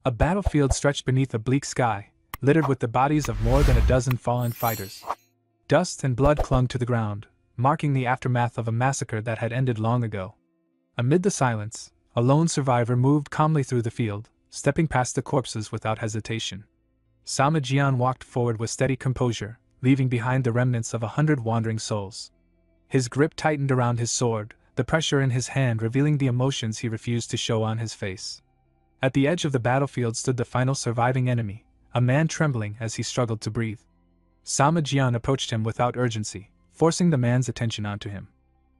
A battlefield stretched beneath a bleak sky, littered with the bodies of more than a dozen fallen fighters. Dust and blood clung to the ground, marking the aftermath of a massacre that had ended long ago. Amid the silence, a lone survivor moved calmly through the field, stepping past the corpses without hesitation. Sama Jian walked forward with steady composure, leaving behind the remnants of 100 wandering souls. His grip tightened around his sword, the pressure in his hand revealing the emotions he refused to show on his face. At the edge of the battlefield stood the final surviving enemy, a man trembling as he struggled to breathe. Sama Jian approached him without urgency, forcing the man's attention onto him.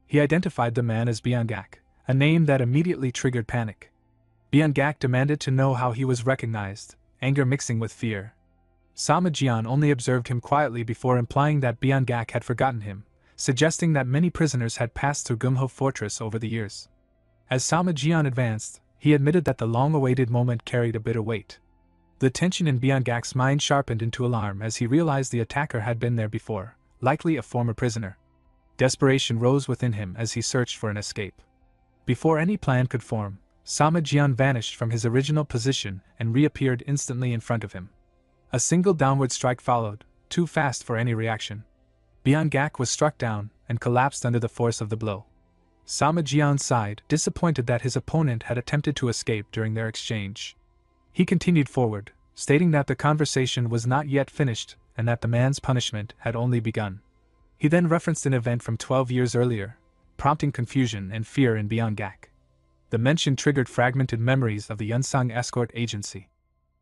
He identified the man as Byung-gak, a name that immediately triggered panic. Byung-gak demanded to know how he was recognized, anger mixing with fear. Sama Jian only observed him quietly before implying that Byung-gak had forgotten him, suggesting that many prisoners had passed through Gumho Fortress over the years. As Sama Jian advanced, he admitted that the long-awaited moment carried a bitter weight. The tension in Byung-gak's mind sharpened into alarm as he realized the attacker had been there before, likely a former prisoner. Desperation rose within him as he searched for an escape. Before any plan could form, Sama Jian vanished from his original position and reappeared instantly in front of him. A single downward strike followed, too fast for any reaction. Byung-gak was struck down and collapsed under the force of the blow. Sama Jian sighed, disappointed that his opponent had attempted to escape during their exchange. He continued forward, stating that the conversation was not yet finished and that the man's punishment had only begun. He then referenced an event from 12 years earlier, prompting confusion and fear in Byung-gak. The mention triggered fragmented memories of the Yunsang escort agency.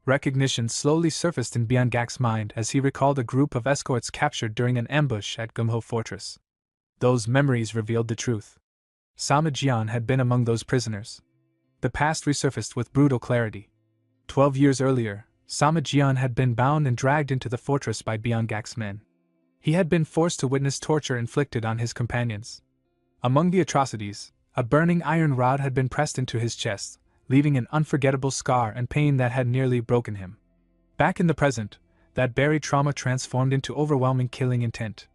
Recognition slowly surfaced in Byung-gak's mind as he recalled a group of escorts captured during an ambush at Gumho Fortress. Those memories revealed the truth. Sama Jian had been among those prisoners. The past resurfaced with brutal clarity. 12 years earlier, Sama Jian had been bound and dragged into the fortress by Byung-gak's men. He had been forced to witness torture inflicted on his companions. Among the atrocities, a burning iron rod had been pressed into his chest, leaving an unforgettable scar and pain that had nearly broken him. Back in the present, that buried trauma transformed into overwhelming killing intent.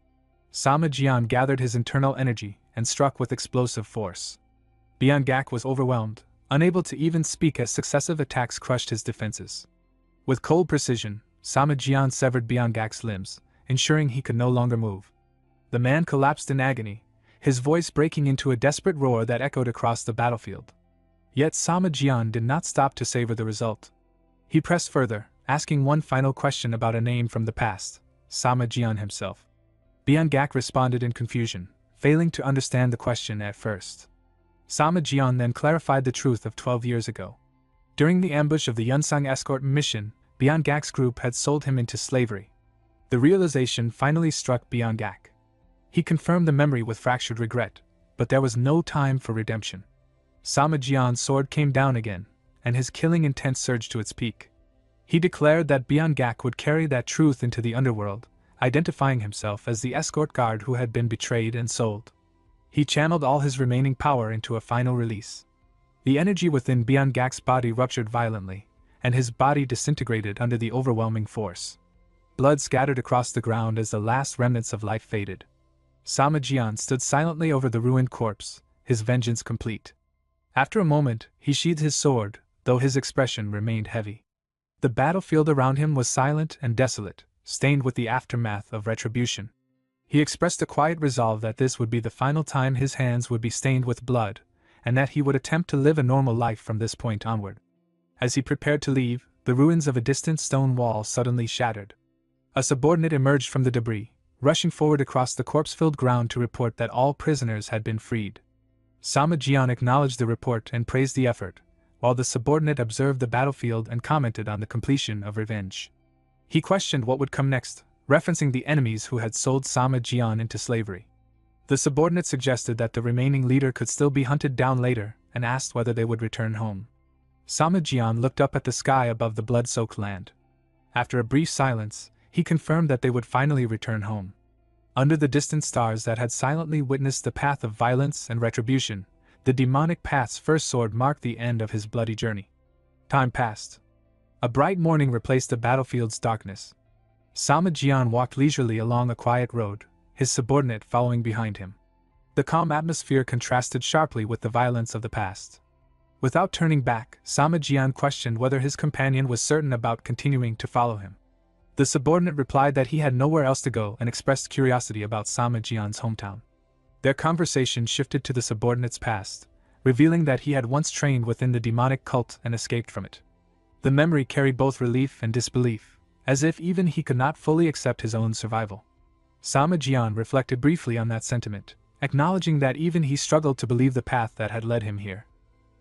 Sama Jian gathered his internal energy and struck with explosive force. Byung-gak was overwhelmed, unable to even speak as successive attacks crushed his defenses. With cold precision, Sama Jian severed Byung-gak's limbs, ensuring he could no longer move. The man collapsed in agony, his voice breaking into a desperate roar that echoed across the battlefield. Yet Sama Jian did not stop to savor the result. He pressed further, asking one final question about a name from the past, Sama Jian himself. Byung-gak responded in confusion, failing to understand the question at first. Sama Jian then clarified the truth of 12 years ago. During the ambush of the Yunsang escort mission, Byung-gak's group had sold him into slavery. The realization finally struck Byung-gak. He confirmed the memory with fractured regret, but there was no time for redemption. Sama Jian's sword came down again, and his killing intent surged to its peak. He declared that Byung-gak would carry that truth into the underworld, identifying himself as the escort guard who had been betrayed and sold. He channeled all his remaining power into a final release. The energy within Byung-gak's body ruptured violently, and his body disintegrated under the overwhelming force. Blood scattered across the ground as the last remnants of life faded. Sama Jian stood silently over the ruined corpse, his vengeance complete. After a moment, he sheathed his sword, though his expression remained heavy. The battlefield around him was silent and desolate, stained with the aftermath of retribution. He expressed a quiet resolve that this would be the final time his hands would be stained with blood, and that he would attempt to live a normal life from this point onward. As he prepared to leave, the ruins of a distant stone wall suddenly shattered. A subordinate emerged from the debris, rushing forward across the corpse-filled ground to report that all prisoners had been freed. Sama Jian acknowledged the report and praised the effort, while the subordinate observed the battlefield and commented on the completion of revenge. He questioned what would come next, referencing the enemies who had sold Sama Jian into slavery. The subordinate suggested that the remaining leader could still be hunted down later and asked whether they would return home. Sama Jian looked up at the sky above the blood-soaked land. After a brief silence, he confirmed that they would finally return home. Under the distant stars that had silently witnessed the path of violence and retribution, the demonic path's first sword marked the end of his bloody journey. Time passed. A bright morning replaced the battlefield's darkness. Sama Jian walked leisurely along a quiet road, his subordinate following behind him. The calm atmosphere contrasted sharply with the violence of the past. Without turning back, Sama Jian questioned whether his companion was certain about continuing to follow him. The subordinate replied that he had nowhere else to go and expressed curiosity about Sama Jian's hometown. Their conversation shifted to the subordinate's past, revealing that he had once trained within the demonic cult and escaped from it. The memory carried both relief and disbelief, as if even he could not fully accept his own survival. Sama Jian reflected briefly on that sentiment, acknowledging that even he struggled to believe the path that had led him here.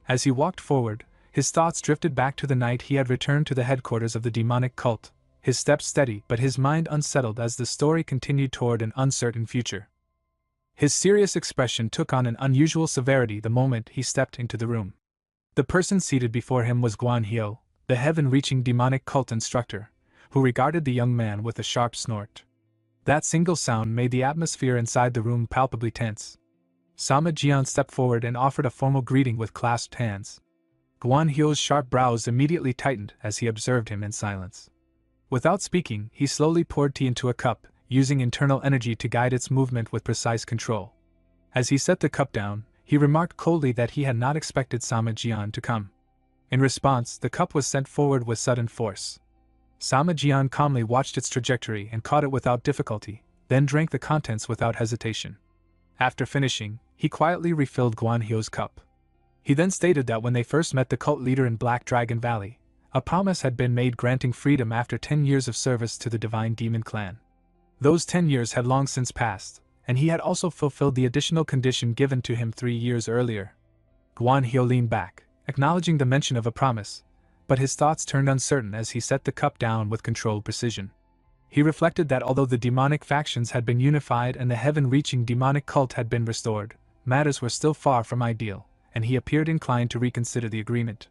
As he walked forward, his thoughts drifted back to the night he had returned to the headquarters of the demonic cult, his steps steady but his mind unsettled as the story continued toward an uncertain future. His serious expression took on an unusual severity the moment he stepped into the room. The person seated before him was Guan Hyo, the heaven-reaching demonic cult instructor, who regarded the young man with a sharp snort. That single sound made the atmosphere inside the room palpably tense. Sama Jian stepped forward and offered a formal greeting with clasped hands. Guan Hyo's sharp brows immediately tightened as he observed him in silence. Without speaking, he slowly poured tea into a cup, using internal energy to guide its movement with precise control. As he set the cup down, he remarked coldly that he had not expected Sama Jian to come. In response, the cup was sent forward with sudden force. Sama Jian calmly watched its trajectory and caught it without difficulty, then drank the contents without hesitation. After finishing, he quietly refilled Guan Hyo's cup. He then stated that when they first met the cult leader in Black Dragon Valley, a promise had been made granting freedom after 10 years of service to the Divine Demon Clan. Those 10 years had long since passed, and he had also fulfilled the additional condition given to him 3 years earlier. Guan Hyo leaned back, acknowledging the mention of a promise, but his thoughts turned uncertain as he set the cup down with controlled precision. He reflected that although the demonic factions had been unified and the heaven-reaching demonic cult had been restored, matters were still far from ideal, and he appeared inclined to reconsider the agreement.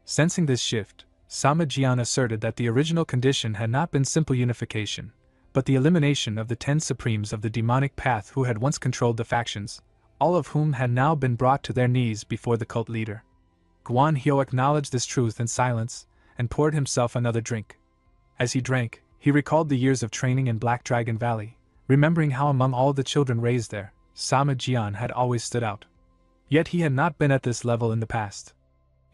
Sensing this shift, Sama Jian asserted that the original condition had not been simple unification, but the elimination of the 10 supremes of the demonic path who had once controlled the factions, all of whom had now been brought to their knees before the cult leader. Guan Hyo acknowledged this truth in silence, and poured himself another drink. As he drank, he recalled the years of training in Black Dragon Valley, remembering how among all the children raised there, Sama Jian had always stood out. Yet he had not been at this level in the past.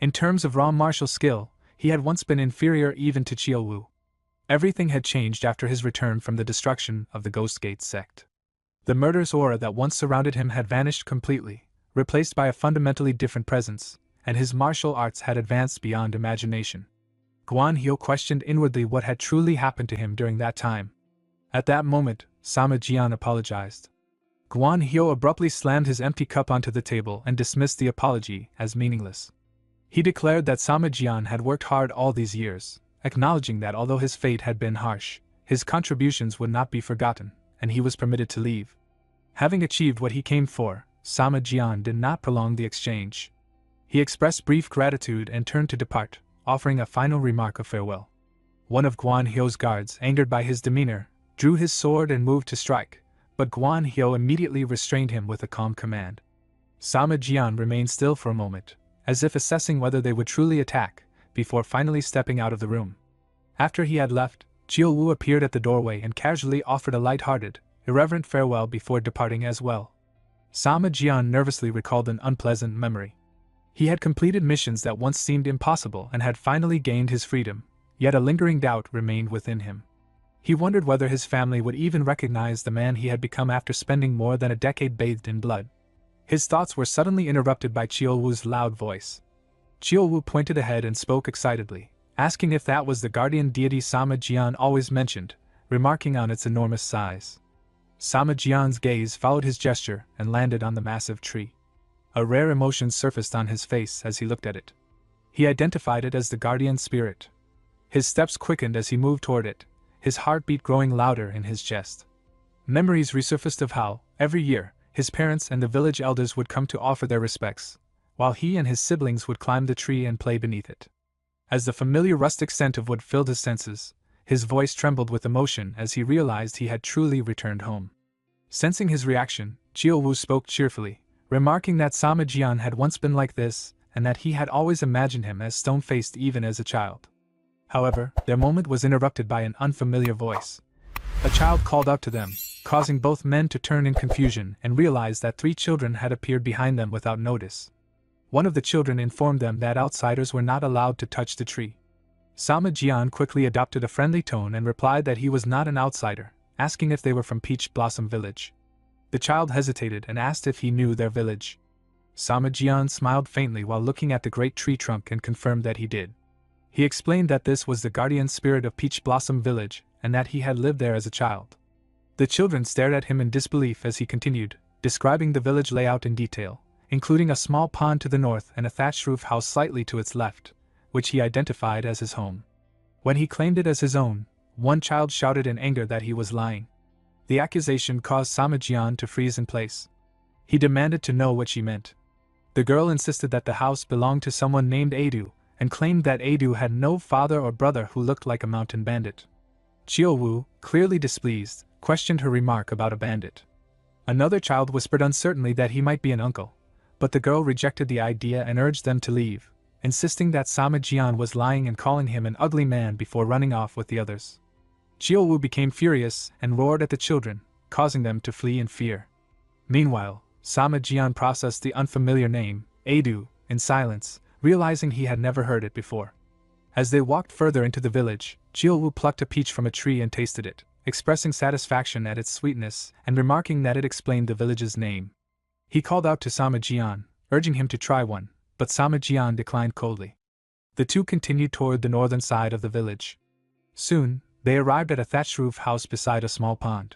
In terms of raw martial skill, he had once been inferior even to Chiel-Wu. Everything had changed after his return from the destruction of the Ghost Gate sect. The murderous aura that once surrounded him had vanished completely, replaced by a fundamentally different presence, and his martial arts had advanced beyond imagination. Guan Hyo questioned inwardly what had truly happened to him during that time. At that moment, Sama Jian apologized. Guan Hyo abruptly slammed his empty cup onto the table and dismissed the apology as meaningless. He declared that Sama Jian had worked hard all these years, acknowledging that although his fate had been harsh, his contributions would not be forgotten, and he was permitted to leave. Having achieved what he came for, Sama Jian did not prolong the exchange. He expressed brief gratitude and turned to depart, offering a final remark of farewell. One of Guan Hyo's guards, angered by his demeanor, drew his sword and moved to strike, but Guan Hyo immediately restrained him with a calm command. Sama Jian remained still for a moment, as if assessing whether they would truly attack, before finally stepping out of the room. After he had left, Chiel-Wu appeared at the doorway and casually offered a light-hearted, irreverent farewell before departing as well. Sama Jian nervously recalled an unpleasant memory. He had completed missions that once seemed impossible and had finally gained his freedom, yet a lingering doubt remained within him. He wondered whether his family would even recognize the man he had become after spending more than a decade bathed in blood. His thoughts were suddenly interrupted by Chiel-Wu's loud voice. Chiel-Wu pointed ahead and spoke excitedly, asking if that was the guardian deity Sama Jian always mentioned, remarking on its enormous size. Sama Jian's gaze followed his gesture and landed on the massive tree. A rare emotion surfaced on his face as he looked at it. He identified it as the guardian spirit. His steps quickened as he moved toward it, his heartbeat growing louder in his chest. Memories resurfaced of how, every year, his parents and the village elders would come to offer their respects, while he and his siblings would climb the tree and play beneath it. As the familiar rustic scent of wood filled his senses, his voice trembled with emotion as he realized he had truly returned home. Sensing his reaction, Chiel-Wu spoke cheerfully, remarking that Sama Jian had once been like this, and that he had always imagined him as stone-faced even as a child. However, their moment was interrupted by an unfamiliar voice. A child called out to them, causing both men to turn in confusion and realize that 3 children had appeared behind them without notice. One of the children informed them that outsiders were not allowed to touch the tree. Sama Jian quickly adopted a friendly tone and replied that he was not an outsider, asking if they were from Peach Blossom Village. The child hesitated and asked if he knew their village. Sama Jian smiled faintly while looking at the great tree trunk and confirmed that he did. He explained that this was the guardian spirit of Peach Blossom Village and that he had lived there as a child. The children stared at him in disbelief as he continued, describing the village layout in detail, including a small pond to the north and a thatched roof house slightly to its left, which he identified as his home. When he claimed it as his own, one child shouted in anger that he was lying. The accusation caused Sama Jian to freeze in place. He demanded to know what she meant. The girl insisted that the house belonged to someone named Adu, and claimed that Adu had no father or brother who looked like a mountain bandit. Chiou-Wu, clearly displeased, questioned her remark about a bandit. Another child whispered uncertainly that he might be an uncle, but the girl rejected the idea and urged them to leave, insisting that Sama Jian was lying and calling him an ugly man before running off with the others. Chiou-Wu became furious and roared at the children, causing them to flee in fear. Meanwhile, Sama Jian processed the unfamiliar name, Adu, in silence, realizing he had never heard it before. As they walked further into the village, Chiou-Wu plucked a peach from a tree and tasted it, expressing satisfaction at its sweetness and remarking that it explained the village's name. He called out to Sama Jian, urging him to try one, but Sama Jian declined coldly. The two continued toward the northern side of the village. Soon, they arrived at a thatched roof house beside a small pond.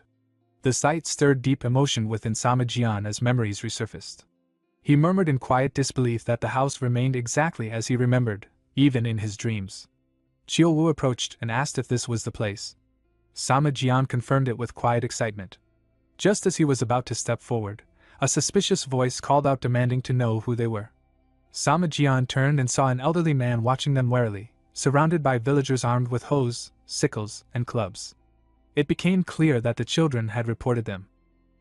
The sight stirred deep emotion within Sama Jian as memories resurfaced. He murmured in quiet disbelief that the house remained exactly as he remembered, even in his dreams. Chiou-Wu approached and asked if this was the place. Sama Jian confirmed it with quiet excitement. Just as he was about to step forward, a suspicious voice called out demanding to know who they were. Sama Jian turned and saw an elderly man watching them warily, surrounded by villagers armed with hoes, sickles, and clubs. It became clear that the children had reported them.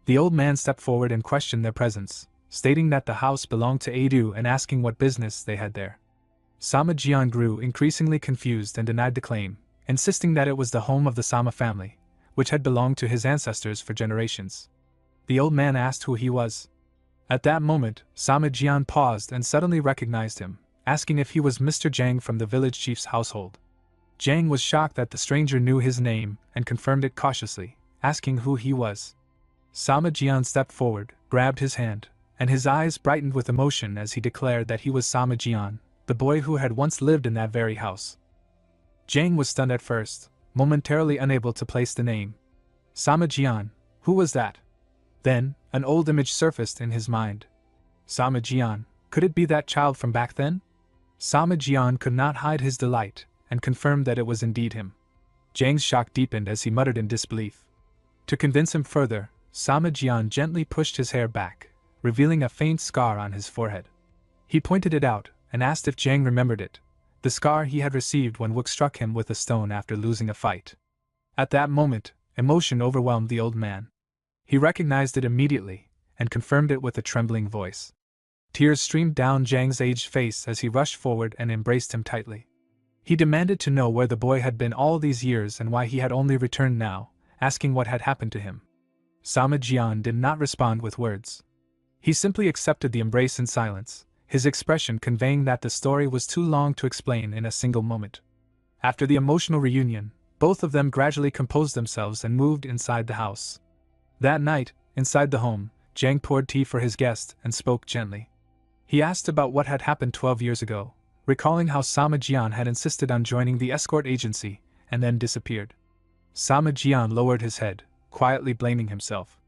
The old man stepped forward and questioned their presence, stating that the house belonged to Adu and asking what business they had there. Sama Jian grew increasingly confused and denied the claim, insisting that it was the home of the Sama family, which had belonged to his ancestors for generations. The old man asked who he was. At that moment, Sama Jian paused and suddenly recognized him, asking if he was Mr. Zhang from the village chief's household. Zhang was shocked that the stranger knew his name and confirmed it cautiously, asking who he was. Sama Jian stepped forward, grabbed his hand, and his eyes brightened with emotion as he declared that he was Sama Jian, the boy who had once lived in that very house. Zhang was stunned at first, momentarily unable to place the name. Sama Jian, who was that? Then, an old image surfaced in his mind. Sama Jian, could it be that child from back then? Sama Jian could not hide his delight, and confirmed that it was indeed him. Zhang's shock deepened as he muttered in disbelief. To convince him further, Sama Jian gently pushed his hair back, revealing a faint scar on his forehead. He pointed it out, and asked if Zhang remembered it, the scar he had received when Wook struck him with a stone after losing a fight. At that moment, emotion overwhelmed the old man. He recognized it immediately, and confirmed it with a trembling voice. Tears streamed down Zhang's aged face as he rushed forward and embraced him tightly. He demanded to know where the boy had been all these years and why he had only returned now, asking what had happened to him. Sama Jian did not respond with words. He simply accepted the embrace in silence, his expression conveying that the story was too long to explain in a single moment. After the emotional reunion, both of them gradually composed themselves and moved inside the house. That night, inside the home, Zhang poured tea for his guest and spoke gently. He asked about what had happened 12 years ago, recalling how Sama Jian had insisted on joining the escort agency and then disappeared. Sama Jian lowered his head, quietly blaming himself.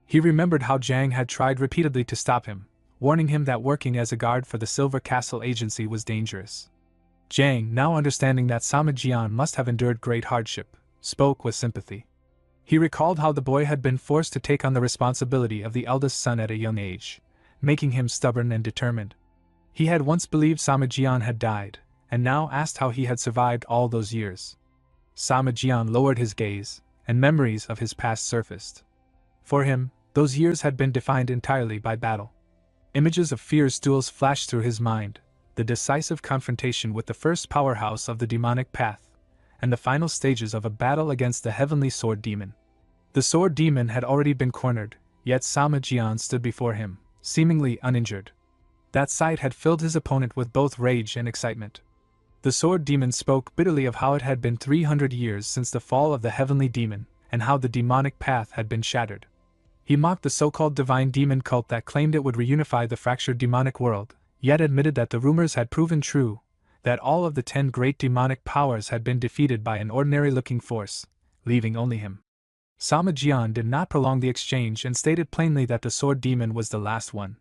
He remembered how Zhang had tried repeatedly to stop him, warning him that working as a guard for the Silver Castle agency was dangerous. Zhang, now understanding that Sama Jian must have endured great hardship, spoke with sympathy. He recalled how the boy had been forced to take on the responsibility of the eldest son at a young age, making him stubborn and determined. He had once believed Sama Jian had died, and now asked how he had survived all those years. Sama Jian lowered his gaze, and memories of his past surfaced. For him, those years had been defined entirely by battle. Images of fierce duels flashed through his mind, the decisive confrontation with the first powerhouse of the demonic path, and the final stages of a battle against the heavenly sword demon. The sword demon had already been cornered, yet Sama Jian stood before him, seemingly uninjured. That sight had filled his opponent with both rage and excitement. The sword demon spoke bitterly of how it had been 300 years since the fall of the heavenly demon, and how the demonic path had been shattered. He mocked the so-called divine demon cult that claimed it would reunify the fractured demonic world, yet admitted that the rumors had proven true, that all of the 10 great demonic powers had been defeated by an ordinary-looking force, leaving only him. Sama Jian did not prolong the exchange and stated plainly that the sword demon was the last one.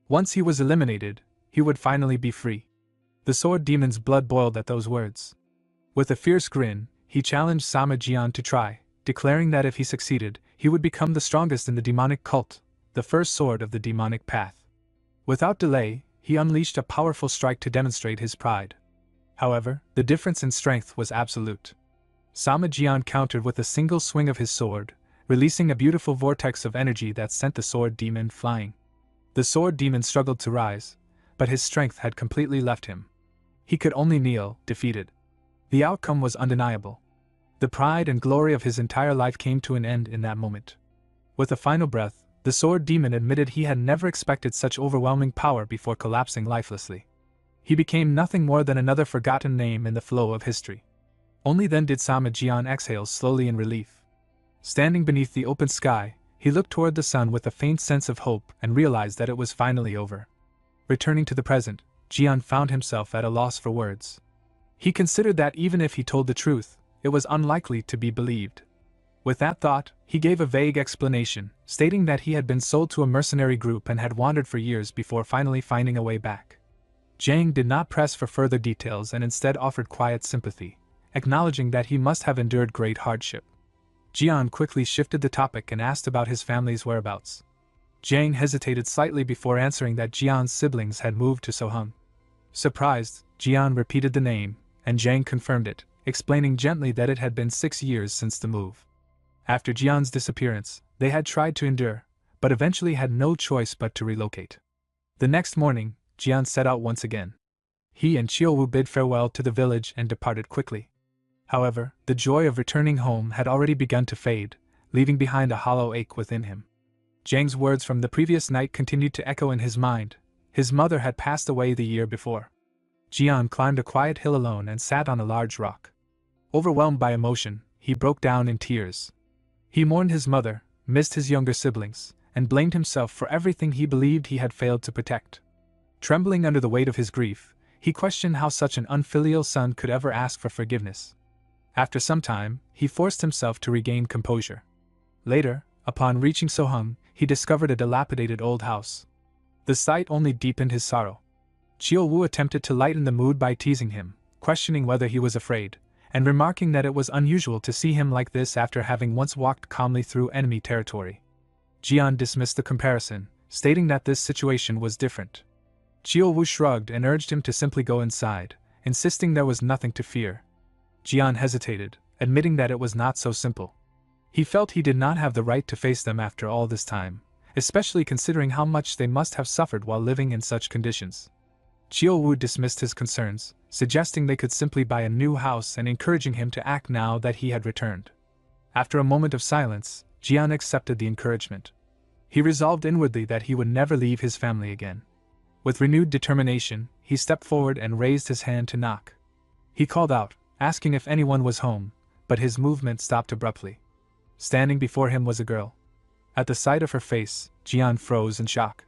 Once he was eliminated, he would finally be free. The sword demon's blood boiled at those words. With a fierce grin, he challenged Sama Jian to try, declaring that if he succeeded, he would become the strongest in the demonic cult, the first sword of the demonic path. Without delay, he unleashed a powerful strike to demonstrate his pride. However, the difference in strength was absolute. Sama Jian countered with a single swing of his sword, releasing a beautiful vortex of energy that sent the sword demon flying. The sword demon struggled to rise, but his strength had completely left him. He could only kneel, defeated. The outcome was undeniable. The pride and glory of his entire life came to an end in that moment. With a final breath, the sword demon admitted he had never expected such overwhelming power before collapsing lifelessly. He became nothing more than another forgotten name in the flow of history. Only then did Sama Jian exhale slowly in relief. Standing beneath the open sky, he looked toward the sun with a faint sense of hope and realized that it was finally over. Returning to the present, Jian found himself at a loss for words. He considered that even if he told the truth, it was unlikely to be believed. With that thought, he gave a vague explanation, stating that he had been sold to a mercenary group and had wandered for years before finally finding a way back. Jiang did not press for further details and instead offered quiet sympathy, acknowledging that he must have endured great hardship. Jian quickly shifted the topic and asked about his family's whereabouts. Jiang hesitated slightly before answering that Jian's siblings had moved to Sohung. Surprised, Jian repeated the name, and Jiang confirmed it, explaining gently that it had been 6 years since the move. After Jian's disappearance, they had tried to endure, but eventually had no choice but to relocate. The next morning, Jian set out once again. He and Chiaowu bid farewell to the village and departed quickly. However, the joy of returning home had already begun to fade, leaving behind a hollow ache within him. Jiang's words from the previous night continued to echo in his mind. His mother had passed away the year before. Jian climbed a quiet hill alone and sat on a large rock. Overwhelmed by emotion, he broke down in tears. He mourned his mother, missed his younger siblings, and blamed himself for everything he believed he had failed to protect. Trembling under the weight of his grief, he questioned how such an unfilial son could ever ask for forgiveness. After some time, he forced himself to regain composure. Later, upon reaching Sohung, he discovered a dilapidated old house. The sight only deepened his sorrow. Chiaowu attempted to lighten the mood by teasing him, questioning whether he was afraid, and remarking that it was unusual to see him like this after having once walked calmly through enemy territory. Jian dismissed the comparison, stating that this situation was different. Chiaowu shrugged and urged him to simply go inside, insisting there was nothing to fear. Jian hesitated, admitting that it was not so simple. He felt he did not have the right to face them after all this time, especially considering how much they must have suffered while living in such conditions. Chiaowu dismissed his concerns, suggesting they could simply buy a new house and encouraging him to act now that he had returned. After a moment of silence, Jian accepted the encouragement. He resolved inwardly that he would never leave his family again. With renewed determination, he stepped forward and raised his hand to knock. He called out, asking if anyone was home, but his movement stopped abruptly. Standing before him was a girl. At the sight of her face, Jian froze in shock.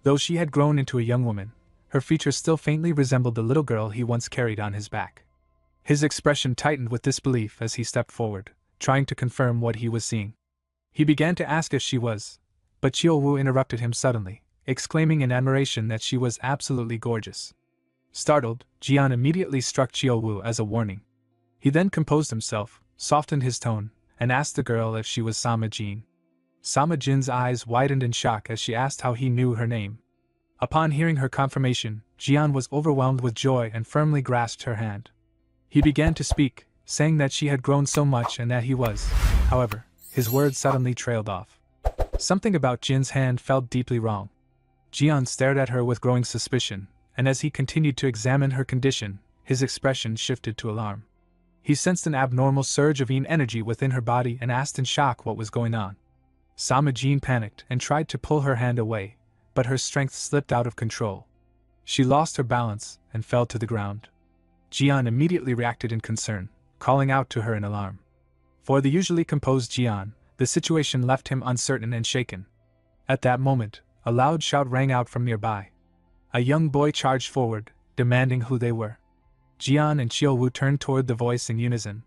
Though she had grown into a young woman, her features still faintly resembled the little girl he once carried on his back. His expression tightened with disbelief as he stepped forward, trying to confirm what he was seeing. He began to ask if she was, but Chiaowu interrupted him suddenly, exclaiming in admiration that she was absolutely gorgeous. Startled, Jian immediately struck Chiaowu as a warning. He then composed himself, softened his tone, and asked the girl if she was Sama Jin. Sama Jin's eyes widened in shock as she asked how he knew her name. Upon hearing her confirmation, Jian was overwhelmed with joy and firmly grasped her hand. He began to speak, saying that she had grown so much and that he was. However, his words suddenly trailed off. Something about Jin's hand felt deeply wrong. Jian stared at her with growing suspicion, and as he continued to examine her condition, his expression shifted to alarm. He sensed an abnormal surge of energy within her body and asked in shock what was going on. Sama Jin panicked and tried to pull her hand away, but her strength slipped out of control. She lost her balance and fell to the ground. Jian immediately reacted in concern, calling out to her in alarm. For the usually composed Jian, the situation left him uncertain and shaken. At that moment, a loud shout rang out from nearby. A young boy charged forward, demanding who they were. Jian and Qiuwu turned toward the voice in unison.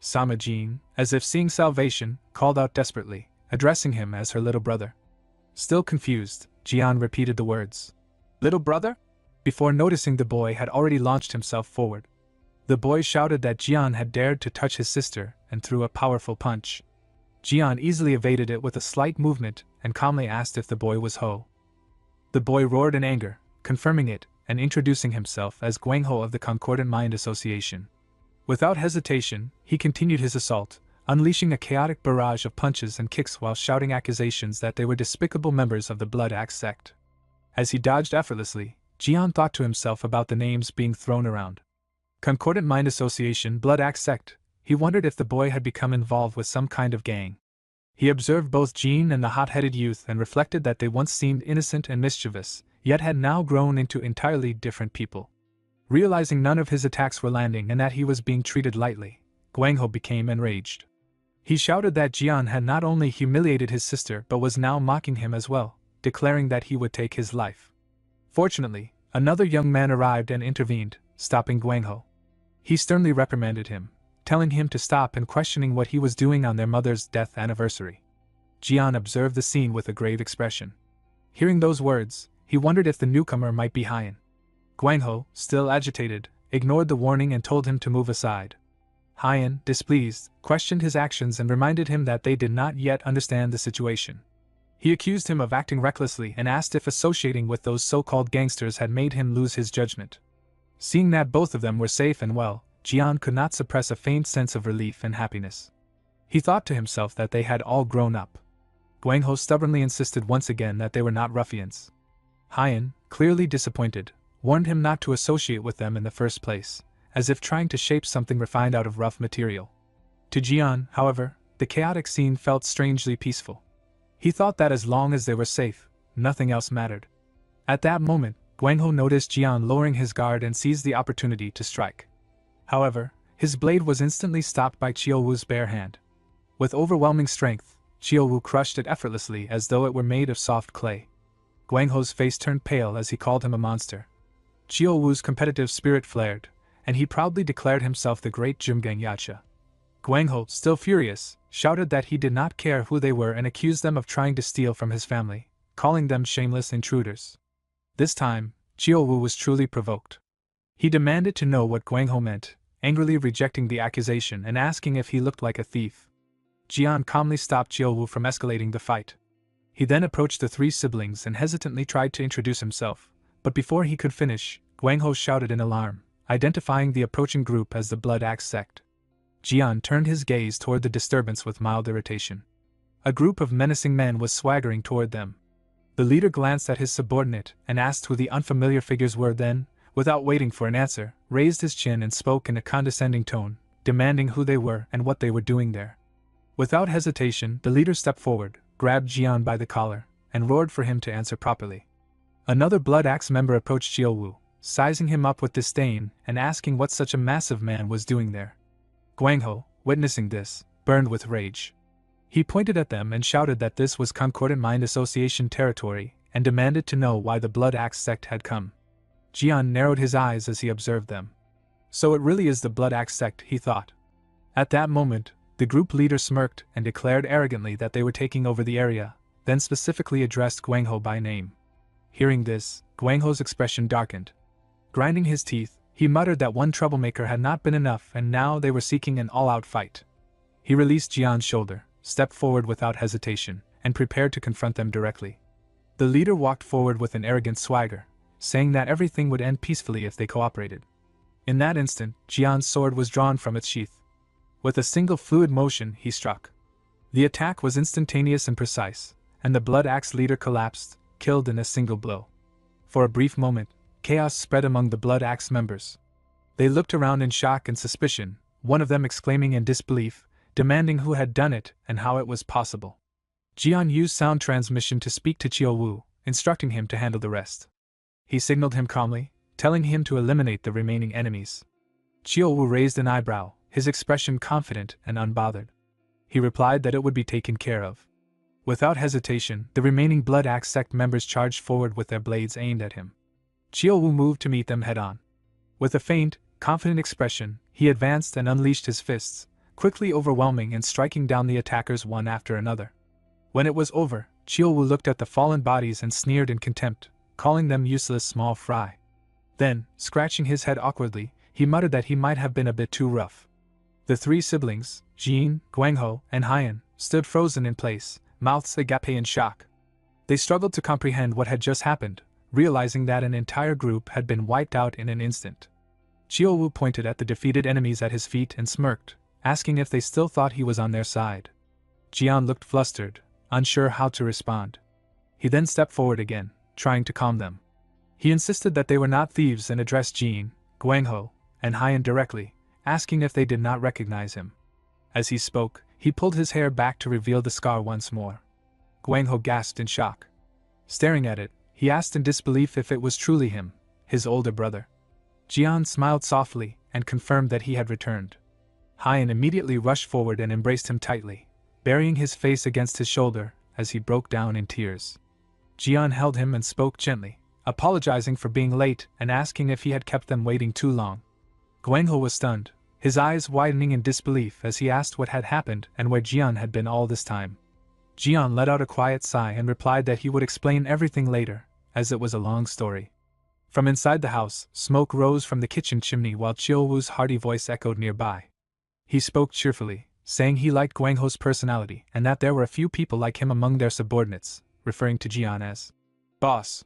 Sama Jin, as if seeing salvation, called out desperately, addressing him as her little brother. Still confused, Jian repeated the words. "Little brother?" Before noticing the boy had already launched himself forward. The boy shouted that Jian had dared to touch his sister and threw a powerful punch. Jian easily evaded it with a slight movement and calmly asked if the boy was Ho. The boy roared in anger, confirming it and introducing himself as Guangho of the Concordant Mind Association. Without hesitation, he continued his assault, unleashing a chaotic barrage of punches and kicks while shouting accusations that they were despicable members of the Blood Axe sect. As he dodged effortlessly, Jian thought to himself about the names being thrown around. Concordant Mind Association, Blood Axe sect. He wondered if the boy had become involved with some kind of gang. He observed both Jean and the hot-headed youth and reflected that they once seemed innocent and mischievous, yet had now grown into entirely different people. Realizing none of his attacks were landing and that he was being treated lightly, Guangho became enraged. He shouted that Jian had not only humiliated his sister but was now mocking him as well, declaring that he would take his life. Fortunately, another young man arrived and intervened, stopping Guangho. He sternly reprimanded him, telling him to stop and questioning what he was doing on their mother's death anniversary. Jian observed the scene with a grave expression. Hearing those words, he wondered if the newcomer might be Haiyan. Guangho, still agitated, ignored the warning and told him to move aside. Haiyan, displeased, questioned his actions and reminded him that they did not yet understand the situation. He accused him of acting recklessly and asked if associating with those so-called gangsters had made him lose his judgment. Seeing that both of them were safe and well, Jian could not suppress a faint sense of relief and happiness. He thought to himself that they had all grown up. Guangho stubbornly insisted once again that they were not ruffians. Haiyan, clearly disappointed, warned him not to associate with them in the first place, as if trying to shape something refined out of rough material. To Jian, however, the chaotic scene felt strangely peaceful. He thought that as long as they were safe, nothing else mattered. At that moment, Guangho noticed Jian lowering his guard and seized the opportunity to strike. However, his blade was instantly stopped by Qiuwu's bare hand. With overwhelming strength, Qiuwu crushed it effortlessly as though it were made of soft clay. Guangho's face turned pale as he called him a monster. Qiuwu's competitive spirit flared, and he proudly declared himself the great Jumgang Yacha. Guangho, still furious, shouted that he did not care who they were and accused them of trying to steal from his family, calling them shameless intruders. This time, Qiuwu was truly provoked. He demanded to know what Guangho meant, angrily rejecting the accusation and asking if he looked like a thief. Jian calmly stopped Qiuwu from escalating the fight. He then approached the three siblings and hesitantly tried to introduce himself, but before he could finish, Guangho shouted in alarm, identifying the approaching group as the Blood Axe sect. Jian turned his gaze toward the disturbance with mild irritation. A group of menacing men was swaggering toward them. The leader glanced at his subordinate and asked who the unfamiliar figures were, then, without waiting for an answer, raised his chin and spoke in a condescending tone, demanding who they were and what they were doing there. Without hesitation, the leader stepped forward, grabbed Jian by the collar, and roared for him to answer properly. Another Blood Axe member approached Qiuwu, sizing him up with disdain and asking what such a massive man was doing there. Guangho, witnessing this, burned with rage. He pointed at them and shouted that this was Concordant Mind Association territory and demanded to know why the Blood Axe sect had come. Jian narrowed his eyes as he observed them. So it really is the Blood Axe sect, he thought. At that moment, the group leader smirked and declared arrogantly that they were taking over the area, then specifically addressed Guangho by name. Hearing this, Guangho's expression darkened. Grinding his teeth, he muttered that one troublemaker had not been enough and now they were seeking an all-out fight. He released Jian's shoulder, stepped forward without hesitation, and prepared to confront them directly. The leader walked forward with an arrogant swagger, saying that everything would end peacefully if they cooperated. In that instant, Jian's sword was drawn from its sheath. With a single fluid motion, he struck. The attack was instantaneous and precise, and the Blood Axe leader collapsed, killed in a single blow. For a brief moment, chaos spread among the Blood Axe members. They looked around in shock and suspicion, one of them exclaiming in disbelief, demanding who had done it and how it was possible. Jian used sound transmission to speak to Qiuwu, instructing him to handle the rest. He signaled him calmly, telling him to eliminate the remaining enemies. Chiyo-woo raised an eyebrow, his expression confident and unbothered. He replied that it would be taken care of. Without hesitation, the remaining Blood Axe sect members charged forward with their blades aimed at him. Chiyo-woo moved to meet them head-on. With a faint, confident expression, he advanced and unleashed his fists, quickly overwhelming and striking down the attackers one after another. When it was over, Chiyo-woo looked at the fallen bodies and sneered in contempt, calling them useless small fry. Then, scratching his head awkwardly, he muttered that he might have been a bit too rough. The three siblings, Jin, Gwangho, and Hyan, stood frozen in place, mouths agape in shock. They struggled to comprehend what had just happened, realizing that an entire group had been wiped out in an instant. Chiyo-woo pointed at the defeated enemies at his feet and smirked, asking if they still thought he was on their side. Jian looked flustered, unsure how to respond. He then stepped forward again, trying to calm them. He insisted that they were not thieves and addressed Jin, Gwangho, and Hyan directly, asking if they did not recognize him. As he spoke, he pulled his hair back to reveal the scar once more. Gwangho gasped in shock. Staring at it, he asked in disbelief if it was truly him, his older brother. Jian smiled softly and confirmed that he had returned. Hyan immediately rushed forward and embraced him tightly, burying his face against his shoulder as he broke down in tears. Jian held him and spoke gently, apologizing for being late and asking if he had kept them waiting too long. Gwangho was stunned, his eyes widening in disbelief as he asked what had happened and where Jian had been all this time. Jian let out a quiet sigh and replied that he would explain everything later, as it was a long story. From inside the house, smoke rose from the kitchen chimney while Chiyo-woo's hearty voice echoed nearby. He spoke cheerfully, saying he liked Gwangho's personality and that there were a few people like him among their subordinates, referring to Jian as boss.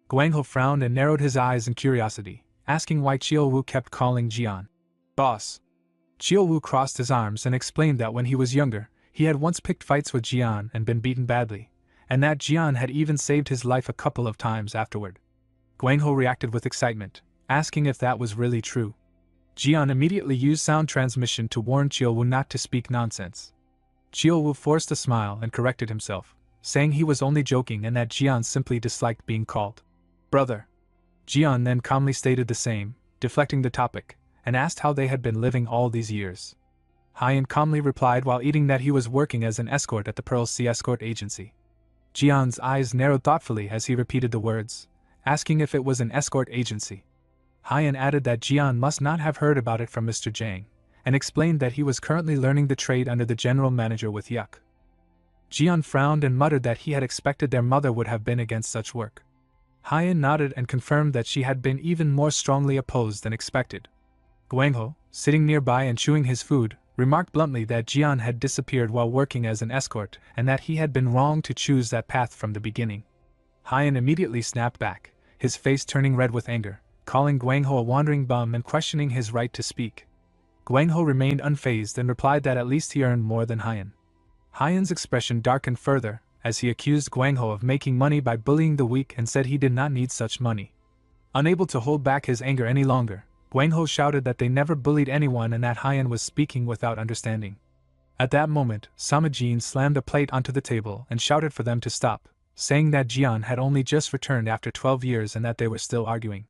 Gwangho frowned and narrowed his eyes in curiosity, asking why Chiyo-woo kept calling Jian boss. Chiyo-woo crossed his arms and explained that when he was younger, he had once picked fights with Jian and been beaten badly, and that Jian had even saved his life a couple of times afterward. Gwangho reacted with excitement, asking if that was really true. Jian immediately used sound transmission to warn Chiyo-woo not to speak nonsense. Chiyo-woo forced a smile and corrected himself, saying he was only joking and that Jian simply disliked being called brother. Jian then calmly stated the same, deflecting the topic, and asked how they had been living all these years. Hyan calmly replied while eating that he was working as an escort at the Pearl Sea Escort Agency. Jian's eyes narrowed thoughtfully as he repeated the words, asking if it was an escort agency. Hyan added that Jian must not have heard about it from Mr. Jang, and explained that he was currently learning the trade under the general manager with Yuck. Jian frowned and muttered that he had expected their mother would have been against such work. Hyan nodded and confirmed that she had been even more strongly opposed than expected. Gwangho, sitting nearby and chewing his food, remarked bluntly that Jian had disappeared while working as an escort and that he had been wrong to choose that path from the beginning. Hyan immediately snapped back, his face turning red with anger, calling Gwangho a wandering bum and questioning his right to speak. Gwangho remained unfazed and replied that at least he earned more than Hyan. Hyan's expression darkened further as he accused Gwangho of making money by bullying the weak and said he did not need such money. Unable to hold back his anger any longer, Gwangho shouted that they never bullied anyone and that Hyan was speaking without understanding. At that moment, Samajin slammed a plate onto the table and shouted for them to stop, saying that Jian had only just returned after 12 years and that they were still arguing.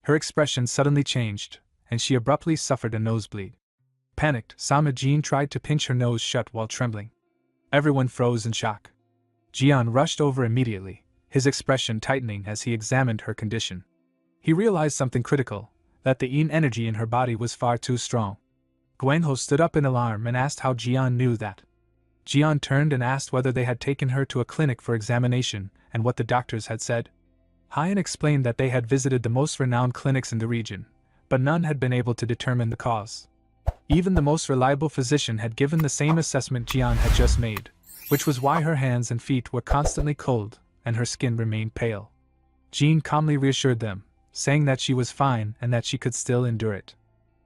Her expression suddenly changed, and she abruptly suffered a nosebleed. Panicked, Samajin tried to pinch her nose shut while trembling. Everyone froze in shock. Jian rushed over immediately, his expression tightening as he examined her condition. He realized something critical, that the yin energy in her body was far too strong. Gwangho stood up in alarm and asked how Jian knew that. Jian turned and asked whether they had taken her to a clinic for examination and what the doctors had said. Hyan explained that they had visited the most renowned clinics in the region, but none had been able to determine the cause. Even the most reliable physician had given the same assessment Jian had just made, which was why her hands and feet were constantly cold and her skin remained pale. Jean calmly reassured them, saying that she was fine and that she could still endure it.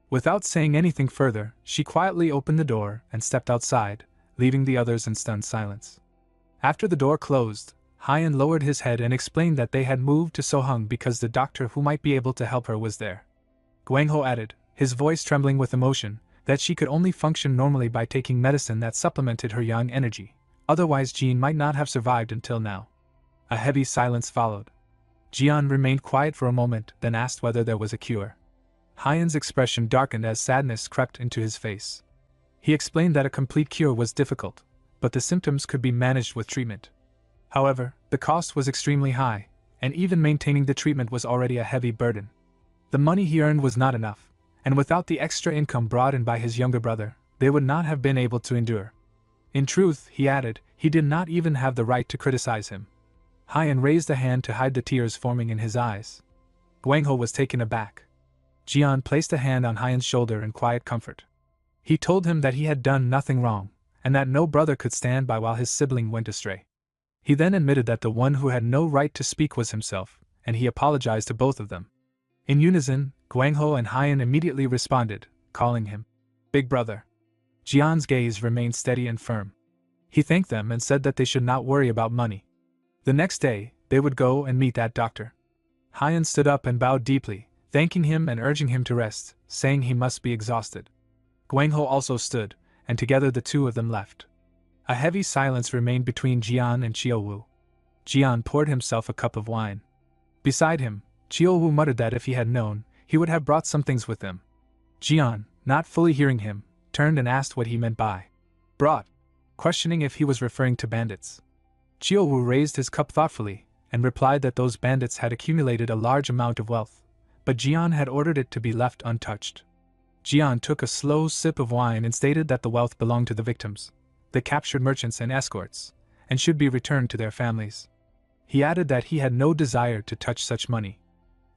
Without saying anything further, she quietly opened the door and stepped outside, leaving the others in stunned silence. After the door closed, Hyan lowered his head and explained that they had moved to Sohung because the doctor who might be able to help her was there. Gwangho added, his voice trembling with emotion, that she could only function normally by taking medicine that supplemented her yang energy, otherwise Jean might not have survived until now. A heavy silence followed. Jian remained quiet for a moment, then asked whether there was a cure. Hyan's expression darkened as sadness crept into his face. He explained that a complete cure was difficult, but the symptoms could be managed with treatment. However, the cost was extremely high, and even maintaining the treatment was already a heavy burden. The money he earned was not enough, and without the extra income brought in by his younger brother, they would not have been able to endure. In truth, he added, he did not even have the right to criticize him. Hyan raised a hand to hide the tears forming in his eyes. Guangho was taken aback. Jian placed a hand on Hyan's shoulder in quiet comfort. He told him that he had done nothing wrong, and that no brother could stand by while his sibling went astray. He then admitted that the one who had no right to speak was himself, and he apologized to both of them. In unison, Guangho and Hyan immediately responded, calling him Big Brother. Jian's gaze remained steady and firm. He thanked them and said that they should not worry about money. The next day, they would go and meet that doctor. Hyan stood up and bowed deeply, thanking him and urging him to rest, saying he must be exhausted. Guangho also stood, and together the two of them left. A heavy silence remained between Jian and Qiuwu. Jian poured himself a cup of wine. Beside him, Qiuwu muttered that if he had known, he would have brought some things with him. Jian, not fully hearing him, turned and asked what he meant by brought, questioning if he was referring to bandits. Qiuwu raised his cup thoughtfully, and replied that those bandits had accumulated a large amount of wealth, but Jian had ordered it to be left untouched. Jian took a slow sip of wine and stated that the wealth belonged to the victims, the captured merchants and escorts, and should be returned to their families. He added that he had no desire to touch such money.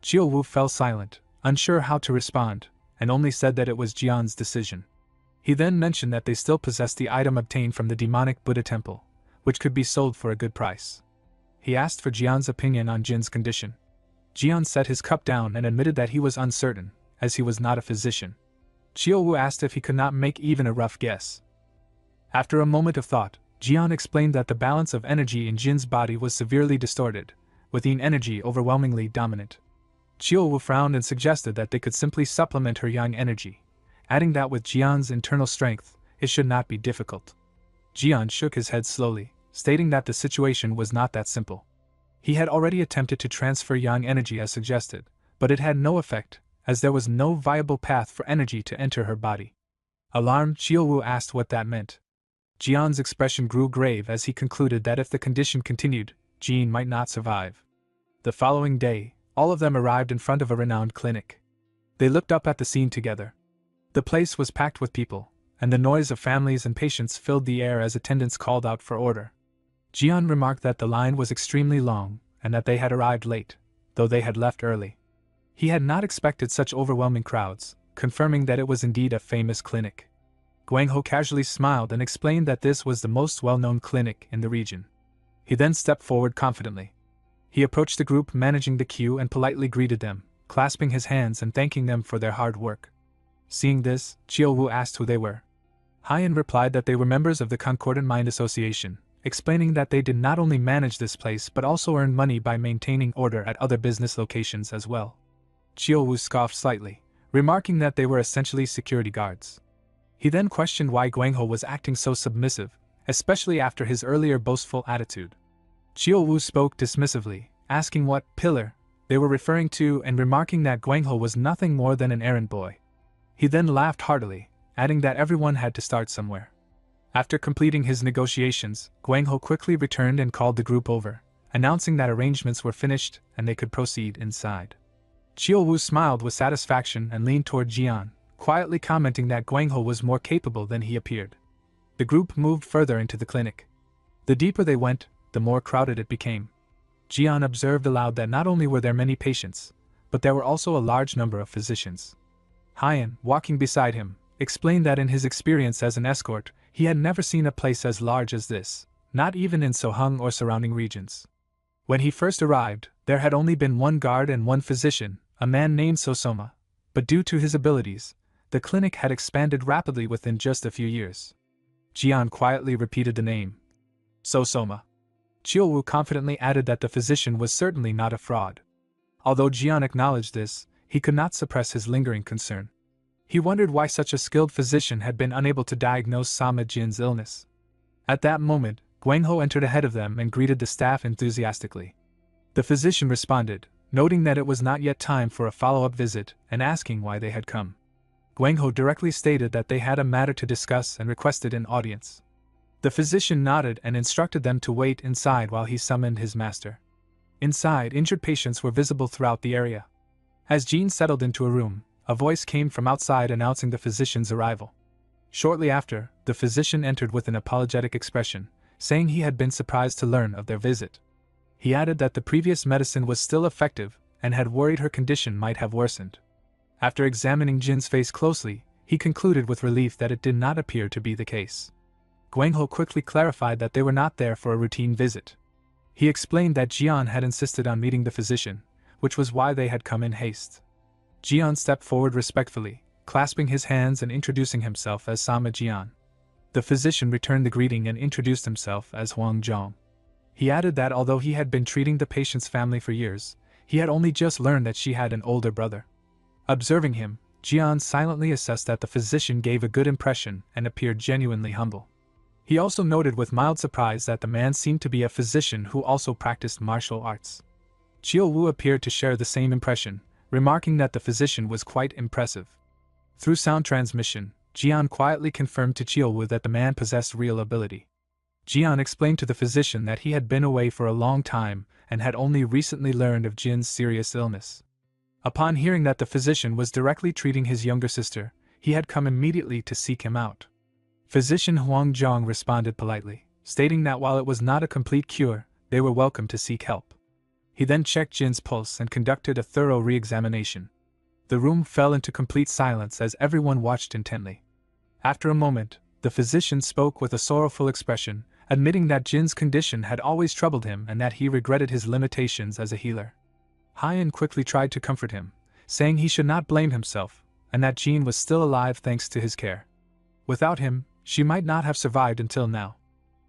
Qiuwu fell silent, unsure how to respond, and only said that it was Jian's decision. He then mentioned that they still possessed the item obtained from the demonic Buddha temple, which could be sold for a good price. He asked for Jian's opinion on Jin's condition. Jian set his cup down and admitted that he was uncertain, as he was not a physician. Qiuwu asked if he could not make even a rough guess. After a moment of thought, Jian explained that the balance of energy in Jin's body was severely distorted, with yin energy overwhelmingly dominant. Qiuwu frowned and suggested that they could simply supplement her yang energy, adding that with Jian's internal strength, it should not be difficult. Jian shook his head slowly, stating that the situation was not that simple. He had already attempted to transfer yang energy as suggested, but it had no effect, as there was no viable path for energy to enter her body. Alarmed, Qiuwu asked what that meant. Jian's expression grew grave as he concluded that if the condition continued, Jin might not survive. The following day, all of them arrived in front of a renowned clinic. They looked up at the scene together. The place was packed with people, and the noise of families and patients filled the air as attendants called out for order. Jian remarked that the line was extremely long, and that they had arrived late, though they had left early. He had not expected such overwhelming crowds, confirming that it was indeed a famous clinic. Guangho casually smiled and explained that this was the most well-known clinic in the region. He then stepped forward confidently. He approached the group managing the queue and politely greeted them, clasping his hands and thanking them for their hard work. Seeing this, Qiuwu asked who they were. Hyan replied that they were members of the Concordant Mind Association, explaining that they did not only manage this place but also earned money by maintaining order at other business locations as well. Qiuwu scoffed slightly, remarking that they were essentially security guards. He then questioned why Guangho was acting so submissive, especially after his earlier boastful attitude. Qiuwu spoke dismissively, asking what pillar they were referring to and remarking that Guangho was nothing more than an errand boy. He then laughed heartily, adding that everyone had to start somewhere. After completing his negotiations, Guangho quickly returned and called the group over, announcing that arrangements were finished and they could proceed inside. Qiuwu smiled with satisfaction and leaned toward Jian, quietly commenting that Guangho was more capable than he appeared. The group moved further into the clinic. The deeper they went, the more crowded it became. Jian observed aloud that not only were there many patients, but there were also a large number of physicians. Hyan, walking beside him, explained that in his experience as an escort, he had never seen a place as large as this, not even in Sohung or surrounding regions. When he first arrived, there had only been one guard and one physician, a man named Sosoma, but due to his abilities, the clinic had expanded rapidly within just a few years. Jian quietly repeated the name. Sosoma. Qiuwu confidently added that the physician was certainly not a fraud. Although Jian acknowledged this, he could not suppress his lingering concern. He wondered why such a skilled physician had been unable to diagnose Sama Jin's illness. At that moment, Guangho entered ahead of them and greeted the staff enthusiastically. The physician responded, noting that it was not yet time for a follow-up visit and asking why they had come. Guangho directly stated that they had a matter to discuss and requested an audience. The physician nodded and instructed them to wait inside while he summoned his master. Inside, injured patients were visible throughout the area. As Jean settled into a room, a voice came from outside announcing the physician's arrival. Shortly after, the physician entered with an apologetic expression, saying he had been surprised to learn of their visit. He added that the previous medicine was still effective and had worried her condition might have worsened. After examining Jin's face closely, he concluded with relief that it did not appear to be the case. Guangho quickly clarified that they were not there for a routine visit. He explained that Jian had insisted on meeting the physician, which was why they had come in haste. Jian stepped forward respectfully, clasping his hands and introducing himself as Sama Jian. The physician returned the greeting and introduced himself as Huang Zhong. He added that although he had been treating the patient's family for years, he had only just learned that she had an older brother. Observing him, Jian silently assessed that the physician gave a good impression and appeared genuinely humble. He also noted with mild surprise that the man seemed to be a physician who also practiced martial arts. Chiu Wu appeared to share the same impression, remarking that the physician was quite impressive. Through sound transmission, Jian quietly confirmed to Chiu Wu that the man possessed real ability. Jian explained to the physician that he had been away for a long time and had only recently learned of Jin's serious illness. Upon hearing that the physician was directly treating his younger sister, he had come immediately to seek him out. Physician Huang Zhong responded politely, stating that while it was not a complete cure, they were welcome to seek help. He then checked Jin's pulse and conducted a thorough re-examination. The room fell into complete silence as everyone watched intently. After a moment, the physician spoke with a sorrowful expression, admitting that Jin's condition had always troubled him and that he regretted his limitations as a healer. Haiyan quickly tried to comfort him, saying he should not blame himself, and that Jin was still alive thanks to his care. Without him, she might not have survived until now.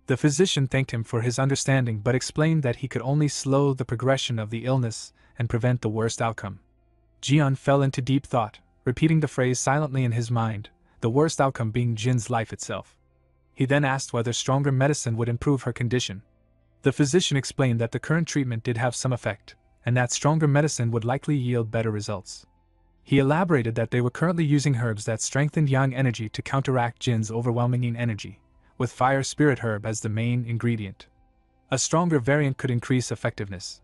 The physician thanked him for his understanding but explained that he could only slow the progression of the illness and prevent the worst outcome. Jian fell into deep thought, repeating the phrase silently in his mind, the worst outcome being Jin's life itself. He then asked whether stronger medicine would improve her condition. The physician explained that the current treatment did have some effect, and that stronger medicine would likely yield better results. He elaborated that they were currently using herbs that strengthened yang energy to counteract Jin's overwhelming yin energy, with fire spirit herb as the main ingredient. A stronger variant could increase effectiveness.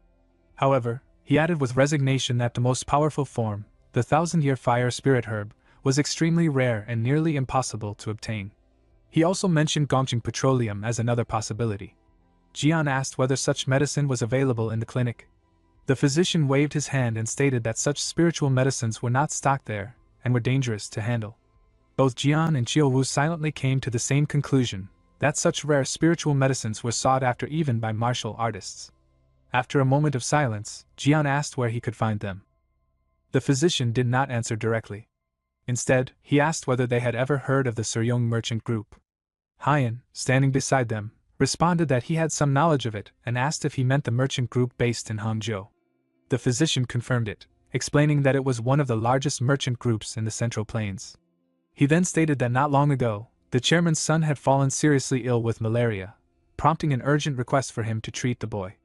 However, he added with resignation that the most powerful form, the 1000-year fire spirit herb, was extremely rare and nearly impossible to obtain. He also mentioned Gongqing petroleum as another possibility. Jian asked whether such medicine was available in the clinic. The physician waved his hand and stated that such spiritual medicines were not stocked there and were dangerous to handle. Both Jian and Chiu Wu silently came to the same conclusion, that such rare spiritual medicines were sought after even by martial artists. After a moment of silence, Jian asked where he could find them. The physician did not answer directly. Instead, he asked whether they had ever heard of the Suryong merchant group. Haiyan, standing beside them, responded that he had some knowledge of it and asked if he meant the merchant group based in Hangzhou. The physician confirmed it, explaining that it was one of the largest merchant groups in the Central Plains. He then stated that not long ago, the chairman's son had fallen seriously ill with malaria, prompting an urgent request for him to treat the boy.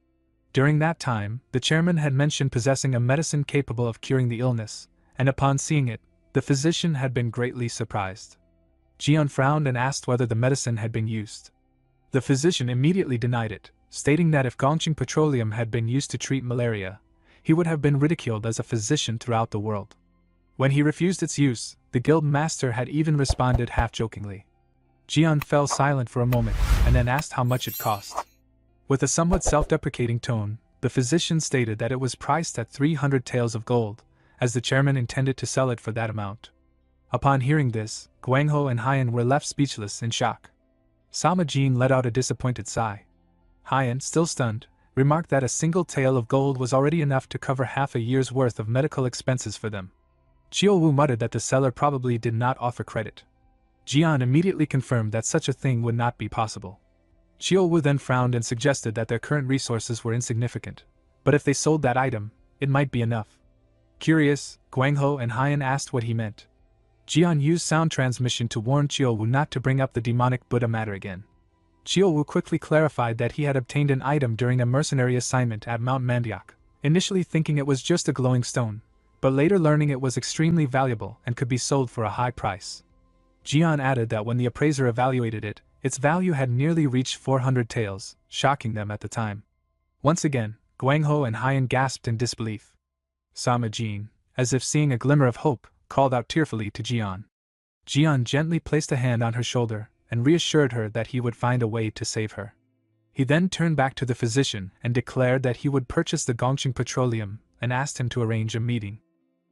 During that time, the chairman had mentioned possessing a medicine capable of curing the illness, and upon seeing it, the physician had been greatly surprised. Jian frowned and asked whether the medicine had been used. The physician immediately denied it, stating that if Gongqing petroleum had been used to treat malaria, he would have been ridiculed as a physician throughout the world. When he refused its use, the guild master had even responded half-jokingly. Jian fell silent for a moment, and then asked how much it cost. With a somewhat self-deprecating tone, the physician stated that it was priced at 300 taels of gold, as the chairman intended to sell it for that amount. Upon hearing this, Guangho and Haiyan were left speechless in shock. Sama Jin let out a disappointed sigh. Haiyan, still stunned, remarked that a single tael of gold was already enough to cover half a year's worth of medical expenses for them. Chiu Wu muttered that the seller probably did not offer credit. Jian immediately confirmed that such a thing would not be possible. Chiu Wu then frowned and suggested that their current resources were insignificant, but if they sold that item, it might be enough. Curious, Guangho and Haiyan asked what he meant. Jian used sound transmission to warn Chiu Wu not to bring up the demonic Buddha matter again. Chiolwu quickly clarified that he had obtained an item during a mercenary assignment at Mount Mandiak, initially thinking it was just a glowing stone, but later learning it was extremely valuable and could be sold for a high price. Jian added that when the appraiser evaluated it, its value had nearly reached 400 taels, shocking them at the time. Once again, Guangho and Haiyan gasped in disbelief. Sama Jin, as if seeing a glimmer of hope, called out tearfully to Jian. Jian gently placed a hand on her shoulder and reassured her that he would find a way to save her. He then turned back to the physician and declared that he would purchase the Gongqing petroleum and asked him to arrange a meeting.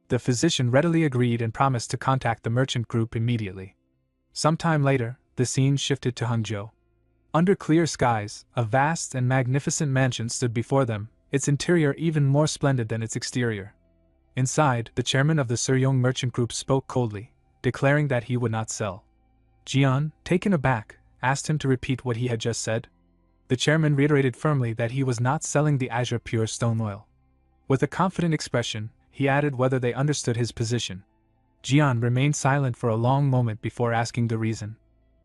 The physician readily agreed and promised to contact the merchant group immediately. Sometime later, the scene shifted to Hangzhou. Under clear skies, a vast and magnificent mansion stood before them, its interior even more splendid than its exterior. Inside, the chairman of the Suryong merchant group spoke coldly, declaring that he would not sell. Jian, taken aback, asked him to repeat what he had just said. The chairman reiterated firmly that he was not selling the azure pure stone oil. With a confident expression, he added whether they understood his position. Jian remained silent for a long moment before asking the reason.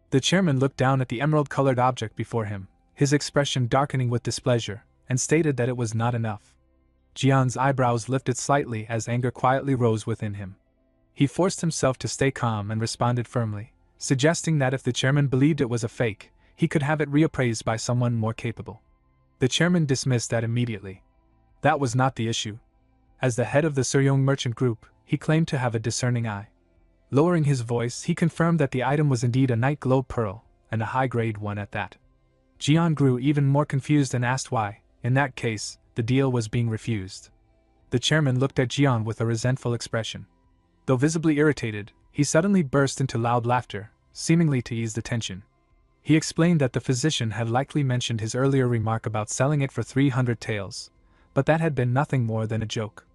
The chairman looked down at the emerald-colored object before him, his expression darkening with displeasure, and stated that it was not enough. Jian's eyebrows lifted slightly as anger quietly rose within him. He forced himself to stay calm and responded firmly, suggesting that if the chairman believed it was a fake, he could have it reappraised by someone more capable. The chairman dismissed that immediately. That was not the issue. As the head of the Suryong merchant group, he claimed to have a discerning eye. Lowering his voice, he confirmed that the item was indeed a night globe pearl, and a high-grade one at that. Jian grew even more confused and asked why, in that case, the deal was being refused. The chairman looked at Jian with a resentful expression. Though visibly irritated, he suddenly burst into loud laughter, seemingly to ease the tension. He explained that the physician had likely mentioned his earlier remark about selling it for 300 taels, but that had been nothing more than a joke.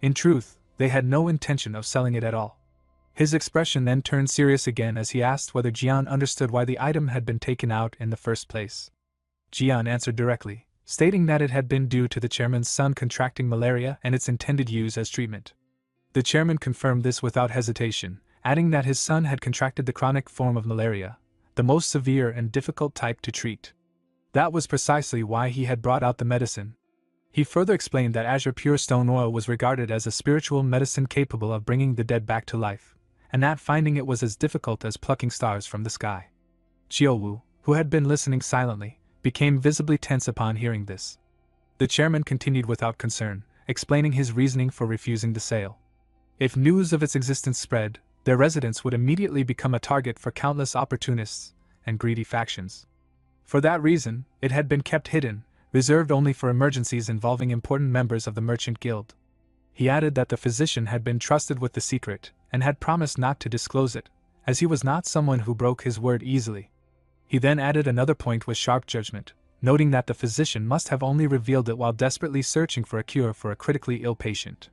In truth, they had no intention of selling it at all. His expression then turned serious again as he asked whether Jian understood why the item had been taken out in the first place. Jian answered directly, stating that it had been due to the chairman's son contracting malaria and its intended use as treatment. The chairman confirmed this without hesitation, adding that his son had contracted the chronic form of malaria, the most severe and difficult type to treat. That was precisely why he had brought out the medicine. He further explained that azure pure stone oil was regarded as a spiritual medicine capable of bringing the dead back to life, and that finding it was as difficult as plucking stars from the sky. Chiolwu, who had been listening silently, became visibly tense upon hearing this. The chairman continued without concern, explaining his reasoning for refusing the sale. If news of its existence spread, their residence would immediately become a target for countless opportunists and greedy factions. For that reason, it had been kept hidden, reserved only for emergencies involving important members of the merchant guild. He added that the physician had been trusted with the secret and had promised not to disclose it, as he was not someone who broke his word easily. He then added another point with sharp judgment, noting that the physician must have only revealed it while desperately searching for a cure for a critically ill patient.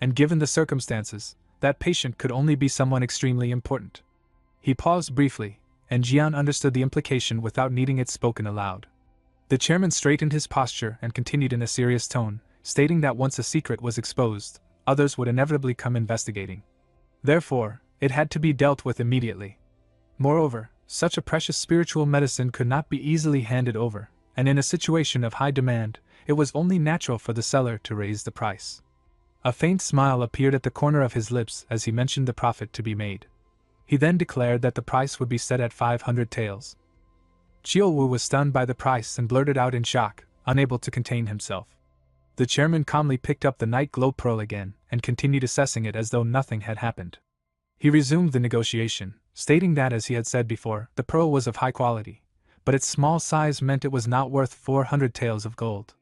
And given the circumstances, that patient could only be someone extremely important. He paused briefly, and Jian understood the implication without needing it spoken aloud. The chairman straightened his posture and continued in a serious tone, stating that once a secret was exposed, others would inevitably come investigating. Therefore, it had to be dealt with immediately. Moreover, such a precious spiritual medicine could not be easily handed over, and in a situation of high demand, it was only natural for the seller to raise the price. A faint smile appeared at the corner of his lips as he mentioned the profit to be made. He then declared that the price would be set at 500 taels. Chiolwu was stunned by the price and blurted out in shock, unable to contain himself. The chairman calmly picked up the night globe pearl again and continued assessing it as though nothing had happened. He resumed the negotiation, stating that, as he had said before, the pearl was of high quality, but its small size meant it was not worth 400 taels of gold.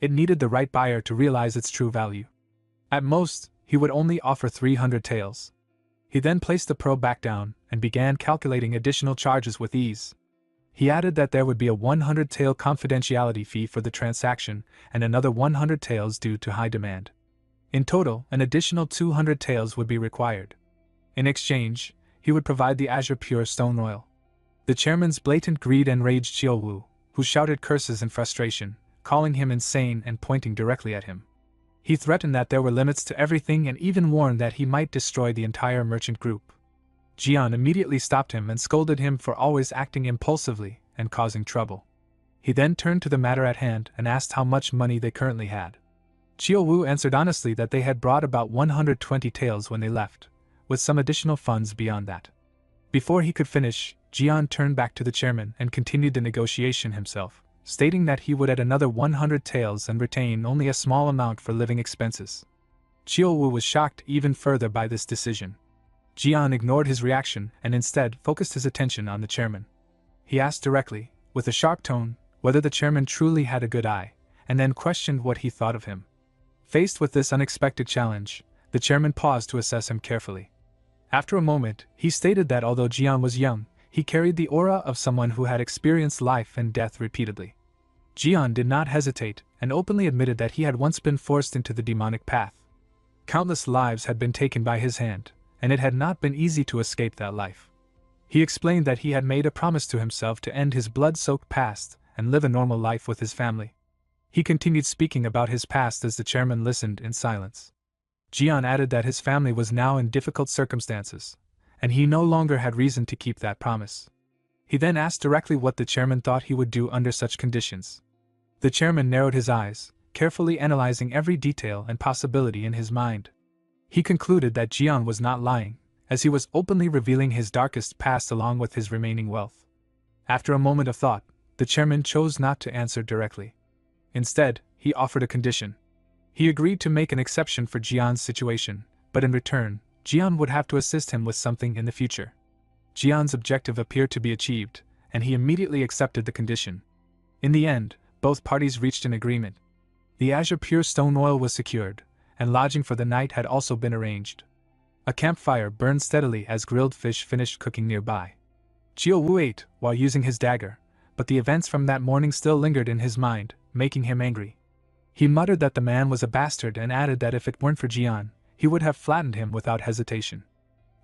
It needed the right buyer to realize its true value. At most, he would only offer 300 taels. He then placed the pearl back down and began calculating additional charges with ease. He added that there would be a 100 tael confidentiality fee for the transaction and another 100 taels due to high demand. In total, an additional 200 taels would be required. In exchange, he would provide the azure pure stone oil. The chairman's blatant greed enraged Chiolwu, who shouted curses in frustration, calling him insane and pointing directly at him. He threatened that there were limits to everything and even warned that he might destroy the entire merchant group. Jian immediately stopped him and scolded him for always acting impulsively, and causing trouble. He then turned to the matter at hand and asked how much money they currently had. Chiyo-woo answered honestly that they had brought about 120 taels when they left, with some additional funds beyond that. Before he could finish, Jian turned back to the chairman and continued the negotiation himself, stating that he would add another 100 taels and retain only a small amount for living expenses. Chiyo-woo was shocked even further by this decision. Jian ignored his reaction and instead focused his attention on the chairman. He asked directly, with a sharp tone, whether the chairman truly had a good eye, and then questioned what he thought of him. Faced with this unexpected challenge, the chairman paused to assess him carefully. After a moment, he stated that although Jian was young, he carried the aura of someone who had experienced life and death repeatedly. Jian did not hesitate and openly admitted that he had once been forced into the demonic path. Countless lives had been taken by his hand, and it had not been easy to escape that life. He explained that he had made a promise to himself to end his blood-soaked past and live a normal life with his family. He continued speaking about his past as the chairman listened in silence. Jian added that his family was now in difficult circumstances, and he no longer had reason to keep that promise. He then asked directly what the chairman thought he would do under such conditions. The chairman narrowed his eyes, carefully analyzing every detail and possibility in his mind. He concluded that Jian was not lying, as he was openly revealing his darkest past along with his remaining wealth. After a moment of thought, the chairman chose not to answer directly. Instead, he offered a condition. He agreed to make an exception for Jian's situation, but in return, Jian would have to assist him with something in the future. Jian's objective appeared to be achieved, and he immediately accepted the condition. In the end, both parties reached an agreement. The azure pure stone oil was secured, and lodging for the night had also been arranged. A campfire burned steadily as grilled fish finished cooking nearby. Chiyo-woo ate while using his dagger, but the events from that morning still lingered in his mind, making him angry. He muttered that the man was a bastard and added that if it weren't for Jian, he would have flattened him without hesitation.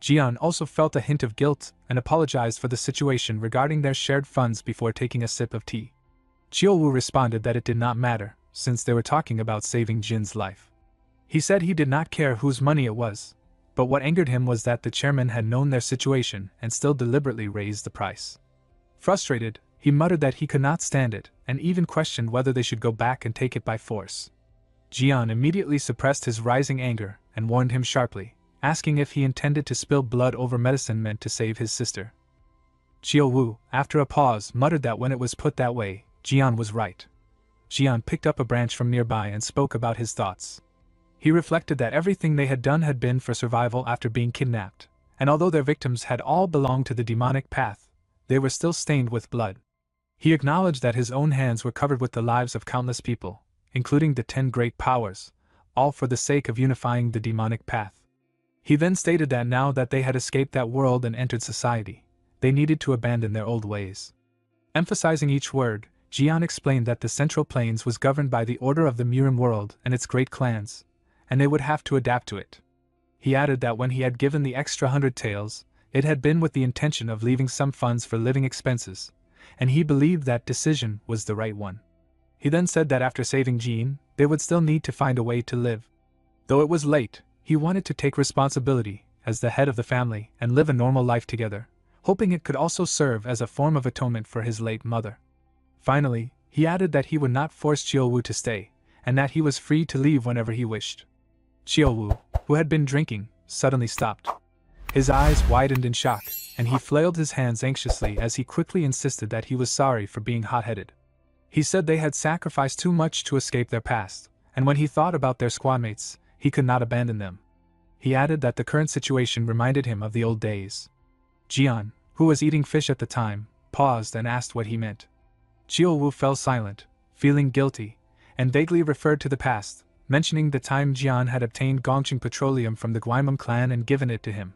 Jian also felt a hint of guilt and apologized for the situation regarding their shared funds before taking a sip of tea. Chiyo-woo responded that it did not matter, since they were talking about saving Jin's life. He said he did not care whose money it was, but what angered him was that the chairman had known their situation and still deliberately raised the price. Frustrated, he muttered that he could not stand it and even questioned whether they should go back and take it by force. Jian immediately suppressed his rising anger and warned him sharply, asking if he intended to spill blood over medicine meant to save his sister. Chiyo-woo, after a pause, muttered that when it was put that way, Jian was right. Jian picked up a branch from nearby and spoke about his thoughts. He reflected that everything they had done had been for survival after being kidnapped, and although their victims had all belonged to the demonic path, they were still stained with blood. He acknowledged that his own hands were covered with the lives of countless people, including the 10 great powers, all for the sake of unifying the demonic path. He then stated that now that they had escaped that world and entered society, they needed to abandon their old ways. Emphasizing each word, Jian explained that the Central Plains was governed by the order of the Murim world and its great clans, and they would have to adapt to it. He added that when he had given the extra 100 taels, it had been with the intention of leaving some funds for living expenses, and he believed that decision was the right one. He then said that after saving Jin, they would still need to find a way to live. Though it was late, he wanted to take responsibility as the head of the family and live a normal life together, hoping it could also serve as a form of atonement for his late mother. Finally, he added that he would not force Chiyo-woo to stay, and that he was free to leave whenever he wished. Chiyo-woo, who had been drinking, suddenly stopped. His eyes widened in shock, and he flailed his hands anxiously as he quickly insisted that he was sorry for being hot-headed. He said they had sacrificed too much to escape their past, and when he thought about their squadmates, he could not abandon them. He added that the current situation reminded him of the old days. Jian, who was eating fish at the time, paused and asked what he meant. Chiyo-woo fell silent, feeling guilty, and vaguely referred to the past, mentioning the time Jian had obtained Gongqing petroleum from the Gwaimum clan and given it to him.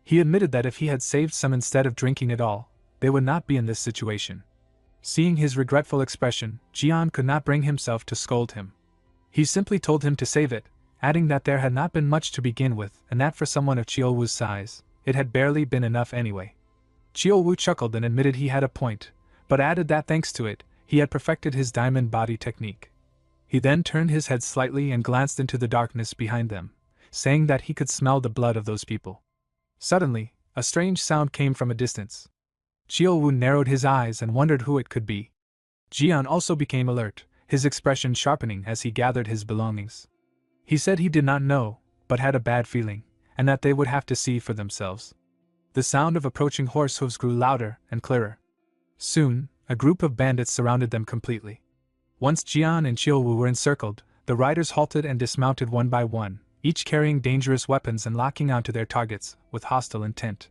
He admitted that if he had saved some instead of drinking it all, they would not be in this situation. Seeing his regretful expression, Jian could not bring himself to scold him. He simply told him to save it, adding that there had not been much to begin with and that for someone of Chiyo-woo's size, it had barely been enough anyway. Chiyo-woo chuckled and admitted he had a point, but added that thanks to it, he had perfected his diamond body technique. He then turned his head slightly and glanced into the darkness behind them, saying that he could smell the blood of those people. Suddenly, a strange sound came from a distance. Chiyo-woo narrowed his eyes and wondered who it could be. Jian also became alert, his expression sharpening as he gathered his belongings. He said he did not know, but had a bad feeling, and that they would have to see for themselves. The sound of approaching horse hooves grew louder and clearer. Soon, a group of bandits surrounded them completely. Once Jian and Chiyo-woo were encircled, the riders halted and dismounted one by one, each carrying dangerous weapons and locking onto their targets with hostile intent.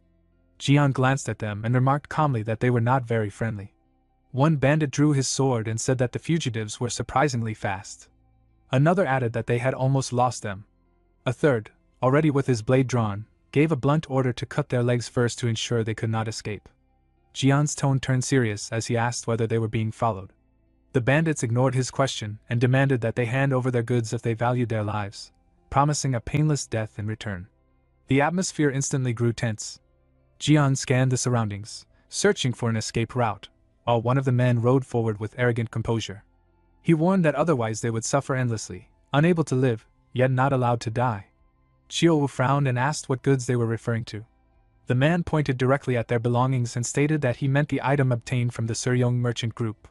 Jian glanced at them and remarked calmly that they were not very friendly. One bandit drew his sword and said that the fugitives were surprisingly fast. Another added that they had almost lost them. A third, already with his blade drawn, gave a blunt order to cut their legs first to ensure they could not escape. Jian's tone turned serious as he asked whether they were being followed. The bandits ignored his question and demanded that they hand over their goods if they valued their lives, promising a painless death in return. The atmosphere instantly grew tense. Jian scanned the surroundings, searching for an escape route, while one of the men rode forward with arrogant composure. He warned that otherwise they would suffer endlessly, unable to live, yet not allowed to die. Chiyo-woo frowned and asked what goods they were referring to. The man pointed directly at their belongings and stated that he meant the item obtained from the Suryong merchant group.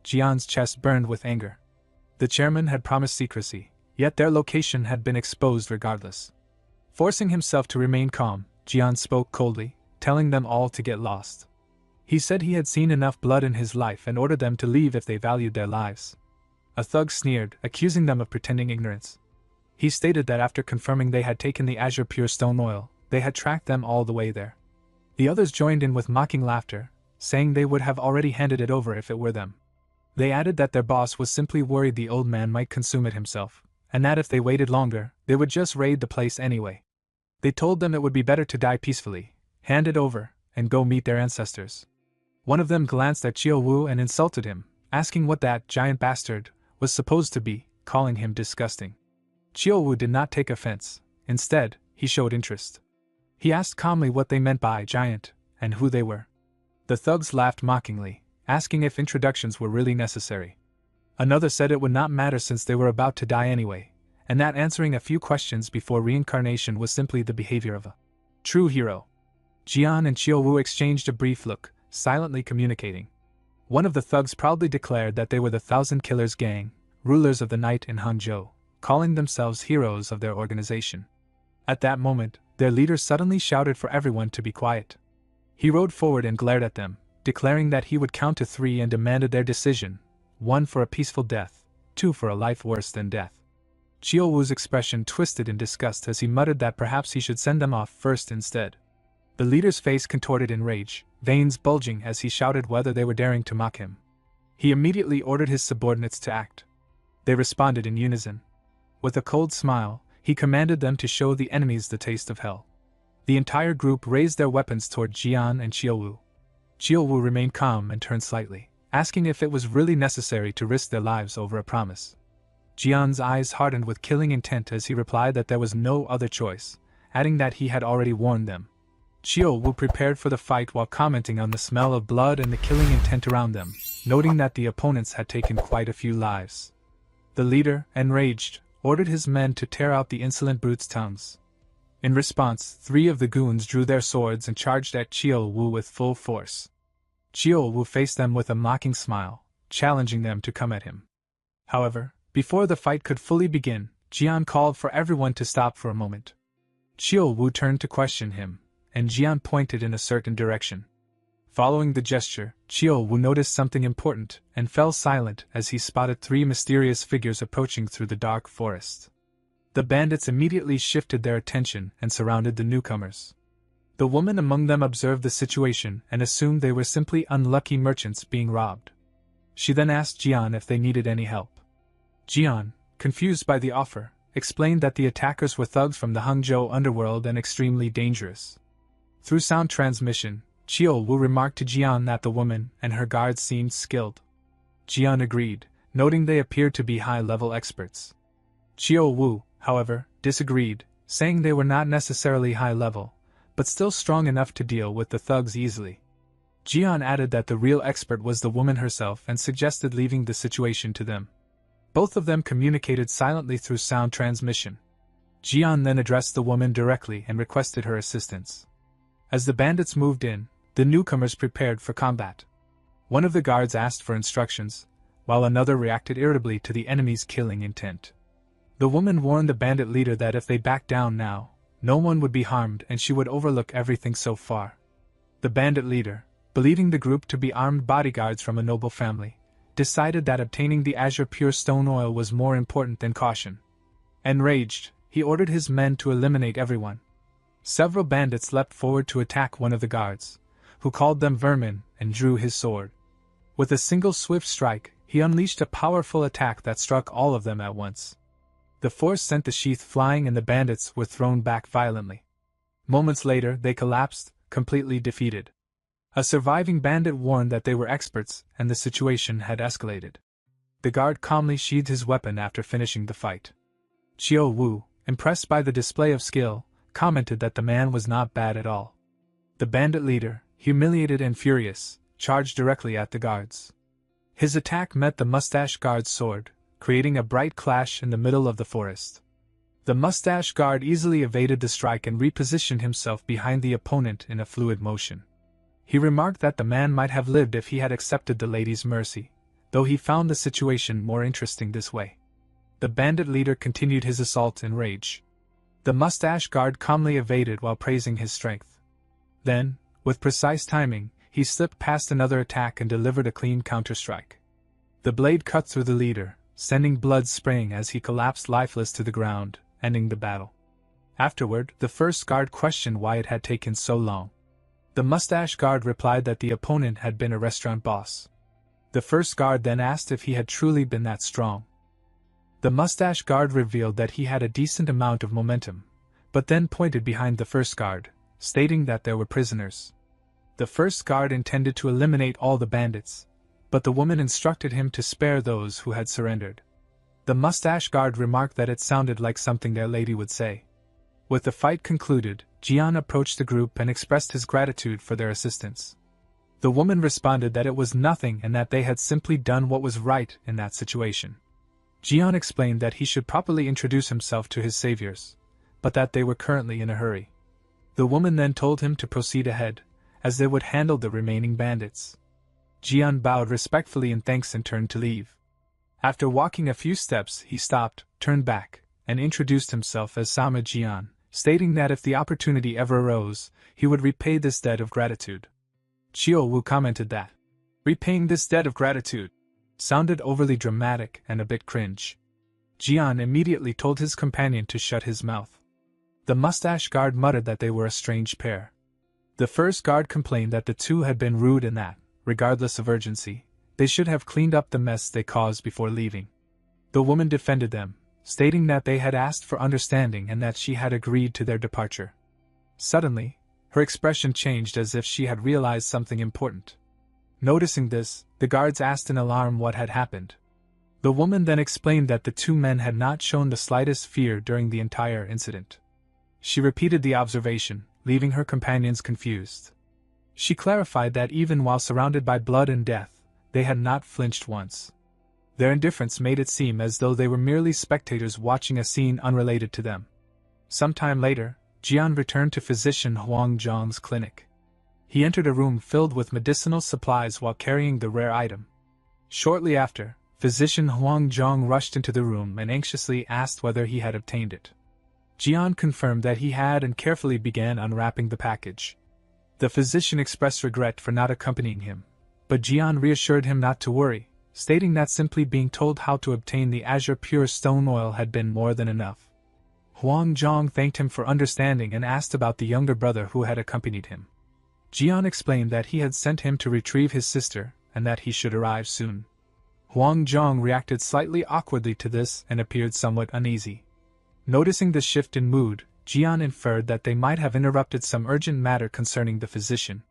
Jian's chest burned with anger. The chairman had promised secrecy, yet their location had been exposed regardless. Forcing himself to remain calm, Jian spoke coldly, telling them all to get lost. He said he had seen enough blood in his life and ordered them to leave if they valued their lives. A thug sneered, accusing them of pretending ignorance. He stated that after confirming they had taken the Azure Pure Stone Oil, they had tracked them all the way there. The others joined in with mocking laughter, saying they would have already handed it over if it were them. They added that their boss was simply worried the old man might consume it himself, and that if they waited longer, they would just raid the place anyway. They told them it would be better to die peacefully, hand it over, and go meet their ancestors. One of them glanced at Chiyo-woo and insulted him, asking what that giant bastard was supposed to be, calling him disgusting. Chiyo-woo did not take offense. Instead, he showed interest. He asked calmly what they meant by giant, and who they were. The thugs laughed mockingly, asking if introductions were really necessary. Another said it would not matter since they were about to die anyway, and that answering a few questions before reincarnation was simply the behavior of a true hero. Jian and Chiyo-woo exchanged a brief look, silently communicating. One of the thugs proudly declared that they were the Thousand Killers Gang, rulers of the night in Hangzhou, calling themselves heroes of their organization. At that moment, their leader suddenly shouted for everyone to be quiet. He rode forward and glared at them, declaring that he would count to 3 and demanded their decision, 1 for a peaceful death, 2 for a life worse than death. Chiyo-woo's expression twisted in disgust as he muttered that perhaps he should send them off first instead. The leader's face contorted in rage, veins bulging as he shouted whether they were daring to mock him. He immediately ordered his subordinates to act. They responded in unison. With a cold smile, he commanded them to show the enemies the taste of hell. The entire group raised their weapons toward Jian and Chiyo-woo. Chiyo-woo remained calm and turned slightly, asking if it was really necessary to risk their lives over a promise. Jian's eyes hardened with killing intent as he replied that there was no other choice, adding that he had already warned them. Chiyo-woo prepared for the fight while commenting on the smell of blood and the killing intent around them, noting that the opponents had taken quite a few lives. The leader, enraged, ordered his men to tear out the insolent brute's tongues. In response, 3 of the goons drew their swords and charged at Chiyo-woo with full force. Chiyo-woo faced them with a mocking smile, challenging them to come at him. However, before the fight could fully begin, Jian called for everyone to stop for a moment. Chiyo-woo turned to question him, and Jian pointed in a certain direction. Following the gesture, Chiyo-woo noticed something important and fell silent as he spotted 3 mysterious figures approaching through the dark forest. The bandits immediately shifted their attention and surrounded the newcomers. The woman among them observed the situation and assumed they were simply unlucky merchants being robbed. She then asked Jian if they needed any help. Jian, confused by the offer, explained that the attackers were thugs from the Hangzhou underworld and extremely dangerous. Through sound transmission, Chiyo-woo remarked to Jian that the woman and her guards seemed skilled. Jian agreed, noting they appeared to be high-level experts. Chiyo-woo, however, disagreed, saying they were not necessarily high-level, but still strong enough to deal with the thugs easily. Jian added that the real expert was the woman herself and suggested leaving the situation to them. Both of them communicated silently through sound transmission. Jian then addressed the woman directly and requested her assistance. As the bandits moved in, The newcomers prepared for combat. One of the guards asked for instructions, while another reacted irritably to the enemy's killing intent. The woman warned the bandit leader that if they backed down now, no one would be harmed and she would overlook everything so far. The bandit leader, believing the group to be armed bodyguards from a noble family, decided that obtaining the azure pure stone oil was more important than caution. Enraged, he ordered his men to eliminate everyone. Several bandits leapt forward to attack one of the guards, who called them vermin and drew his sword. With a single swift strike, he unleashed a powerful attack that struck all of them at once. The force sent the sheath flying and the bandits were thrown back violently. Moments later, they collapsed, completely defeated. A surviving bandit warned that they were experts and the situation had escalated. The guard calmly sheathed his weapon after finishing the fight. Chiao Wu, impressed by the display of skill, commented that the man was not bad at all. The bandit leader, humiliated and furious, charged directly at the guards. His attack met the mustache guard's sword, creating a bright clash in the middle of the forest. The mustache guard easily evaded the strike and repositioned himself behind the opponent in a fluid motion. He remarked that the man might have lived if he had accepted the lady's mercy, though he found the situation more interesting this way. The bandit leader continued his assault in rage. The mustache guard calmly evaded while praising his strength. Then, with precise timing, he slipped past another attack and delivered a clean counter-strike. The blade cut through the leader, sending blood spraying as he collapsed lifeless to the ground, ending the battle. Afterward, the first guard questioned why it had taken so long. The mustache guard replied that the opponent had been a restaurant boss. The first guard then asked if he had truly been that strong. The mustache guard revealed that he had a decent amount of momentum, but then pointed behind the first guard, stating that there were prisoners. The first guard intended to eliminate all the bandits, but the woman instructed him to spare those who had surrendered. The mustache guard remarked that it sounded like something their lady would say. With the fight concluded, Jian approached the group and expressed his gratitude for their assistance. The woman responded that it was nothing and that they had simply done what was right in that situation. Jian explained that he should properly introduce himself to his saviors, but that they were currently in a hurry. The woman then told him to proceed ahead, as they would handle the remaining bandits. Jian bowed respectfully in thanks and turned to leave. After walking a few steps, he stopped, turned back, and introduced himself as Sama Jian, stating that if the opportunity ever arose, he would repay this debt of gratitude. Chiao Wu commented that repaying this debt of gratitude sounded overly dramatic and a bit cringe. Jian immediately told his companion to shut his mouth. The mustache guard muttered that they were a strange pair. The first guard complained that the two had been rude and that, regardless of urgency, they should have cleaned up the mess they caused before leaving. The woman defended them, stating that they had asked for understanding and that she had agreed to their departure. Suddenly, her expression changed as if she had realized something important. Noticing this, the guards asked in alarm what had happened. The woman then explained that the two men had not shown the slightest fear during the entire incident. She repeated the observation, leaving her companions confused. She clarified that even while surrounded by blood and death, they had not flinched once. Their indifference made it seem as though they were merely spectators watching a scene unrelated to them. Sometime later, Jian returned to physician Huang Zhang's clinic. He entered a room filled with medicinal supplies while carrying the rare item. Shortly after, physician Huang Zhang rushed into the room and anxiously asked whether he had obtained it. Jian confirmed that he had and carefully began unwrapping the package. The physician expressed regret for not accompanying him, but Jian reassured him not to worry, stating that simply being told how to obtain the azure pure stone oil had been more than enough. Huang Zhang thanked him for understanding and asked about the younger brother who had accompanied him. Jian explained that he had sent him to retrieve his sister and that he should arrive soon. Huang Zhang reacted slightly awkwardly to this and appeared somewhat uneasy. Noticing the shift in mood, Jian inferred that they might have interrupted some urgent matter concerning the physician.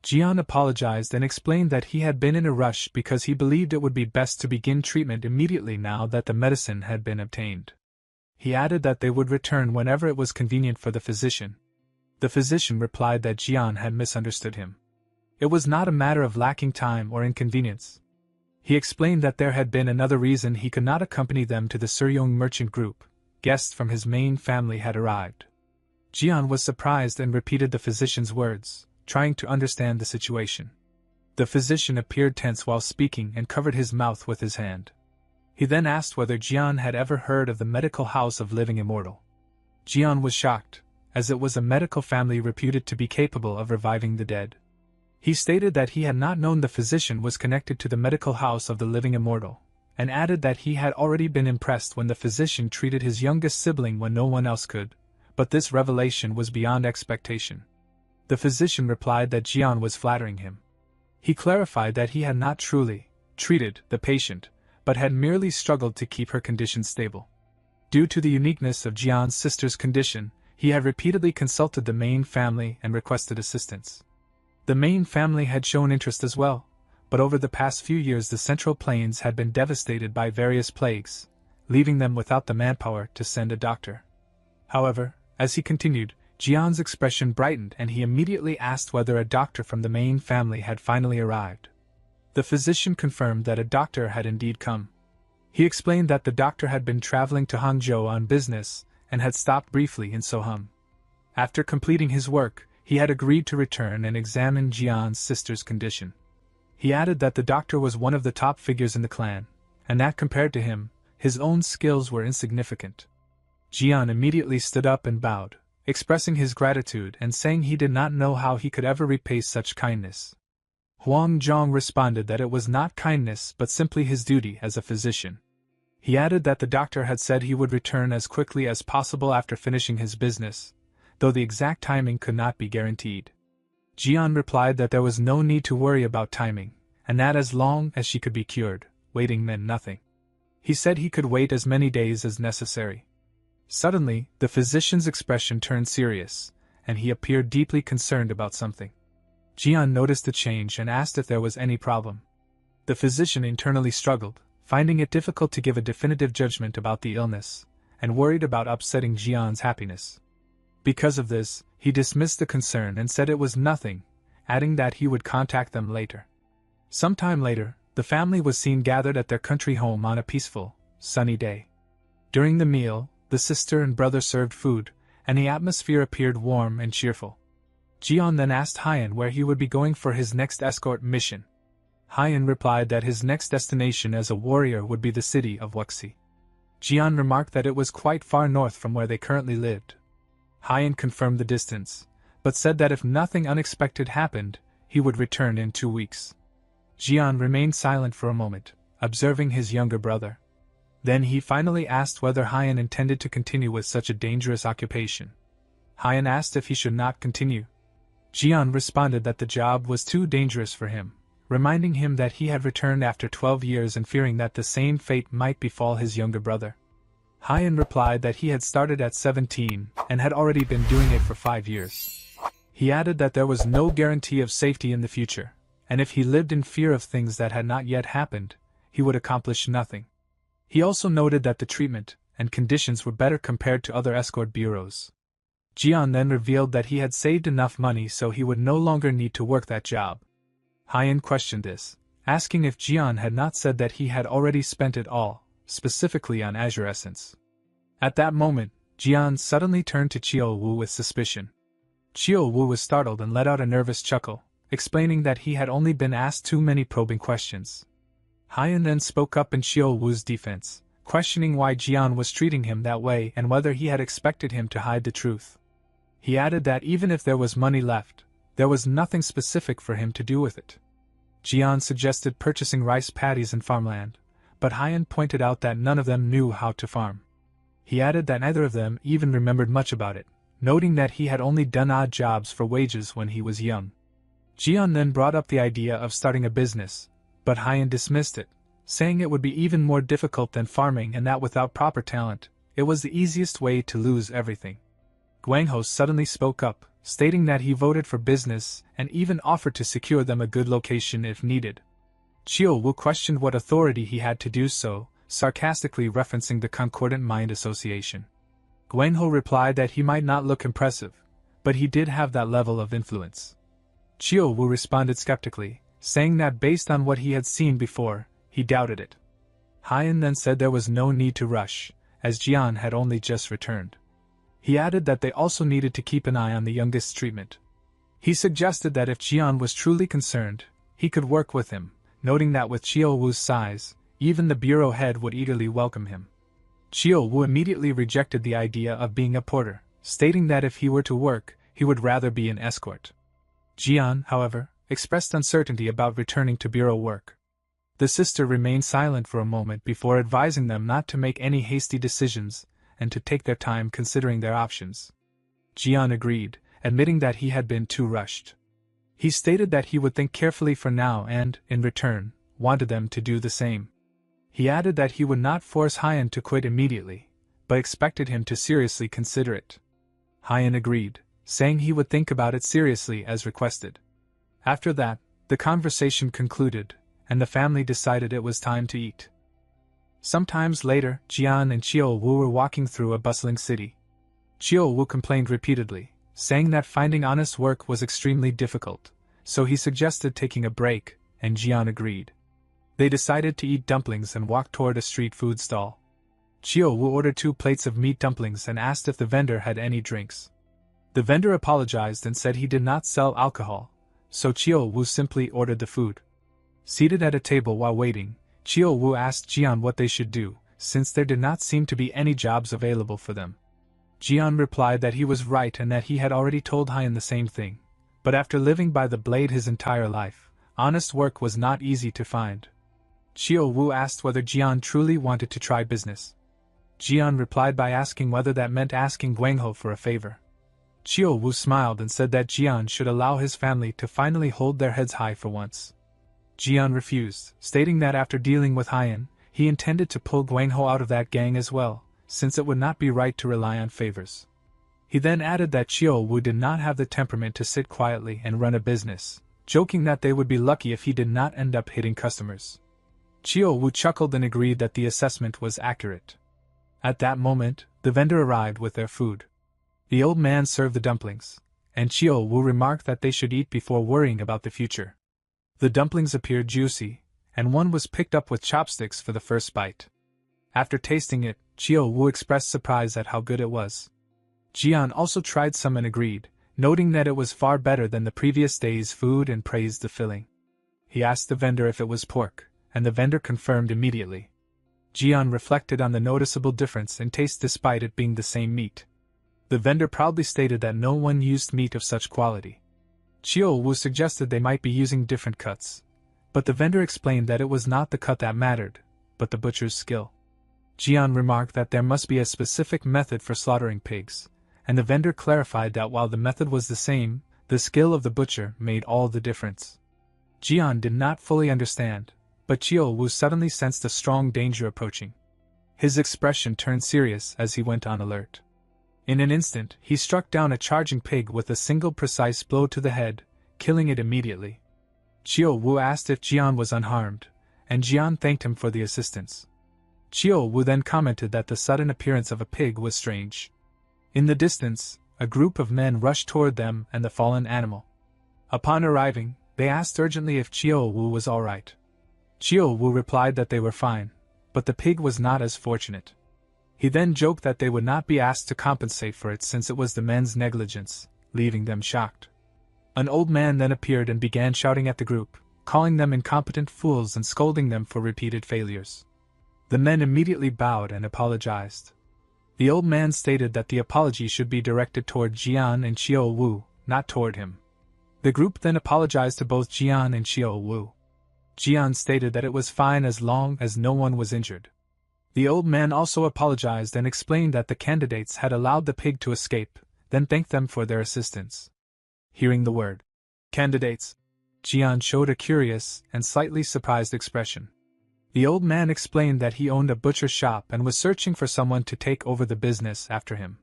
Jian apologized and explained that he had been in a rush because he believed it would be best to begin treatment immediately now that the medicine had been obtained. He added that they would return whenever it was convenient for the physician. The physician replied that Jian had misunderstood him. It was not a matter of lacking time or inconvenience. He explained that there had been another reason he could not accompany them to the Suryong merchant group. Guests from his main family had arrived. Jian was surprised and repeated the physician's words, trying to understand the situation. The physician appeared tense while speaking and covered his mouth with his hand. He then asked whether Jian had ever heard of the medical house of living immortal. Jian was shocked, as it was a medical family reputed to be capable of reviving the dead. He stated that he had not known the physician was connected to the medical house of the living immortal, and added that he had already been impressed when the physician treated his youngest sibling when no one else could, but this revelation was beyond expectation. The physician replied that Jian was flattering him. He clarified that he had not truly treated the patient, but had merely struggled to keep her condition stable. Due to the uniqueness of Jian's sister's condition, he had repeatedly consulted the main family and requested assistance. The main family had shown interest as well, but over the past few years the Central Plains had been devastated by various plagues, leaving them without the manpower to send a doctor. However, as he continued, Jian's expression brightened and he immediately asked whether a doctor from the main family had finally arrived. The physician confirmed that a doctor had indeed come. He explained that the doctor had been traveling to Hangzhou on business and had stopped briefly in Soham. After completing his work, he had agreed to return and examine Jian's sister's condition. He added that the doctor was one of the top figures in the clan, and that compared to him, his own skills were insignificant. Jian immediately stood up and bowed, expressing his gratitude and saying he did not know how he could ever repay such kindness. Huang Zhong responded that it was not kindness but simply his duty as a physician. He added that the doctor had said he would return as quickly as possible after finishing his business, though the exact timing could not be guaranteed. Jian replied that there was no need to worry about timing, and that as long as she could be cured, waiting meant nothing. He said he could wait as many days as necessary. Suddenly, the physician's expression turned serious, and he appeared deeply concerned about something. Jian noticed the change and asked if there was any problem. The physician internally struggled, finding it difficult to give a definitive judgment about the illness, and worried about upsetting Jian's happiness. Because of this, he dismissed the concern and said it was nothing, adding that he would contact them later. Sometime later, the family was seen gathered at their country home on a peaceful, sunny day. During the meal, the sister and brother served food, and the atmosphere appeared warm and cheerful. Jian then asked Haiyan where he would be going for his next escort mission. Haiyan replied that his next destination as a warrior would be the city of Wuxi. Jian remarked that it was quite far north from where they currently lived. Haiyan confirmed the distance, but said that if nothing unexpected happened, he would return in 2 weeks. Jian remained silent for a moment, observing his younger brother. Then he finally asked whether Haiyan intended to continue with such a dangerous occupation. Haiyan asked if he should not continue. Jian responded that the job was too dangerous for him, reminding him that he had returned after 12 years and fearing that the same fate might befall his younger brother. Haiyan replied that he had started at 17 and had already been doing it for 5 years. He added that there was no guarantee of safety in the future, and if he lived in fear of things that had not yet happened, he would accomplish nothing. He also noted that the treatment and conditions were better compared to other escort bureaus. Jian then revealed that he had saved enough money so he would no longer need to work that job. Haiyan questioned this, asking if Jian had not said that he had already spent it all, specifically on Azure Essence. At that moment, Jian suddenly turned to Chiao Wu with suspicion. Chiao Wu was startled and let out a nervous chuckle, explaining that he had only been asked too many probing questions. Haiyan then spoke up in Chiao Wu's defense, questioning why Jian was treating him that way and whether he had expected him to hide the truth. He added that even if there was money left, there was nothing specific for him to do with it. Jian suggested purchasing rice paddies and farmland, but Haiyan pointed out that none of them knew how to farm. He added that neither of them even remembered much about it, noting that he had only done odd jobs for wages when he was young. Jian then brought up the idea of starting a business, but Haiyan dismissed it, saying it would be even more difficult than farming and that without proper talent, it was the easiest way to lose everything. Guangho suddenly spoke up, stating that he voted for business and even offered to secure them a good location if needed. Chiao Wu questioned what authority he had to do so, sarcastically referencing the Concordant Mind Association. Guangho replied that he might not look impressive, but he did have that level of influence. Chiao Wu responded skeptically, saying that based on what he had seen before, he doubted it. Haiyan then said there was no need to rush, as Jian had only just returned. He added that they also needed to keep an eye on the youngest's treatment. He suggested that if Jian was truly concerned, he could work with him, noting that with Chiyo Wu's size, even the bureau head would eagerly welcome him. Chiyo Wu immediately rejected the idea of being a porter, stating that if he were to work, he would rather be an escort. Jian, however, expressed uncertainty about returning to bureau work. The sister remained silent for a moment before advising them not to make any hasty decisions and to take their time considering their options. Jian agreed, admitting that he had been too rushed. He stated that he would think carefully for now and, in return, wanted them to do the same. He added that he would not force Hyan to quit immediately, but expected him to seriously consider it. Hyan agreed, saying he would think about it seriously as requested. After that, the conversation concluded, and the family decided it was time to eat. Sometimes later, Jian and Chiyo Wu were walking through a bustling city. Chiyo Wu complained repeatedly, saying that finding honest work was extremely difficult, so he suggested taking a break, and Jian agreed. They decided to eat dumplings and walked toward a street food stall. Chiyo Wu ordered 2 plates of meat dumplings and asked if the vendor had any drinks. The vendor apologized and said he did not sell alcohol, so Chiyo Wu simply ordered the food. Seated at a table while waiting, Chiyo Wu asked Jian what they should do, since there did not seem to be any jobs available for them. Jian replied that he was right and that he had already told Hyan the same thing, but after living by the blade his entire life, honest work was not easy to find. Chiyo Wu asked whether Jian truly wanted to try business. Jian replied by asking whether that meant asking Guangho for a favor. Chiyo Wu smiled and said that Jian should allow his family to finally hold their heads high for once. Jian refused, stating that after dealing with Hyan, he intended to pull Guangho out of that gang as well, since it would not be right to rely on favors. He then added that Chiyo Wu did not have the temperament to sit quietly and run a business, joking that they would be lucky if he did not end up hitting customers. Chiyo Wu chuckled and agreed that the assessment was accurate. At that moment, the vendor arrived with their food. The old man served the dumplings, and Chiyo Wu remarked that they should eat before worrying about the future. The dumplings appeared juicy, and one was picked up with chopsticks for the first bite. After tasting it, Chiyo Wu expressed surprise at how good it was. Jian also tried some and agreed, noting that it was far better than the previous day's food and praised the filling. He asked the vendor if it was pork, and the vendor confirmed immediately. Jian reflected on the noticeable difference in taste despite it being the same meat. The vendor proudly stated that no one used meat of such quality. Chiyo Wu suggested they might be using different cuts, but the vendor explained that it was not the cut that mattered, but the butcher's skill. Jian remarked that there must be a specific method for slaughtering pigs, and the vendor clarified that while the method was the same, the skill of the butcher made all the difference. Jian did not fully understand, but Chiyo Wu suddenly sensed a strong danger approaching. His expression turned serious as he went on alert. In an instant, he struck down a charging pig with a single precise blow to the head, killing it immediately. Chiyo Wu asked if Jian was unharmed, and Jian thanked him for the assistance. Chiyo Wu then commented that the sudden appearance of a pig was strange. In the distance, a group of men rushed toward them and the fallen animal. Upon arriving, they asked urgently if Chiyo Wu was all right. Chiyo Wu replied that they were fine, but the pig was not as fortunate. He then joked that they would not be asked to compensate for it since it was the men's negligence, leaving them shocked. An old man then appeared and began shouting at the group, calling them incompetent fools and scolding them for repeated failures. The men immediately bowed and apologized. The old man stated that the apology should be directed toward Jian and Chiyo Wu, not toward him. The group then apologized to both Jian and Chiyo Wu. Jian stated that it was fine as long as no one was injured. The old man also apologized and explained that the candidates had allowed the pig to escape, then thanked them for their assistance. Hearing the word candidates, Jian showed a curious and slightly surprised expression. The old man explained that he owned a butcher shop and was searching for someone to take over the business after him.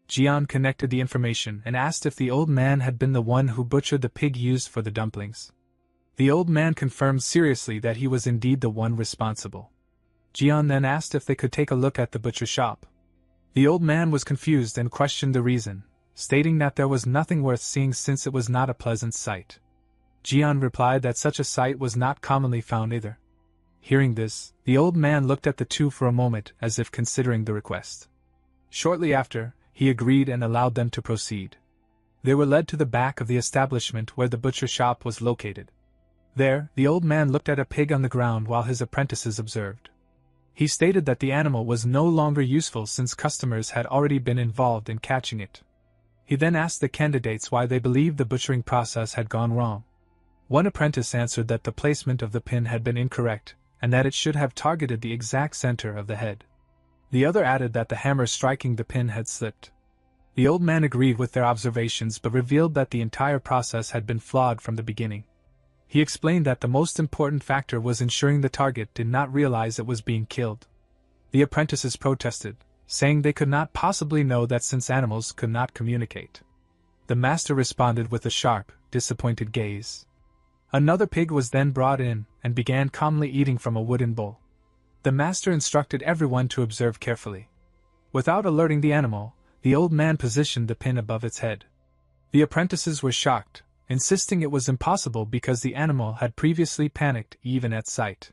Jian connected the information and asked if the old man had been the one who butchered the pig used for the dumplings. The old man confirmed seriously that he was indeed the one responsible. Jian then asked if they could take a look at the butcher shop. The old man was confused and questioned the reason, stating that there was nothing worth seeing since it was not a pleasant sight. Jian replied that such a sight was not commonly found either. Hearing this, the old man looked at the two for a moment as if considering the request. Shortly after, he agreed and allowed them to proceed. They were led to the back of the establishment where the butcher shop was located. There, the old man looked at a pig on the ground while his apprentices observed. He stated that the animal was no longer useful since customers had already been involved in catching it. He then asked the candidates why they believed the butchering process had gone wrong. One apprentice answered that the placement of the pin had been incorrect, and that it should have targeted the exact center of the head. The other added that the hammer striking the pin had slipped. The old man agreed with their observations but revealed that the entire process had been flawed from the beginning. He explained that the most important factor was ensuring the target did not realize it was being killed. The apprentices protested, saying they could not possibly know that since animals could not communicate. The master responded with a sharp, disappointed gaze. Another pig was then brought in and began calmly eating from a wooden bowl. The master instructed everyone to observe carefully. Without alerting the animal, the old man positioned the pin above its head. The apprentices were shocked, insisting it was impossible because the animal had previously panicked even at sight.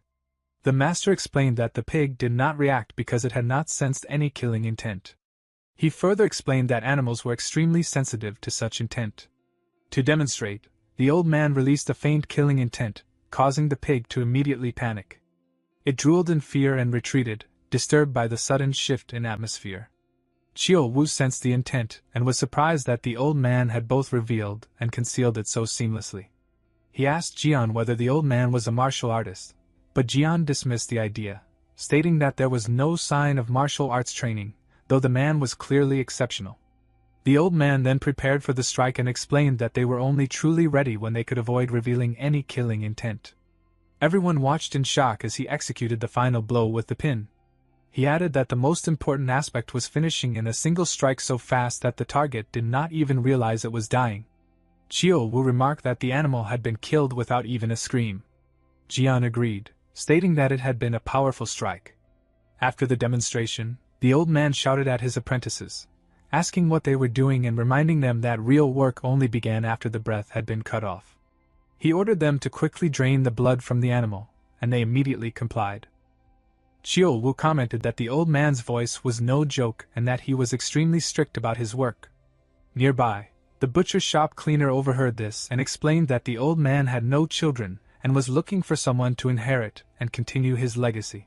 The master explained that the pig did not react because it had not sensed any killing intent. He further explained that animals were extremely sensitive to such intent. To demonstrate, the old man released a faint killing intent, causing the pig to immediately panic. It drooled in fear and retreated, disturbed by the sudden shift in atmosphere. Chiyo Wu sensed the intent and was surprised that the old man had both revealed and concealed it so seamlessly. He asked Jian whether the old man was a martial artist, but Jian dismissed the idea, stating that there was no sign of martial arts training, though the man was clearly exceptional. The old man then prepared for the strike and explained that they were only truly ready when they could avoid revealing any killing intent. Everyone watched in shock as he executed the final blow with the pin. He added that the most important aspect was finishing in a single strike so fast that the target did not even realize it was dying. Chiyo Wu remarked that the animal had been killed without even a scream. Jian agreed, stating that it had been a powerful strike. After the demonstration, the old man shouted at his apprentices, asking what they were doing and reminding them that real work only began after the breath had been cut off. He ordered them to quickly drain the blood from the animal, and they immediately complied. Chiyo Wu commented that the old man's voice was no joke and that he was extremely strict about his work. Nearby, the butcher shop cleaner overheard this and explained that the old man had no children and was looking for someone to inherit and continue his legacy.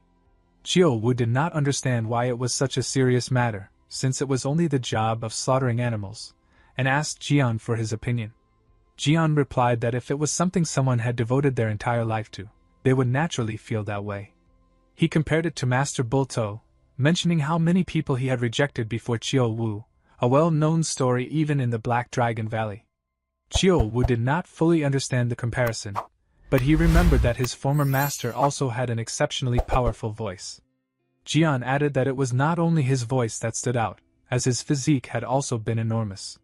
Chiyo Wu did not understand why it was such a serious matter, since it was only the job of slaughtering animals, and asked Jian for his opinion. Jian replied that if it was something someone had devoted their entire life to, they would naturally feel that way. He compared it to Master Bulto, mentioning how many people he had rejected before Chiyo Wu, a well-known story even in the Black Dragon Valley. Chiyo Wu did not fully understand the comparison, but he remembered that his former master also had an exceptionally powerful voice. Jian added that it was not only his voice that stood out, as his physique had also been enormous.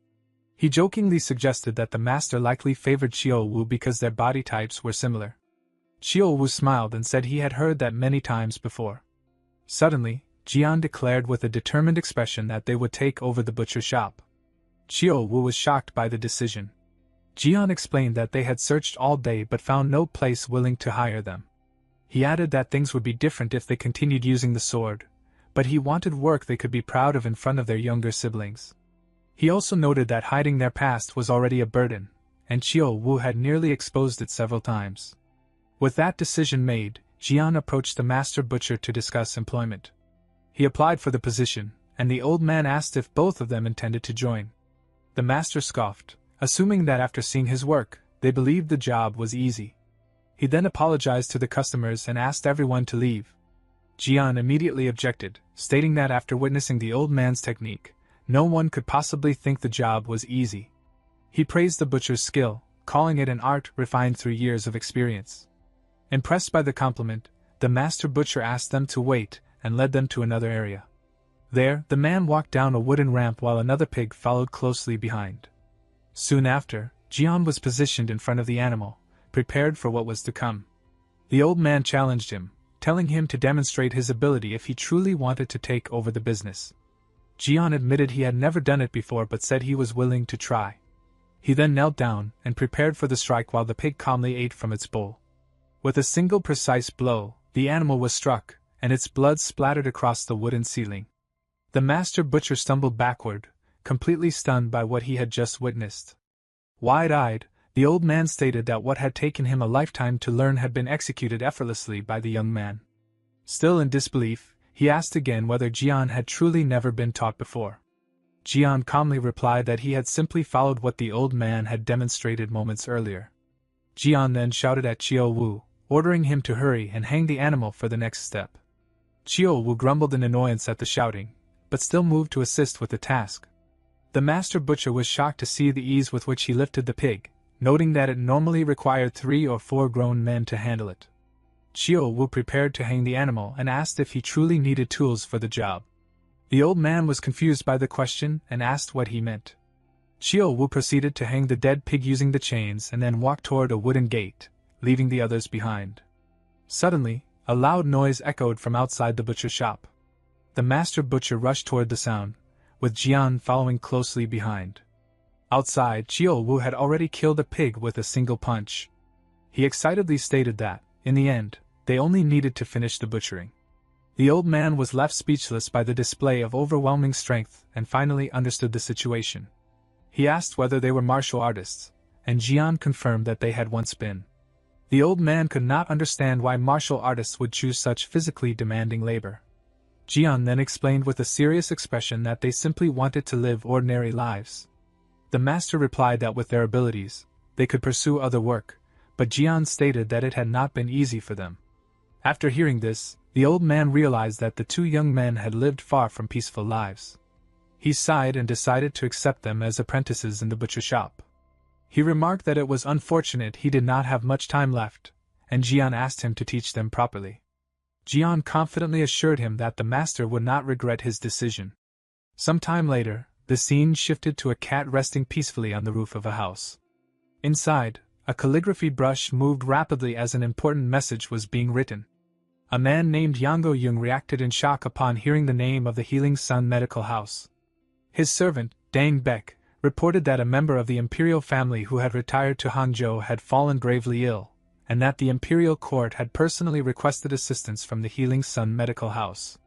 He jokingly suggested that the master likely favored Chiyo Wu because their body types were similar. Chiyo Wu smiled and said he had heard that many times before. Suddenly, Jian declared with a determined expression that they would take over the butcher shop. Chiyo Wu was shocked by the decision. Jian explained that they had searched all day but found no place willing to hire them. He added that things would be different if they continued using the sword, but he wanted work they could be proud of in front of their younger siblings. He also noted that hiding their past was already a burden, and Chiyo Wu had nearly exposed it several times. With that decision made, Jian approached the master butcher to discuss employment. He applied for the position, and the old man asked if both of them intended to join. The master scoffed, assuming that after seeing his work, they believed the job was easy. He then apologized to the customers and asked everyone to leave. Jian immediately objected, stating that after witnessing the old man's technique, no one could possibly think the job was easy. He praised the butcher's skill, calling it an art refined through years of experience. Impressed by the compliment, the master butcher asked them to wait and led them to another area. There, the man walked down a wooden ramp while another pig followed closely behind. Soon after, Jian was positioned in front of the animal, prepared for what was to come. The old man challenged him, telling him to demonstrate his ability if he truly wanted to take over the business. Jian admitted he had never done it before but said he was willing to try. He then knelt down and prepared for the strike while the pig calmly ate from its bowl. With a single precise blow, the animal was struck, and its blood splattered across the wooden ceiling. The master butcher stumbled backward, completely stunned by what he had just witnessed. Wide-eyed, the old man stated that what had taken him a lifetime to learn had been executed effortlessly by the young man. Still in disbelief, he asked again whether Jian had truly never been taught before. Jian calmly replied that he had simply followed what the old man had demonstrated moments earlier. Jian then shouted at Chiao Wu, ordering him to hurry and hang the animal for the next step. Chiao Wu grumbled in annoyance at the shouting, but still moved to assist with the task. The master butcher was shocked to see the ease with which he lifted the pig, noting that it normally required 3 or 4 grown men to handle it. Chiao Wu prepared to hang the animal and asked if he truly needed tools for the job. The old man was confused by the question and asked what he meant. Chiao Wu proceeded to hang the dead pig using the chains and then walked toward a wooden gate, leaving the others behind. Suddenly, a loud noise echoed from outside the butcher shop. The master butcher rushed toward the sound, with Jian following closely behind. Outside, Chiao Wu had already killed a pig with a single punch. He excitedly stated that, in the end, they only needed to finish the butchering. The old man was left speechless by the display of overwhelming strength and finally understood the situation. He asked whether they were martial artists, and Jian confirmed that they had once been. The old man could not understand why martial artists would choose such physically demanding labor. Jian then explained with a serious expression that they simply wanted to live ordinary lives. The master replied that with their abilities, they could pursue other work, but Jian stated that it had not been easy for them. After hearing this, the old man realized that the 2 young men had lived far from peaceful lives. He sighed and decided to accept them as apprentices in the butcher shop. He remarked that it was unfortunate he did not have much time left, and Jian asked him to teach them properly. Jian confidently assured him that the master would not regret his decision. Some time later, the scene shifted to a cat resting peacefully on the roof of a house. Inside, a calligraphy brush moved rapidly as an important message was being written. A man named Yang Yung reacted in shock upon hearing the name of the Healing Sun Medical House. His servant, Dang Beck, reported that a member of the imperial family who had retired to Hangzhou had fallen gravely ill, and that the imperial court had personally requested assistance from the Healing Sun Medical House.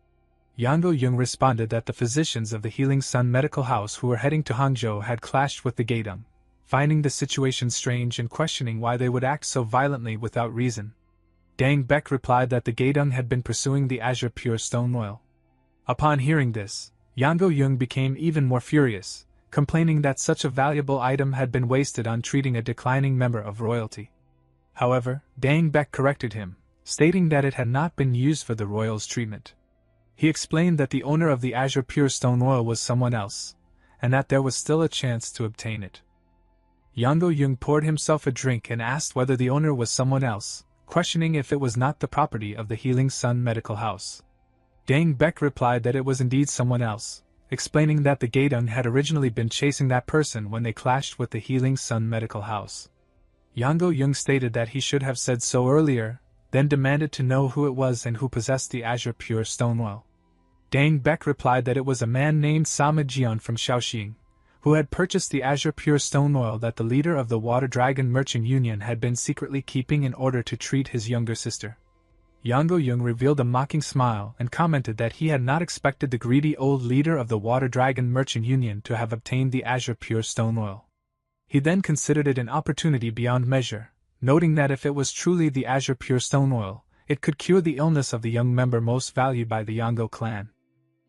Yang Yung responded that the physicians of the Healing Sun Medical House who were heading to Hangzhou had clashed with the Gaidong, finding the situation strange and questioning why they would act so violently without reason. Dang Beck replied that the Gaidong had been pursuing the Azure Pure Stone Oil. Upon hearing this, Yang Yung became even more furious, complaining that such a valuable item had been wasted on treating a declining member of royalty. However, Dang Beck corrected him, stating that it had not been used for the royals' treatment. He explained that the owner of the Azure Pure Stone Oil was someone else, and that there was still a chance to obtain it. Yang Yung poured himself a drink and asked whether the owner was someone else, questioning if it was not the property of the Healing Sun Medical House. Dang Beck replied that it was indeed someone else, explaining that the Gaidong had originally been chasing that person when they clashed with the Healing Sun Medical House. Yang Yung stated that he should have said so earlier, then demanded to know who it was and who possessed the Azure Pure Stone Oil. Dang Beck replied that it was a man named Sama Jian from Shaoxing, who had purchased the Azure Pure Stone Oil that the leader of the Water Dragon Merchant Union had been secretly keeping in order to treat his younger sister. Yang Yung revealed a mocking smile and commented that he had not expected the greedy old leader of the Water Dragon Merchant Union to have obtained the Azure Pure Stone Oil. He then considered it an opportunity beyond measure, noting that if it was truly the Azure Pure Stone Oil, it could cure the illness of the young member most valued by the Yango clan.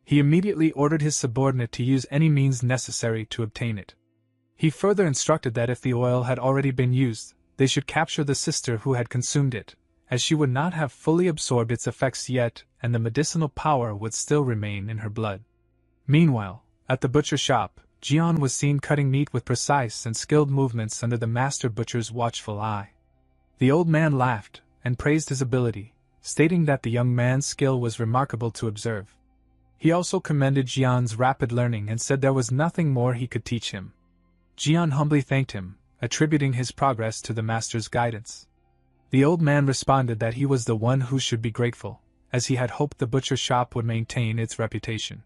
He immediately ordered his subordinate to use any means necessary to obtain it. He further instructed that if the oil had already been used, they should capture the sister who had consumed it, as she would not have fully absorbed its effects yet and the medicinal power would still remain in her blood. Meanwhile, at the butcher shop, Jian was seen cutting meat with precise and skilled movements under the master butcher's watchful eye. The old man laughed and praised his ability, stating that the young man's skill was remarkable to observe. He also commended Jian's rapid learning and said there was nothing more he could teach him. Jian humbly thanked him, attributing his progress to the master's guidance. The old man responded that he was the one who should be grateful, as he had hoped the butcher shop would maintain its reputation.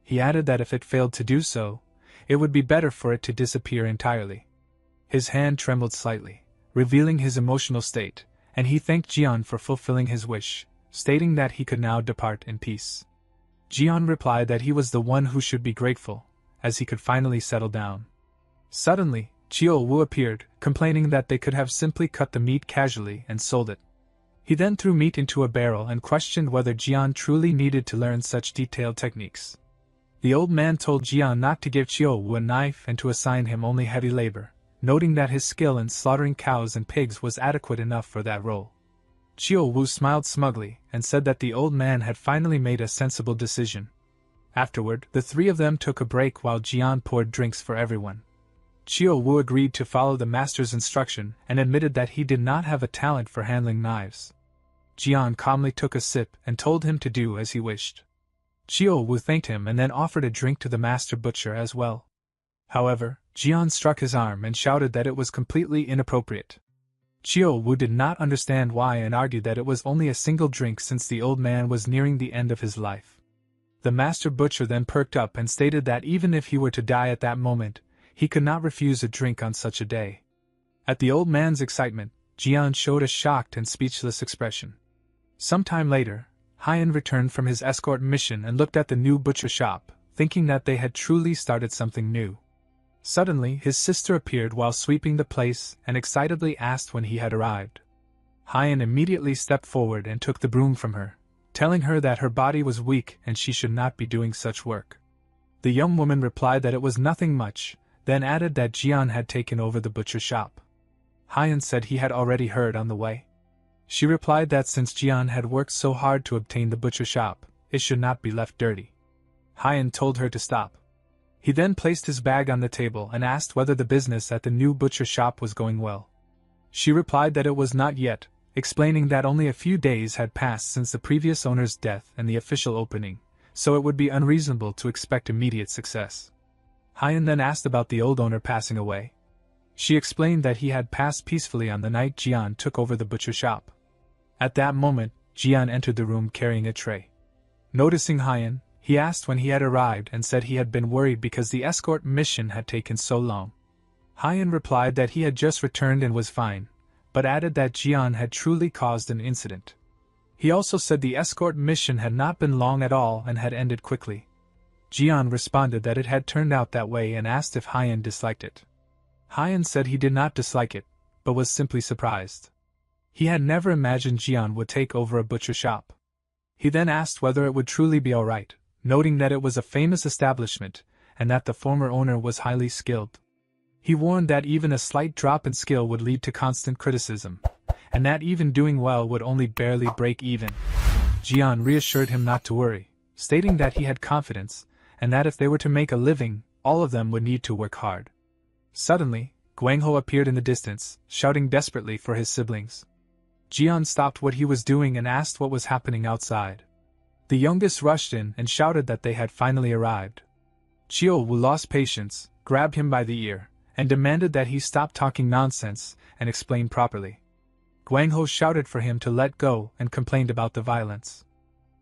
He added that if it failed to do so, it would be better for it to disappear entirely. His hand trembled slightly, revealing his emotional state, and he thanked Jian for fulfilling his wish, stating that he could now depart in peace. Jian replied that he was the one who should be grateful, as he could finally settle down. Suddenly, Chio Wu appeared, complaining that they could have simply cut the meat casually and sold it. He then threw meat into a barrel and questioned whether Jian truly needed to learn such detailed techniques. The old man told Jian not to give Chio Wu a knife and to assign him only heavy labor, noting that his skill in slaughtering cows and pigs was adequate enough for that role. Chio Wu smiled smugly and said that the old man had finally made a sensible decision. Afterward, the three of them took a break while Jian poured drinks for everyone. Chio Wu agreed to follow the master's instruction and admitted that he did not have a talent for handling knives. Jian calmly took a sip and told him to do as he wished. Chio Wu thanked him and then offered a drink to the master butcher as well. However, Jian struck his arm and shouted that it was completely inappropriate. Chio Wu did not understand why and argued that it was only a single drink since the old man was nearing the end of his life. The master butcher then perked up and stated that even if he were to die at that moment, he could not refuse a drink on such a day. At the old man's excitement, Jian showed a shocked and speechless expression. Sometime later, Hyan returned from his escort mission and looked at the new butcher shop, thinking that they had truly started something new. Suddenly, his sister appeared while sweeping the place and excitedly asked when he had arrived. Hyan immediately stepped forward and took the broom from her, telling her that her body was weak and she should not be doing such work. The young woman replied that it was nothing much, then added that Jian had taken over the butcher shop. Hyan said he had already heard on the way. She replied that since Jian had worked so hard to obtain the butcher shop, it should not be left dirty. Hyan told her to stop. He then placed his bag on the table and asked whether the business at the new butcher shop was going well. She replied that it was not yet, explaining that only a few days had passed since the previous owner's death and the official opening, so it would be unreasonable to expect immediate success. Hyan then asked about the old owner passing away. She explained that he had passed peacefully on the night Jian took over the butcher shop. At that moment, Jian entered the room carrying a tray. Noticing Hyan, he asked when he had arrived and said he had been worried because the escort mission had taken so long. Hyan replied that he had just returned and was fine, but added that Jian had truly caused an incident. He also said the escort mission had not been long at all and had ended quickly. Jian responded that it had turned out that way and asked if Hyan disliked it. Hyan said he did not dislike it, but was simply surprised. He had never imagined Jian would take over a butcher shop. He then asked whether it would truly be alright, noting that it was a famous establishment, and that the former owner was highly skilled. He warned that even a slight drop in skill would lead to constant criticism, and that even doing well would only barely break even. Jian reassured him not to worry, stating that he had confidence, and that if they were to make a living, all of them would need to work hard. Suddenly, Guangho appeared in the distance, shouting desperately for his siblings. Jian stopped what he was doing and asked what was happening outside. The youngest rushed in and shouted that they had finally arrived. Chio Wu lost patience, grabbed him by the ear, and demanded that he stop talking nonsense and explain properly. Guangho shouted for him to let go and complained about the violence.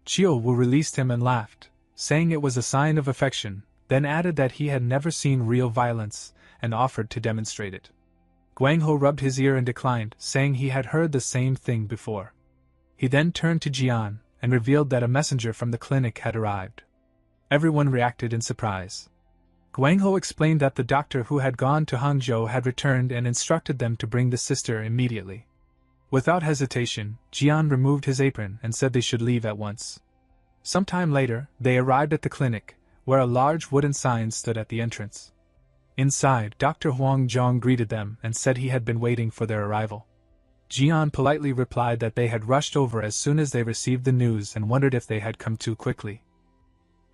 Chio Wu released him and laughed, saying it was a sign of affection, then added that he had never seen real violence, and offered to demonstrate it. Guangho rubbed his ear and declined, saying he had heard the same thing before. He then turned to Jian and revealed that a messenger from the clinic had arrived. Everyone reacted in surprise. Guangho explained that the doctor who had gone to Hangzhou had returned and instructed them to bring the sister immediately. Without hesitation, Jian removed his apron and said they should leave at once. Sometime later, they arrived at the clinic, where a large wooden sign stood at the entrance. Inside, Dr. Huang Zhong greeted them and said he had been waiting for their arrival. Jian politely replied that they had rushed over as soon as they received the news and wondered if they had come too quickly.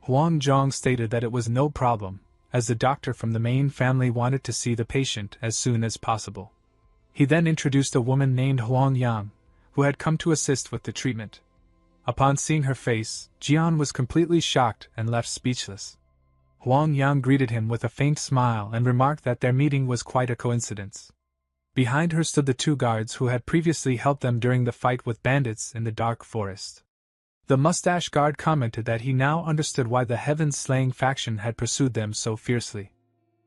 Huang Zhong stated that it was no problem, as the doctor from the main family wanted to see the patient as soon as possible. He then introduced a woman named Huang Yang, who had come to assist with the treatment. Upon seeing her face, Jian was completely shocked and left speechless. Huang Yang greeted him with a faint smile and remarked that their meeting was quite a coincidence. Behind her stood the two guards who had previously helped them during the fight with bandits in the dark forest. The mustache guard commented that he now understood why the heaven-slaying faction had pursued them so fiercely.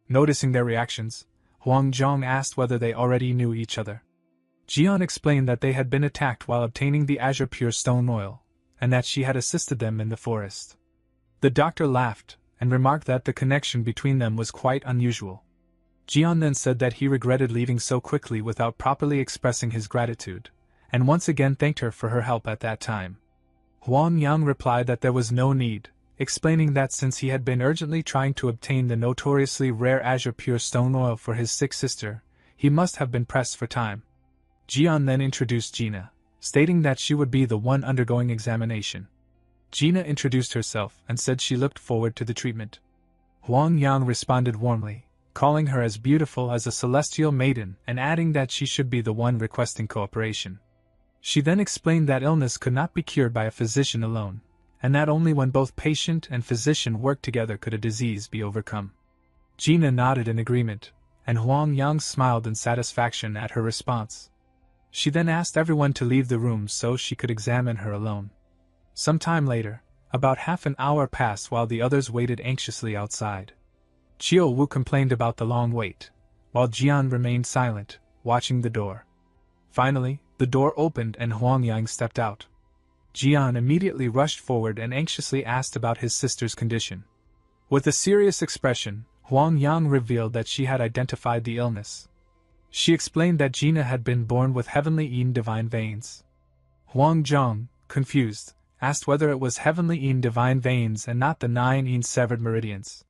Noticing their reactions, Huang Zhong asked whether they already knew each other. Jian explained that they had been attacked while obtaining the azure pure stone oil, and that she had assisted them in the forest. The doctor laughed, and remarked that the connection between them was quite unusual. Jian then said that he regretted leaving so quickly without properly expressing his gratitude, and once again thanked her for her help at that time. Huang Yang replied that there was no need, explaining that since he had been urgently trying to obtain the notoriously rare azure pure stone oil for his sick sister, he must have been pressed for time. Jian then introduced Gina, stating that she would be the one undergoing examination. Gina introduced herself and said she looked forward to the treatment. Huang Yang responded warmly, calling her as beautiful as a celestial maiden and adding that she should be the one requesting cooperation. She then explained that illness could not be cured by a physician alone, and that only when both patient and physician worked together could a disease be overcome. Gina nodded in agreement, and Huang Yang smiled in satisfaction at her response. She then asked everyone to leave the room so she could examine her alone. Some time later, about half an hour passed while the others waited anxiously outside. Chiao Wu complained about the long wait, while Jian remained silent, watching the door. Finally, the door opened and Huang Yang stepped out. Jian immediately rushed forward and anxiously asked about his sister's condition. With a serious expression, Huang Yang revealed that she had identified the illness. She explained that Gina had been born with heavenly Yin divine veins. Huang Zhang, confused, asked whether it was heavenly Yin divine veins and not the 9 Yin severed meridians.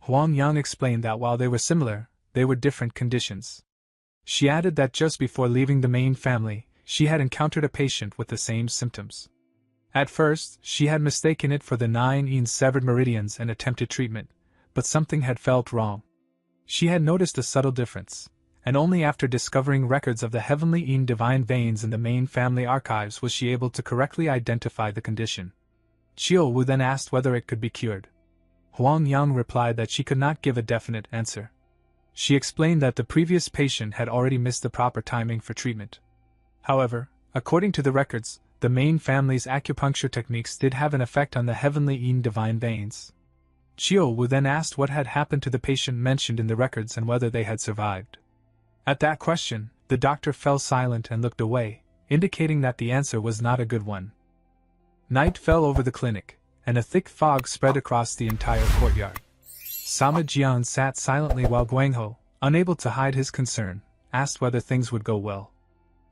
Huang Yang explained that while they were similar, they were different conditions. She added that just before leaving the main family, she had encountered a patient with the same symptoms. At first, she had mistaken it for the 9 Yin severed meridians and attempted treatment, but something had felt wrong. She had noticed a subtle difference, and only after discovering records of the heavenly Yin divine veins in the main family archives was she able to correctly identify the condition. Chiao Wu then asked whether it could be cured. Huang Yang replied that she could not give a definite answer. She explained that the previous patient had already missed the proper timing for treatment. However, according to the records, the main family's acupuncture techniques did have an effect on the heavenly Yin divine veins. Chiao Wu then asked what had happened to the patient mentioned in the records and whether they had survived. At that question, the doctor fell silent and looked away, indicating that the answer was not a good one. Night fell over the clinic, and a thick fog spread across the entire courtyard. Sama Jian sat silently while Guangho, unable to hide his concern, asked whether things would go well.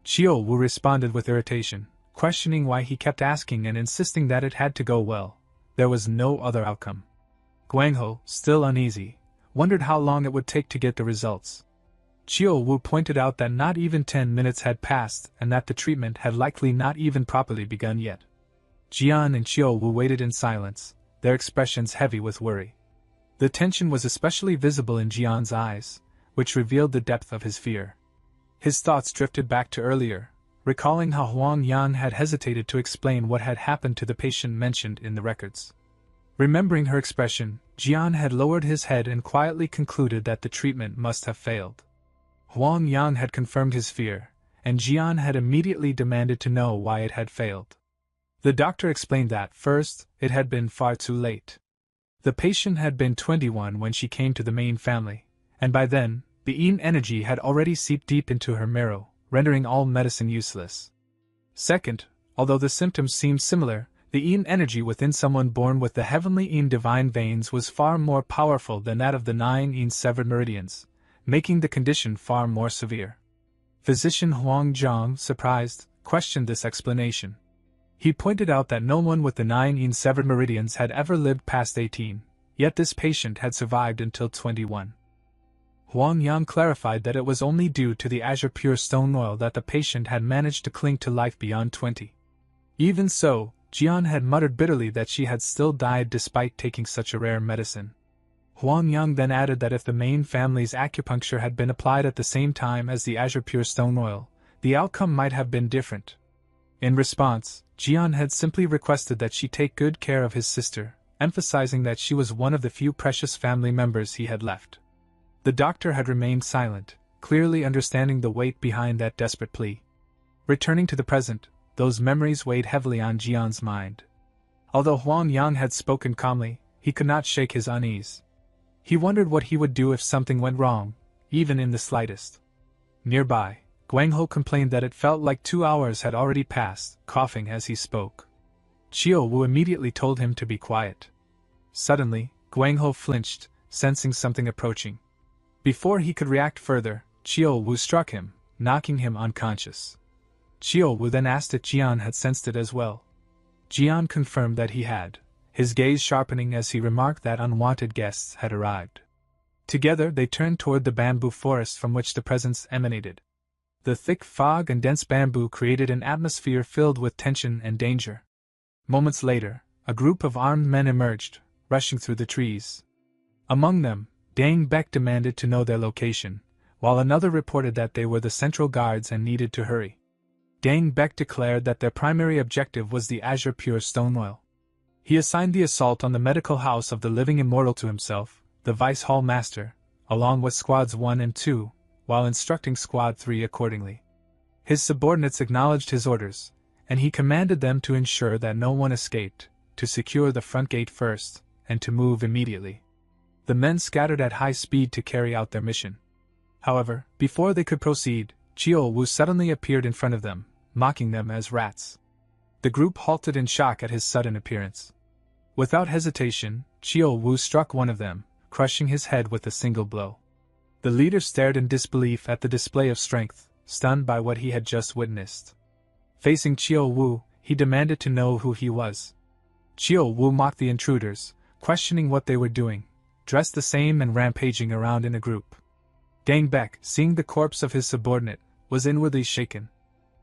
Chiao Wu responded with irritation, questioning why he kept asking and insisting that it had to go well. There was no other outcome. Guangho, still uneasy, wondered how long it would take to get the results. Chiao Wu pointed out that not even 10 minutes had passed and that the treatment had likely not even properly begun yet. Jian and Chiao Wu waited in silence, their expressions heavy with worry. The tension was especially visible in Jian's eyes, which revealed the depth of his fear. His thoughts drifted back to earlier, recalling how Huang Yang had hesitated to explain what had happened to the patient mentioned in the records. Remembering her expression, Jian had lowered his head and quietly concluded that the treatment must have failed. Huang Yang had confirmed his fear, and Jian had immediately demanded to know why it had failed. The doctor explained that, first, it had been far too late. The patient had been 21 when she came to the main family, and by then, the Yin energy had already seeped deep into her marrow, rendering all medicine useless. Second, although the symptoms seemed similar, the Yin energy within someone born with the heavenly Yin divine veins was far more powerful than that of the 9 Yin severed meridians, making the condition far more severe. Physician Huang Zhang, surprised, questioned this explanation. He pointed out that no one with the 9 Yin severed meridians had ever lived past 18, yet this patient had survived until 21. Huang Yang clarified that it was only due to the azure pure stone oil that the patient had managed to cling to life beyond 20. Even so, Jian had muttered bitterly that she had still died despite taking such a rare medicine. Huang Yang then added that if the main family's acupuncture had been applied at the same time as the azure pure stone oil, the outcome might have been different. In response, Jian had simply requested that she take good care of his sister, emphasizing that she was one of the few precious family members he had left. The doctor had remained silent, clearly understanding the weight behind that desperate plea. Returning to the present, those memories weighed heavily on Jian's mind. Although Huang Yang had spoken calmly, he could not shake his unease. He wondered what he would do if something went wrong, even in the slightest. Nearby, Guangho complained that it felt like 2 hours had already passed, coughing as he spoke. Chiao Wu immediately told him to be quiet. Suddenly, Guangho flinched, sensing something approaching. Before he could react further, Chiyo Wu struck him, knocking him unconscious. Chiyo Wu then asked if Jian had sensed it as well. Jian confirmed that he had, his gaze sharpening as he remarked that unwanted guests had arrived. Together they turned toward the bamboo forest from which the presence emanated. The thick fog and dense bamboo created an atmosphere filled with tension and danger. Moments later, a group of armed men emerged, rushing through the trees. Among them, Dang Bek demanded to know their location, while another reported that they were the central guards and needed to hurry. Dang Bek declared that their primary objective was the Azure Pure Stone Oil. He assigned the assault on the medical house of the living immortal to himself, the Vice Hall Master, along with Squads 1 and 2, while instructing Squad 3 accordingly. His subordinates acknowledged his orders, and he commanded them to ensure that no one escaped, to secure the front gate first, and to move immediately. The men scattered at high speed to carry out their mission. However, before they could proceed, Chiyo Wu suddenly appeared in front of them, mocking them as rats. The group halted in shock at his sudden appearance. Without hesitation, Chiyo Wu struck one of them, crushing his head with a single blow. The leader stared in disbelief at the display of strength, stunned by what he had just witnessed. Facing Chiyo Wu, he demanded to know who he was. Chiyo Wu mocked the intruders, questioning what they were doing, dressed the same and rampaging around in a group. Dang Bek, seeing the corpse of his subordinate, was inwardly shaken.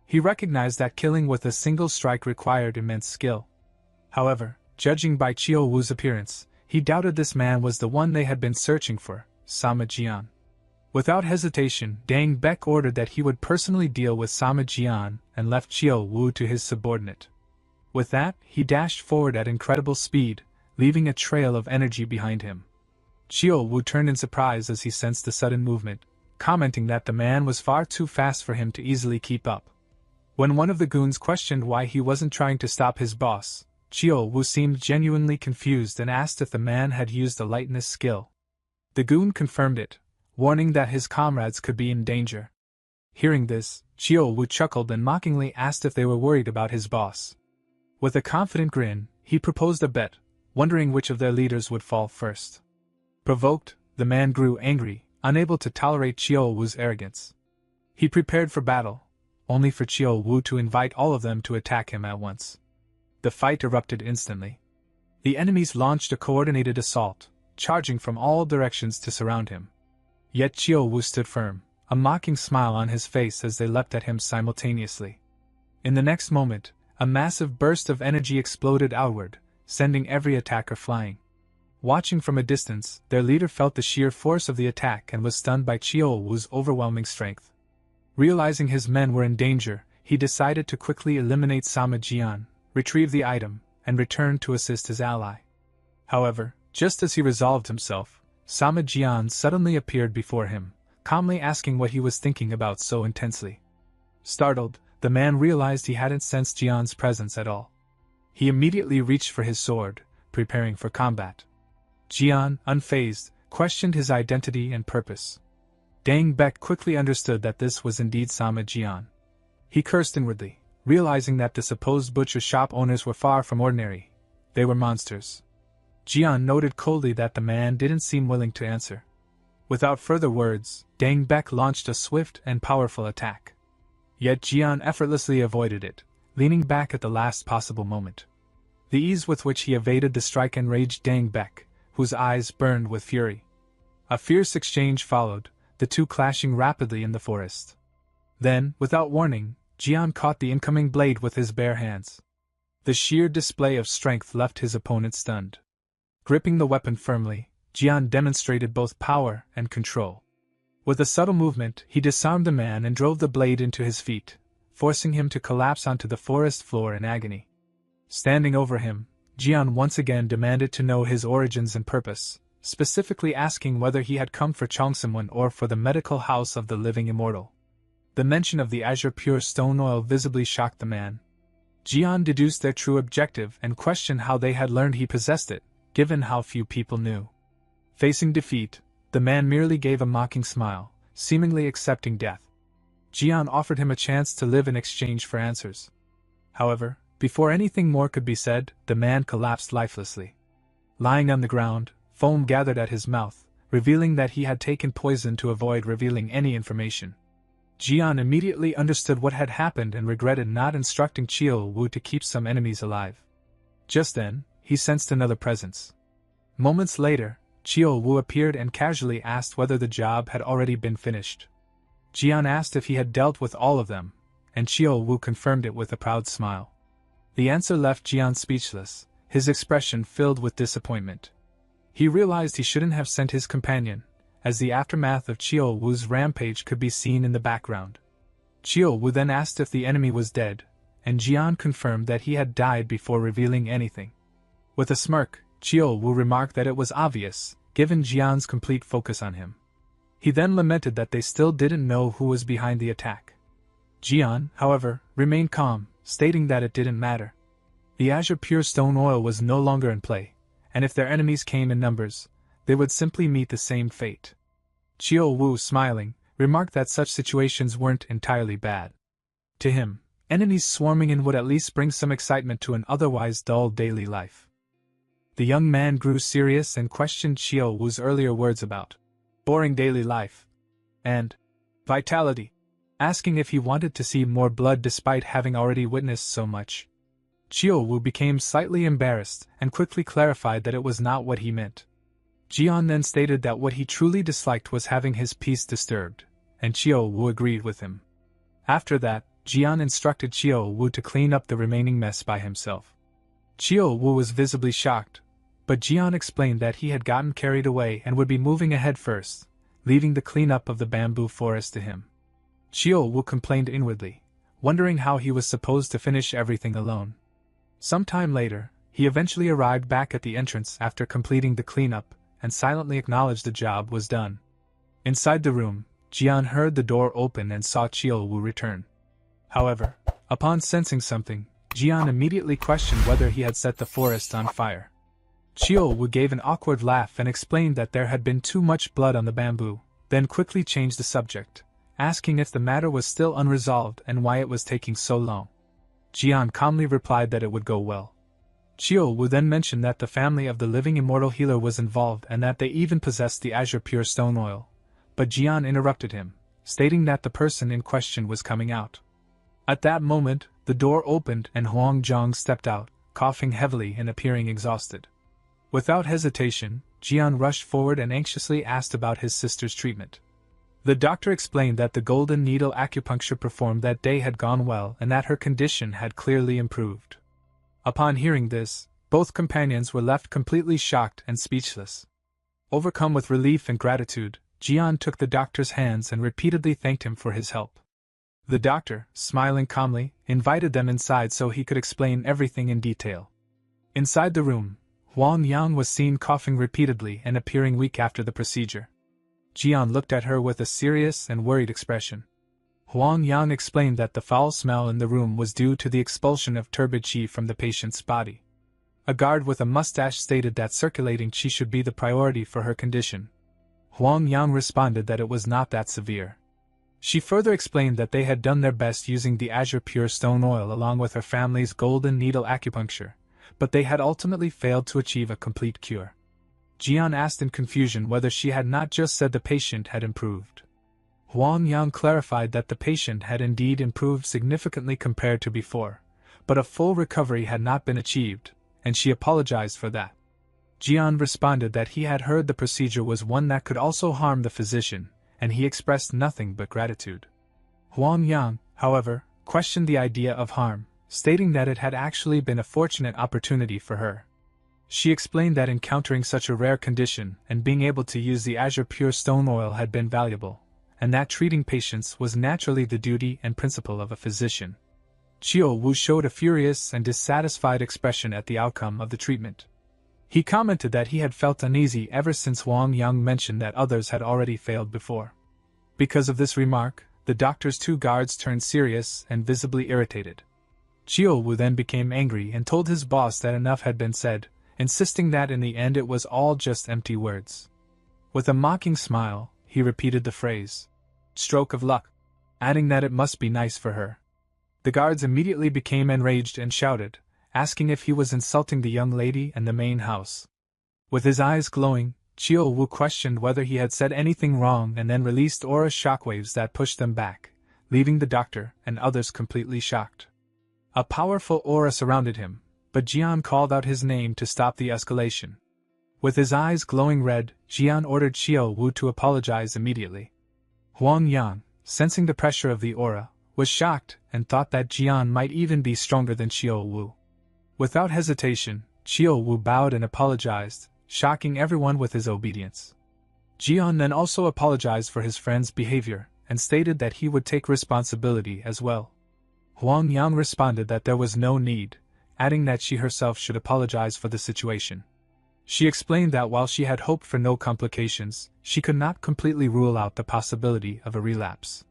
He recognized that killing with a single strike required immense skill. However, judging by Chiyo Wu's appearance, he doubted this man was the one they had been searching for, Sama Jian. Without hesitation, Dang Bek ordered that he would personally deal with Sama Jian and left Chiyo Wu to his subordinate. With that, he dashed forward at incredible speed, leaving a trail of energy behind him. Chiyo Wu turned in surprise as he sensed the sudden movement, commenting that the man was far too fast for him to easily keep up. When one of the goons questioned why he wasn't trying to stop his boss, Chiyo Wu seemed genuinely confused and asked if the man had used a lightness skill. The goon confirmed it, warning that his comrades could be in danger. Hearing this, Chiyo Wu chuckled and mockingly asked if they were worried about his boss. With a confident grin, he proposed a bet, wondering which of their leaders would fall first. Provoked, the man grew angry, unable to tolerate Chiyo Wu's arrogance. He prepared for battle, only for Chiyo Wu to invite all of them to attack him at once. The fight erupted instantly. The enemies launched a coordinated assault, charging from all directions to surround him. Yet Chiyo Wu stood firm, a mocking smile on his face as they leapt at him simultaneously. In the next moment, a massive burst of energy exploded outward, sending every attacker flying. Watching from a distance, their leader felt the sheer force of the attack and was stunned by Chiyo Wu's overwhelming strength. Realizing his men were in danger, he decided to quickly eliminate Sama Jian, retrieve the item, and return to assist his ally. However, just as he resolved himself, Sama Jian suddenly appeared before him, calmly asking what he was thinking about so intensely. Startled, the man realized he hadn't sensed Jian's presence at all. He immediately reached for his sword, preparing for combat. Jian, unfazed, questioned his identity and purpose. Dang Bek quickly understood that this was indeed Sama Jian. He cursed inwardly, realizing that the supposed butcher shop owners were far from ordinary. They were monsters. Jian noted coldly that the man didn't seem willing to answer. Without further words, Dang Bek launched a swift and powerful attack. Yet Jian effortlessly avoided it, leaning back at the last possible moment. The ease with which he evaded the strike enraged Dang Bek, whose eyes burned with fury. A fierce exchange followed, the two clashing rapidly in the forest. Then, without warning, Jian caught the incoming blade with his bare hands. The sheer display of strength left his opponent stunned. Gripping the weapon firmly, Jian demonstrated both power and control. With a subtle movement, he disarmed the man and drove the blade into his feet, forcing him to collapse onto the forest floor in agony. Standing over him, Jian once again demanded to know his origins and purpose, specifically asking whether he had come for Chongsimwen or for the medical house of the living immortal. The mention of the Azure Pure Stone Oil visibly shocked the man. Jian deduced their true objective and questioned how they had learned he possessed it, given how few people knew. Facing defeat, the man merely gave a mocking smile, seemingly accepting death. Jian offered him a chance to live in exchange for answers. However, before anything more could be said, the man collapsed lifelessly. Lying on the ground, foam gathered at his mouth, revealing that he had taken poison to avoid revealing any information. Jian immediately understood what had happened and regretted not instructing Chiyo Wu to keep some enemies alive. Just then, he sensed another presence. Moments later, Chiyo Wu appeared and casually asked whether the job had already been finished. Jian asked if he had dealt with all of them, and Chiyo Wu confirmed it with a proud smile. The answer left Jian speechless, his expression filled with disappointment. He realized he shouldn't have sent his companion, as the aftermath of Chiyo Wu's rampage could be seen in the background. Chiyo Wu then asked if the enemy was dead, and Jian confirmed that he had died before revealing anything. With a smirk, Chiyo Wu remarked that it was obvious, given Jian's complete focus on him. He then lamented that they still didn't know who was behind the attack. Jian, however, remained calm, stating that it didn't matter. The Azure Pure Stone Oil was no longer in play, and if their enemies came in numbers, they would simply meet the same fate. Chiyo Wu, smiling, remarked that such situations weren't entirely bad. To him, enemies swarming in would at least bring some excitement to an otherwise dull daily life. The young man grew serious and questioned Chiyo Wu's earlier words about boring daily life and vitality, asking if he wanted to see more blood despite having already witnessed so much. Chiyo Wu became slightly embarrassed and quickly clarified that it was not what he meant. Jian then stated that what he truly disliked was having his peace disturbed, and Chiyo Wu agreed with him. After that, Jian instructed Chiyo Wu to clean up the remaining mess by himself. Chiyo Wu was visibly shocked, but Jian explained that he had gotten carried away and would be moving ahead first, leaving the cleanup of the bamboo forest to him. Chiyo Wu complained inwardly, wondering how he was supposed to finish everything alone. Some time later, he eventually arrived back at the entrance after completing the cleanup, and silently acknowledged the job was done. Inside the room, Jian heard the door open and saw Chiyo Wu return. However, upon sensing something, Jian immediately questioned whether he had set the forest on fire. Chiyo Wu gave an awkward laugh and explained that there had been too much blood on the bamboo, then quickly changed the subject, asking if the matter was still unresolved and why it was taking so long. Jian calmly replied that it would go well. Chiyo Wu then mentioned that the family of the living immortal healer was involved and that they even possessed the Azure Pure Stone Oil, but Jian interrupted him, stating that the person in question was coming out. At that moment, the door opened and Huang Zhang stepped out, coughing heavily and appearing exhausted. Without hesitation, Jian rushed forward and anxiously asked about his sister's treatment. The doctor explained that the golden needle acupuncture performed that day had gone well and that her condition had clearly improved. Upon hearing this, both companions were left completely shocked and speechless. Overcome with relief and gratitude, Jian took the doctor's hands and repeatedly thanked him for his help. The doctor, smiling calmly, invited them inside so he could explain everything in detail. Inside the room, Huang Yang was seen coughing repeatedly and appearing weak after the procedure. Jian looked at her with a serious and worried expression. Huang Yang explained that the foul smell in the room was due to the expulsion of turbid qi from the patient's body. A guard with a mustache stated that circulating qi should be the priority for her condition. Huang Yang responded that it was not that severe. She further explained that they had done their best using the Azure Pure Stone Oil along with her family's golden needle acupuncture, but they had ultimately failed to achieve a complete cure. Jian asked in confusion whether she had not just said the patient had improved. Huang Yang clarified that the patient had indeed improved significantly compared to before, but a full recovery had not been achieved, and she apologized for that. Jian responded that he had heard the procedure was one that could also harm the physician, and he expressed nothing but gratitude. Huang Yang, however, questioned the idea of harm, stating that it had actually been a fortunate opportunity for her. She explained that encountering such a rare condition and being able to use the Azure Pure Stone Oil had been valuable, and that treating patients was naturally the duty and principle of a physician. Chiyo Wu showed a furious and dissatisfied expression at the outcome of the treatment. He commented that he had felt uneasy ever since Huang Yang mentioned that others had already failed before. Because of this remark, the doctor's two guards turned serious and visibly irritated. Chiyo Wu then became angry and told his boss that enough had been said, insisting that in the end it was all just empty words. With a mocking smile, he repeated the phrase, "Stroke of luck," adding that it must be nice for her. The guards immediately became enraged and shouted, asking if he was insulting the young lady and the main house. With his eyes glowing, Chio Wu questioned whether he had said anything wrong and then released aura shockwaves that pushed them back, leaving the doctor and others completely shocked. A powerful aura surrounded him, but Jian called out his name to stop the escalation. With his eyes glowing red, Jian ordered Chio Wu to apologize immediately. Huang Yang, sensing the pressure of the aura, was shocked and thought that Jian might even be stronger than Chio Wu. Without hesitation, Chio Wu bowed and apologized, shocking everyone with his obedience. Jian then also apologized for his friend's behavior and stated that he would take responsibility as well. Huang Yang responded that there was no need, adding that she herself should apologize for the situation. She explained that while she had hoped for no complications, she could not completely rule out the possibility of a relapse.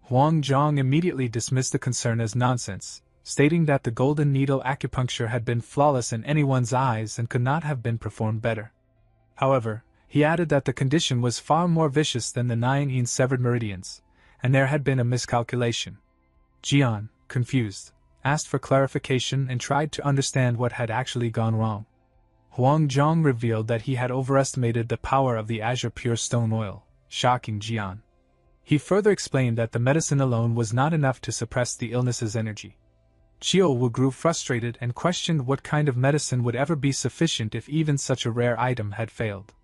Huang Zhang immediately dismissed the concern as nonsense, stating that the golden needle acupuncture had been flawless in anyone's eyes and could not have been performed better. However, he added that the condition was far more vicious than the 9 severed meridians, and there had been a miscalculation. Jian, confused, asked for clarification and tried to understand what had actually gone wrong. Huang Zhang revealed that he had overestimated the power of the azure pure stone oil, shocking Jian. He further explained that the medicine alone was not enough to suppress the illness's energy. Chio Wu grew frustrated and questioned what kind of medicine would ever be sufficient if even such a rare item had failed.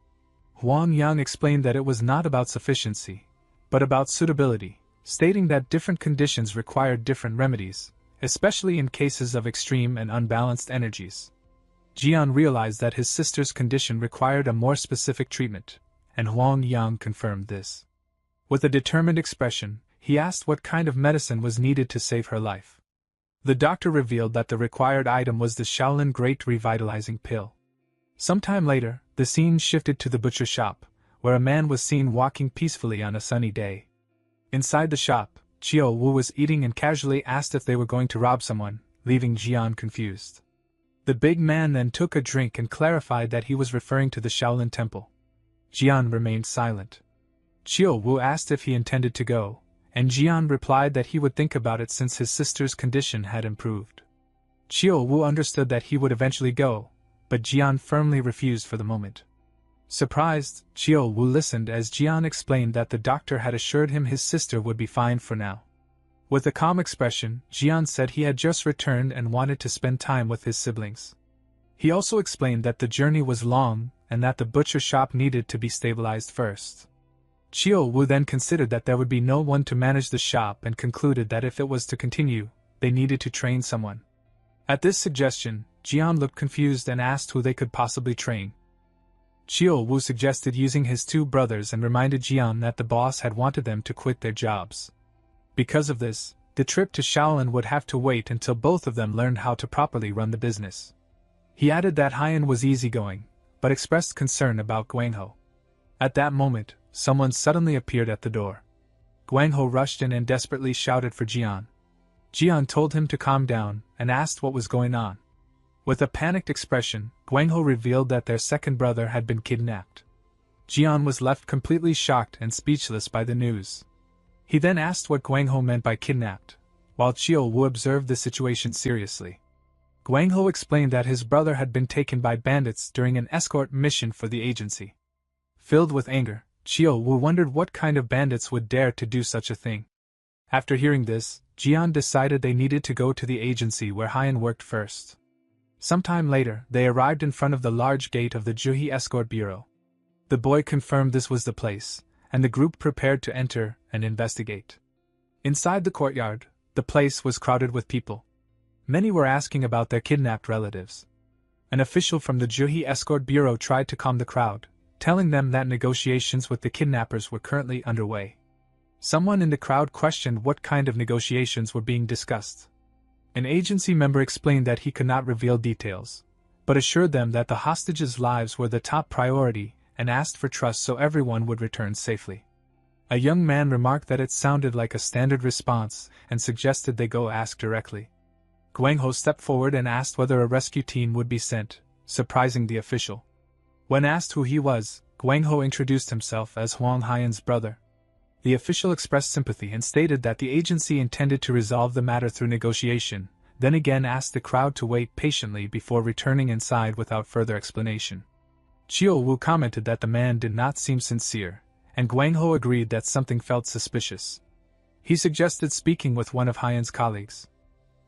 Huang Yang explained that it was not about sufficiency, but about suitability, stating that different conditions required different remedies, especially in cases of extreme and unbalanced energies. Jian realized that his sister's condition required a more specific treatment, and Huang Yang confirmed this. With a determined expression, he asked what kind of medicine was needed to save her life. The doctor revealed that the required item was the Shaolin Great Revitalizing Pill. Sometime later, the scene shifted to the butcher shop, where a man was seen walking peacefully on a sunny day. Inside the shop, Chio Wu was eating and casually asked if they were going to rob someone, leaving Jian confused. The big man then took a drink and clarified that he was referring to the Shaolin Temple. Jian remained silent. Chio Wu asked if he intended to go, and Jian replied that he would think about it since his sister's condition had improved. Chio Wu understood that he would eventually go, but Jian firmly refused for the moment. Surprised, Chio Wu listened as Jian explained that the doctor had assured him his sister would be fine for now. With a calm expression, Jian said he had just returned and wanted to spend time with his siblings. He also explained that the journey was long and that the butcher shop needed to be stabilized first. Chio Wu then considered that there would be no one to manage the shop and concluded that if it was to continue, they needed to train someone. At this suggestion, Jian looked confused and asked who they could possibly train. Chio Wu suggested using his 2 brothers and reminded Jian that the boss had wanted them to quit their jobs. Because of this, the trip to Shaolin would have to wait until both of them learned how to properly run the business. He added that Haiyan was easygoing, but expressed concern about Guangho. At that moment, someone suddenly appeared at the door. Guangho rushed in and desperately shouted for Jian. Jian told him to calm down and asked what was going on. With a panicked expression, Guangho revealed that their second brother had been kidnapped. Jian was left completely shocked and speechless by the news. He then asked what Guangho meant by kidnapped, while Chio Wu observed the situation seriously. Guangho explained that his brother had been taken by bandits during an escort mission for the agency. Filled with anger, Chio Wu wondered what kind of bandits would dare to do such a thing. After hearing this, Jian decided they needed to go to the agency where Haiyan worked first. Sometime later, they arrived in front of the large gate of the Juhi Escort Bureau. The boy confirmed this was the place, and the group prepared to enter and investigate. Inside the courtyard, the place was crowded with people. Many were asking about their kidnapped relatives. An official from the Juhi Escort Bureau tried to calm the crowd, telling them that negotiations with the kidnappers were currently underway. Someone in the crowd questioned what kind of negotiations were being discussed. An agency member explained that he could not reveal details, but assured them that the hostages' lives were the top priority and asked for trust so everyone would return safely. A young man remarked that it sounded like a standard response and suggested they go ask directly. Guangho stepped forward and asked whether a rescue team would be sent, surprising the official. When asked who he was, Guangho introduced himself as Huang Haiyan's brother. The official expressed sympathy and stated that the agency intended to resolve the matter through negotiation, then again asked the crowd to wait patiently before returning inside without further explanation. Chio Wu commented that the man did not seem sincere, and Guang Ho agreed that something felt suspicious. He suggested speaking with one of Haiyan's colleagues.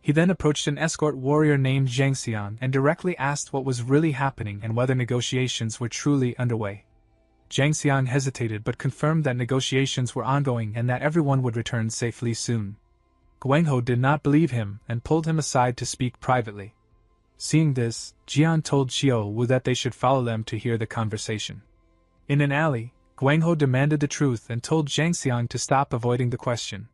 He then approached an escort warrior named Zhang Xiang and directly asked what was really happening and whether negotiations were truly underway. Zhang Xiang hesitated but confirmed that negotiations were ongoing and that everyone would return safely soon. Guang Ho did not believe him and pulled him aside to speak privately. Seeing this, Jian told Chio Wu that they should follow them to hear the conversation. In an alley, Guang Ho demanded the truth and told Zhang Xiang to stop avoiding the question.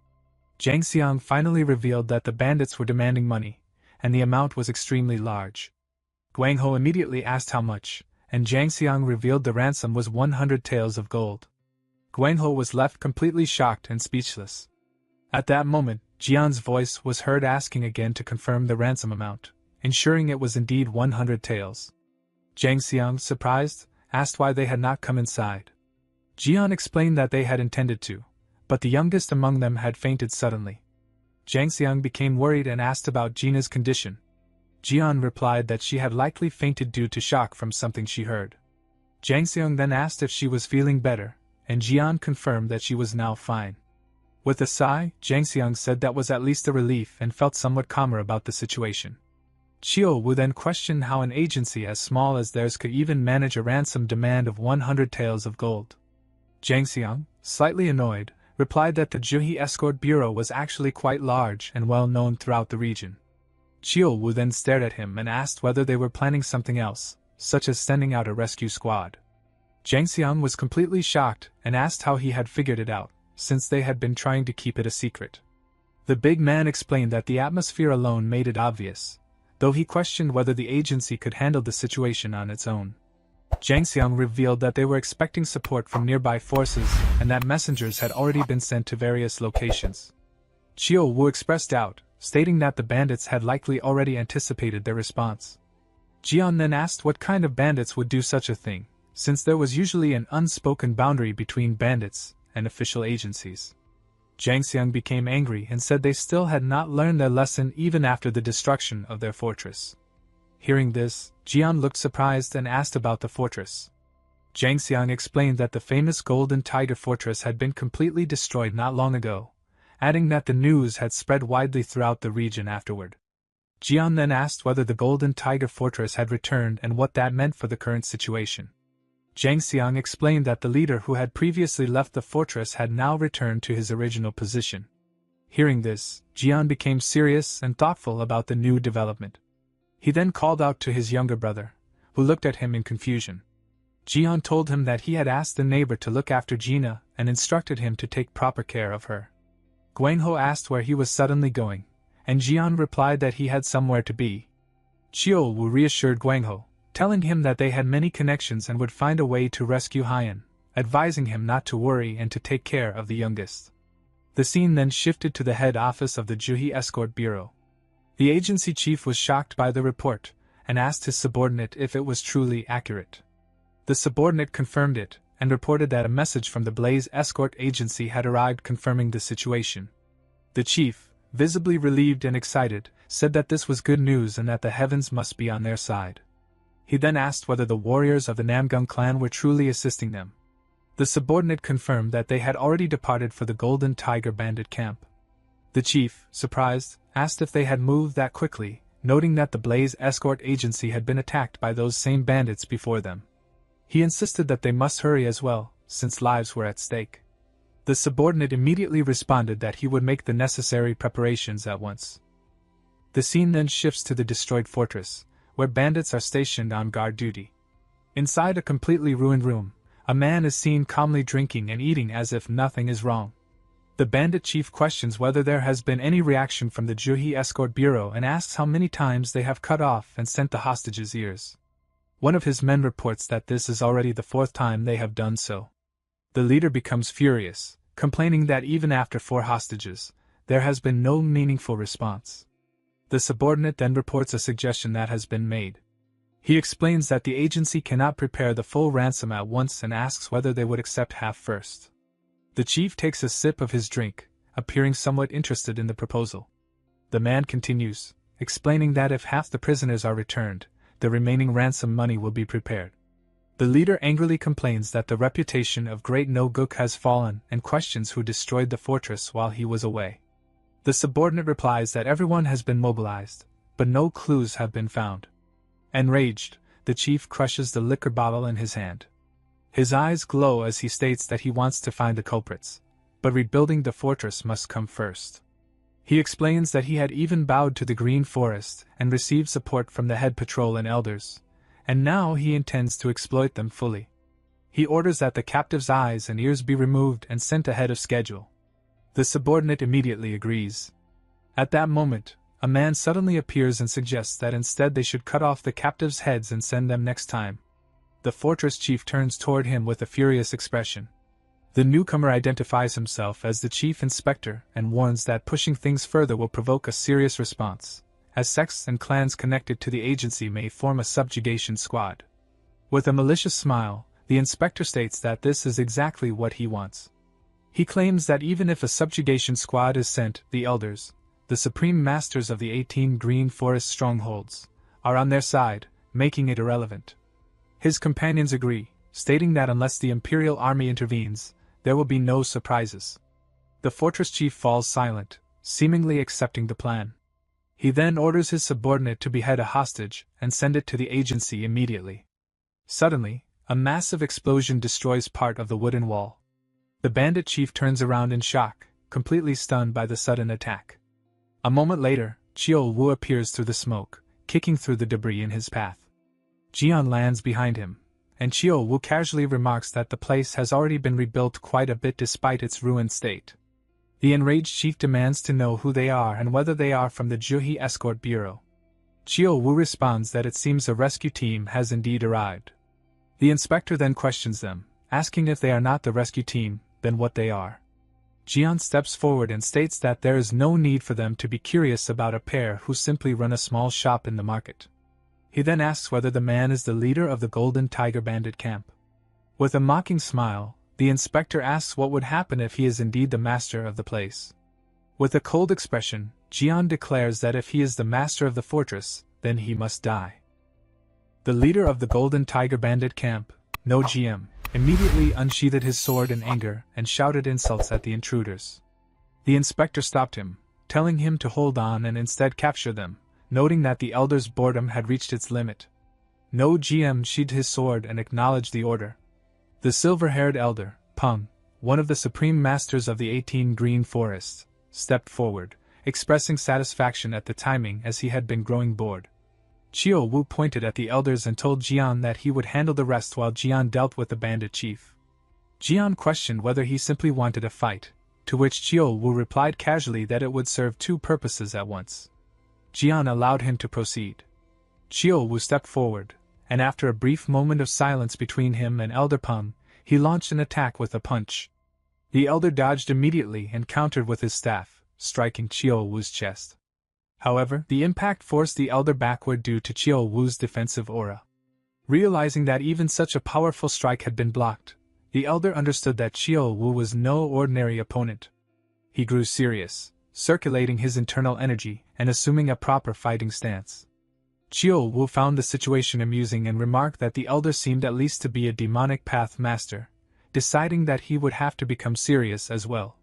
Zhang Xiang finally revealed that the bandits were demanding money, and the amount was extremely large. Guang Ho immediately asked how much, and Zhang Xiang revealed the ransom was 100 taels of gold. Guang Ho was left completely shocked and speechless. At that moment, Jian's voice was heard asking again to confirm the ransom amount, ensuring it was indeed 100 taels. Zhang Xiang, surprised, asked why they had not come inside. Jian explained that they had intended to, but the youngest among them had fainted suddenly. Zhang Xiang became worried and asked about Gina's condition. Jian replied that she had likely fainted due to shock from something she heard. Zhang Xiang then asked if she was feeling better, and Jian confirmed that she was now fine. With a sigh, Zhang Xiang said that was at least a relief and felt somewhat calmer about the situation. Chio Wu then questioned how an agency as small as theirs could even manage a ransom demand of 100 taels of gold. Zhang Xiang, slightly annoyed, replied that the Juhi Escort Bureau was actually quite large and well known throughout the region. Chio Wu then stared at him and asked whether they were planning something else, such as sending out a rescue squad. Zhang Xiang was completely shocked and asked how he had figured it out, since they had been trying to keep it a secret. The big man explained that the atmosphere alone made it obvious, though he questioned whether the agency could handle the situation on its own. Zhang Xiang revealed that they were expecting support from nearby forces and that messengers had already been sent to various locations. Chio Wu expressed doubt, stating that the bandits had likely already anticipated their response. Jian then asked what kind of bandits would do such a thing, since there was usually an unspoken boundary between bandits and official agencies. Zhang Xiang became angry and said they still had not learned their lesson even after the destruction of their fortress. Hearing this, Jian looked surprised and asked about the fortress. Zhang Xiang explained that the famous Golden Tiger Fortress had been completely destroyed not long ago, adding that the news had spread widely throughout the region afterward. Jian then asked whether the Golden Tiger Fortress had returned and what that meant for the current situation. Zhang Xiang explained that the leader who had previously left the fortress had now returned to his original position. Hearing this, Jian became serious and thoughtful about the new development. He then called out to his younger brother, who looked at him in confusion. Jian told him that he had asked the neighbor to look after Gina and instructed him to take proper care of her. Guang Ho asked where he was suddenly going, and Jian replied that he had somewhere to be. Chio Wu reassured Guang Ho, telling him that they had many connections and would find a way to rescue Haiyan, advising him not to worry and to take care of the youngest. The scene then shifted to the head office of the Juhi Escort Bureau. The agency chief was shocked by the report, and asked his subordinate if it was truly accurate. The subordinate confirmed it, and reported that a message from the Blaze Escort Agency had arrived confirming the situation. The chief, visibly relieved and excited, said that this was good news and that the heavens must be on their side. He then asked whether the warriors of the Namgung clan were truly assisting them. The subordinate confirmed that they had already departed for the Golden Tiger bandit camp. The chief, surprised, asked if they had moved that quickly, noting that the Blaze Escort Agency had been attacked by those same bandits before them. He insisted that they must hurry as well, since lives were at stake. The subordinate immediately responded that he would make the necessary preparations at once. The scene then shifts to the destroyed fortress, where bandits are stationed on guard duty. Inside a completely ruined room, a man is seen calmly drinking and eating as if nothing is wrong. The bandit chief questions whether there has been any reaction from the Juhi Escort Bureau and asks how many times they have cut off and sent the hostages' ears. One of his men reports that this is already the 4th time they have done so. The leader becomes furious, complaining that even after 4 hostages, there has been no meaningful response. The subordinate then reports a suggestion that has been made. He explains that the agency cannot prepare the full ransom at once and asks whether they would accept half first. The chief takes a sip of his drink, appearing somewhat interested in the proposal. The man continues, explaining that if half the prisoners are returned, the remaining ransom money will be prepared. The leader angrily complains that the reputation of Great No Gook has fallen and questions who destroyed the fortress while he was away. The subordinate replies that everyone has been mobilized, but no clues have been found. Enraged, the chief crushes the liquor bottle in his hand. His eyes glow as he states that he wants to find the culprits, but rebuilding the fortress must come first. He explains that he had even bowed to the Green Forest and received support from the head patrol and elders, and now he intends to exploit them fully. He orders that the captive's eyes and ears be removed and sent ahead of schedule. The subordinate immediately agrees. At that moment, a man suddenly appears and suggests that instead they should cut off the captives' heads and send them next time. The fortress chief turns toward him with a furious expression. The newcomer identifies himself as the chief inspector and warns that pushing things further will provoke a serious response, as sects and clans connected to the agency may form a subjugation squad. With a malicious smile, the inspector states that this is exactly what he wants. He claims that even if a subjugation squad is sent, the elders, the supreme masters of the 18 Green Forest strongholds, are on their side, making it irrelevant. His companions agree, stating that unless the Imperial Army intervenes, there will be no surprises. The fortress chief falls silent, seemingly accepting the plan. He then orders his subordinate to behead a hostage and send it to the agency immediately. Suddenly, a massive explosion destroys part of the wooden wall. The bandit chief turns around in shock, completely stunned by the sudden attack. A moment later, Chiol Wu appears through the smoke, kicking through the debris in his path. Jian lands behind him, and Chiol Wu casually remarks that the place has already been rebuilt quite a bit despite its ruined state. The enraged chief demands to know who they are and whether they are from the Juhi Escort Bureau. Chiol Wu responds that it seems a rescue team has indeed arrived. The inspector then questions them, asking if they are not the rescue team, then what they are. Jian steps forward and states that there is no need for them to be curious about a pair who simply run a small shop in the market. He then asks whether the man is the leader of the Golden Tiger Bandit camp. With a mocking smile, the inspector asks what would happen if he is indeed the master of the place. With a cold expression, Jian declares that if he is the master of the fortress, then he must die. The leader of the Golden Tiger Bandit camp, No GM, immediately unsheathed his sword in anger and shouted insults at the intruders. The inspector stopped him, telling him to hold on and instead capture them, noting that the elder's boredom had reached its limit. No GM sheathed his sword and acknowledged the order. The silver-haired elder, Peng, one of the supreme masters of the 18 Green Forests, stepped forward, expressing satisfaction at the timing as he had been growing bored. Chiol Wu pointed at the elders and told Jian that he would handle the rest while Jian dealt with the bandit chief. Jian questioned whether he simply wanted a fight, to which Chiol Wu replied casually that it would serve two purposes at once. Jian allowed him to proceed. Chiol Wu stepped forward, and after a brief moment of silence between him and Elder Peng, he launched an attack with a punch. The elder dodged immediately and countered with his staff, striking Chiol Wu's chest. However, the impact forced the elder backward due to Chiol Wu's defensive aura. Realizing that even such a powerful strike had been blocked, the elder understood that Chiol Wu was no ordinary opponent. He grew serious, circulating his internal energy and assuming a proper fighting stance. Chiol Wu found the situation amusing and remarked that the elder seemed at least to be a demonic path master, deciding that he would have to become serious as well.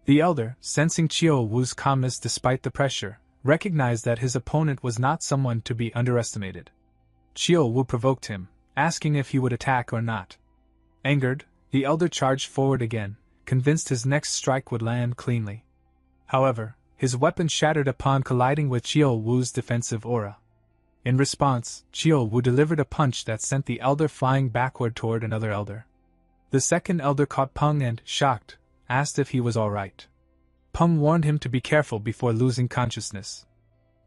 The elder, sensing Chiol Wu's calmness despite the pressure, recognized that his opponent was not someone to be underestimated. Chiol Wu provoked him, asking if he would attack or not. Angered, the elder charged forward again, convinced his next strike would land cleanly. However, his weapon shattered upon colliding with Chiol Wu's defensive aura. In response, Chiol Wu delivered a punch that sent the elder flying backward toward another elder. The second elder caught Peng and, shocked, asked if he was alright. Peng warned him to be careful before losing consciousness.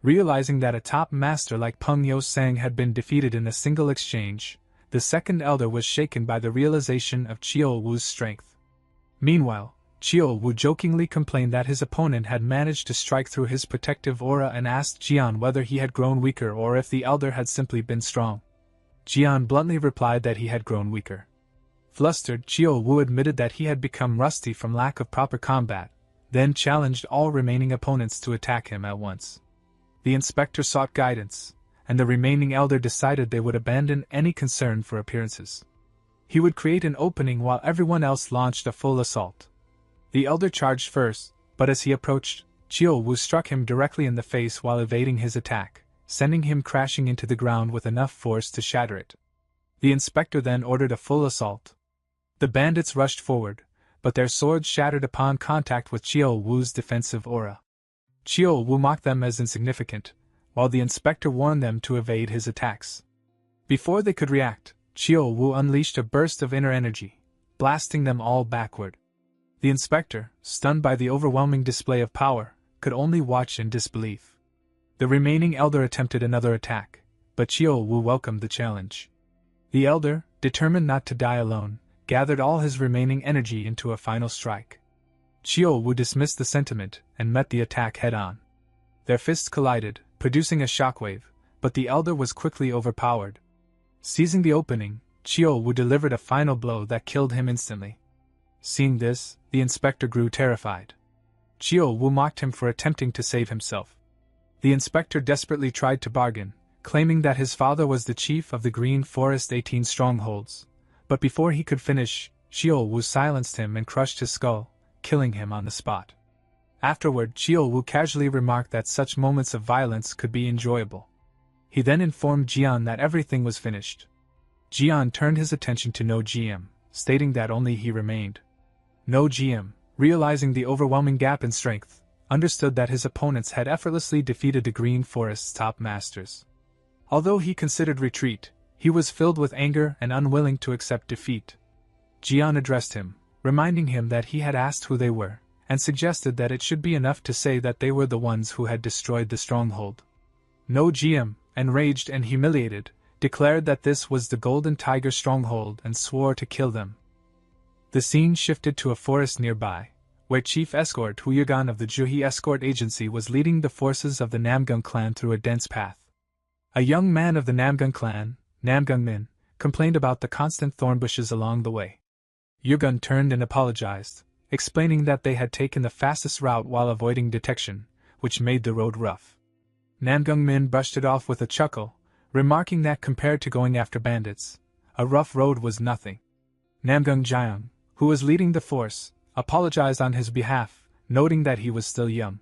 Realizing that a top master like Peng Yo-sang had been defeated in a single exchange, the second elder was shaken by the realization of Chiol Wu's strength. Meanwhile, Chiol Wu jokingly complained that his opponent had managed to strike through his protective aura and asked Jian whether he had grown weaker or if the elder had simply been strong. Jian bluntly replied that he had grown weaker. Flustered, Chiol Wu admitted that he had become rusty from lack of proper combat, then challenged all remaining opponents to attack him at once. The inspector sought guidance, and the remaining elder decided they would abandon any concern for appearances. He would create an opening while everyone else launched a full assault. The elder charged first, but as he approached, Chiyo Wu struck him directly in the face while evading his attack, sending him crashing into the ground with enough force to shatter it. The inspector then ordered a full assault. The bandits rushed forward, but their swords shattered upon contact with Chiyo Wu's defensive aura. Chiyo Wu mocked them as insignificant, while the inspector warned them to evade his attacks. Before they could react, Chiyo Wu unleashed a burst of inner energy, blasting them all backward. The inspector, stunned by the overwhelming display of power, could only watch in disbelief. The remaining elder attempted another attack, but Chiyo Wu welcomed the challenge. The elder, determined not to die alone, gathered all his remaining energy into a final strike. Chiyo Wu dismissed the sentiment and met the attack head-on. Their fists collided, producing a shockwave, but the elder was quickly overpowered. Seizing the opening, Chiyo Wu delivered a final blow that killed him instantly. Seeing this, the inspector grew terrified. Chiyo Wu mocked him for attempting to save himself. The inspector desperately tried to bargain, claiming that his father was the chief of the Green Forest 18 strongholds, but before he could finish, Chiyo Wu silenced him and crushed his skull, killing him on the spot. Afterward, Chiyo Wu casually remarked that such moments of violence could be enjoyable. He then informed Jian that everything was finished. Jian turned his attention to No GM, stating that only he remained. No GM, realizing the overwhelming gap in strength, understood that his opponents had effortlessly defeated the Green Forest's top masters. Although he considered retreat, he was filled with anger and unwilling to accept defeat. Jian addressed him, reminding him that he had asked who they were, and suggested that it should be enough to say that they were the ones who had destroyed the stronghold. No GM, enraged and humiliated, declared that this was the Golden Tiger stronghold and swore to kill them. The scene shifted to a forest nearby, where Chief Escort Huyagan of the Juhi Escort Agency was leading the forces of the Namgung clan through a dense path. A young man of the Namgung clan, Namgung Min, complained about the constant thorn bushes along the way. Yugun turned and apologized, explaining that they had taken the fastest route while avoiding detection, which made the road rough. Namgung Min brushed it off with a chuckle, remarking that compared to going after bandits, a rough road was nothing. Namgung Jiang, who was leading the force, apologized on his behalf, noting that he was still young.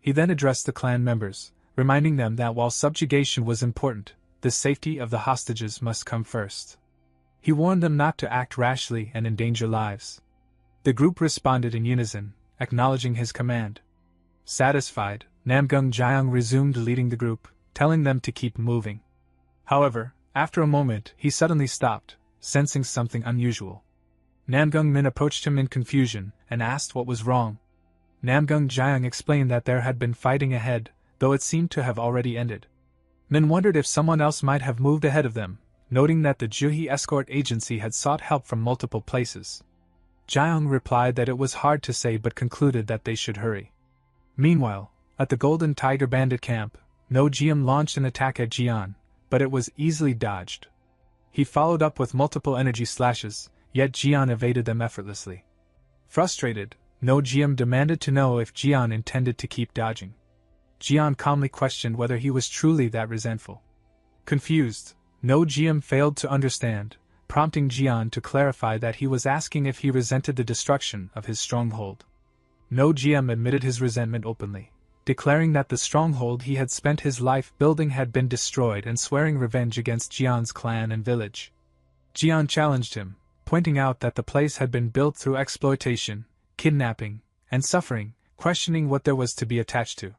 He then addressed the clan members, reminding them that while subjugation was important, the safety of the hostages must come first. He warned them not to act rashly and endanger lives. The group responded in unison, acknowledging his command. Satisfied, Namgung Jiang resumed leading the group, telling them to keep moving. However, after a moment he suddenly stopped, sensing something unusual. Namgung Min approached him in confusion and asked what was wrong. Namgung Jiang explained that there had been fighting ahead, though it seemed to have already ended. Min wondered if someone else might have moved ahead of them, noting that the Juhi Escort Agency had sought help from multiple places. Jiang replied that it was hard to say but concluded that they should hurry. Meanwhile, at the Golden Tiger bandit camp, No GM launched an attack at Jian, but it was easily dodged. He followed up with multiple energy slashes, yet Jian evaded them effortlessly. Frustrated, No GM demanded to know if Jian intended to keep dodging. Jian calmly questioned whether he was truly that resentful. Confused, No GM failed to understand, prompting Jian to clarify that he was asking if he resented the destruction of his stronghold. No GM admitted his resentment openly, declaring that the stronghold he had spent his life building had been destroyed and swearing revenge against Jian's clan and village. Jian challenged him, pointing out that the place had been built through exploitation, kidnapping, and suffering, questioning what there was to be attached to.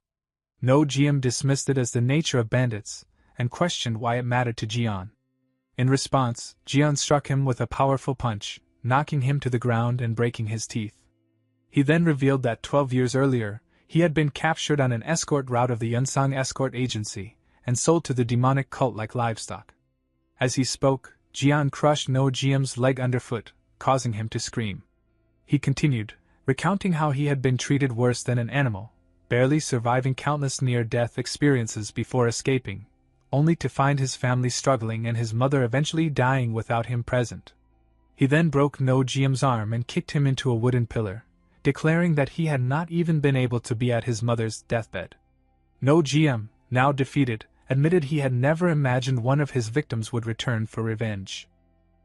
No GM dismissed it as the nature of bandits, and questioned why it mattered to Jian. In response, Jian struck him with a powerful punch, knocking him to the ground and breaking his teeth. He then revealed that 12 years earlier, he had been captured on an escort route of the Yunsang Escort Agency, and sold to the demonic cult like livestock. As he spoke, Jian crushed No GM's leg underfoot, causing him to scream. He continued, recounting how he had been treated worse than an animal, barely surviving countless near-death experiences before escaping, only to find his family struggling and his mother eventually dying without him present. He then broke No GM's arm and kicked him into a wooden pillar, declaring that he had not even been able to be at his mother's deathbed. No GM, now defeated, admitted he had never imagined one of his victims would return for revenge.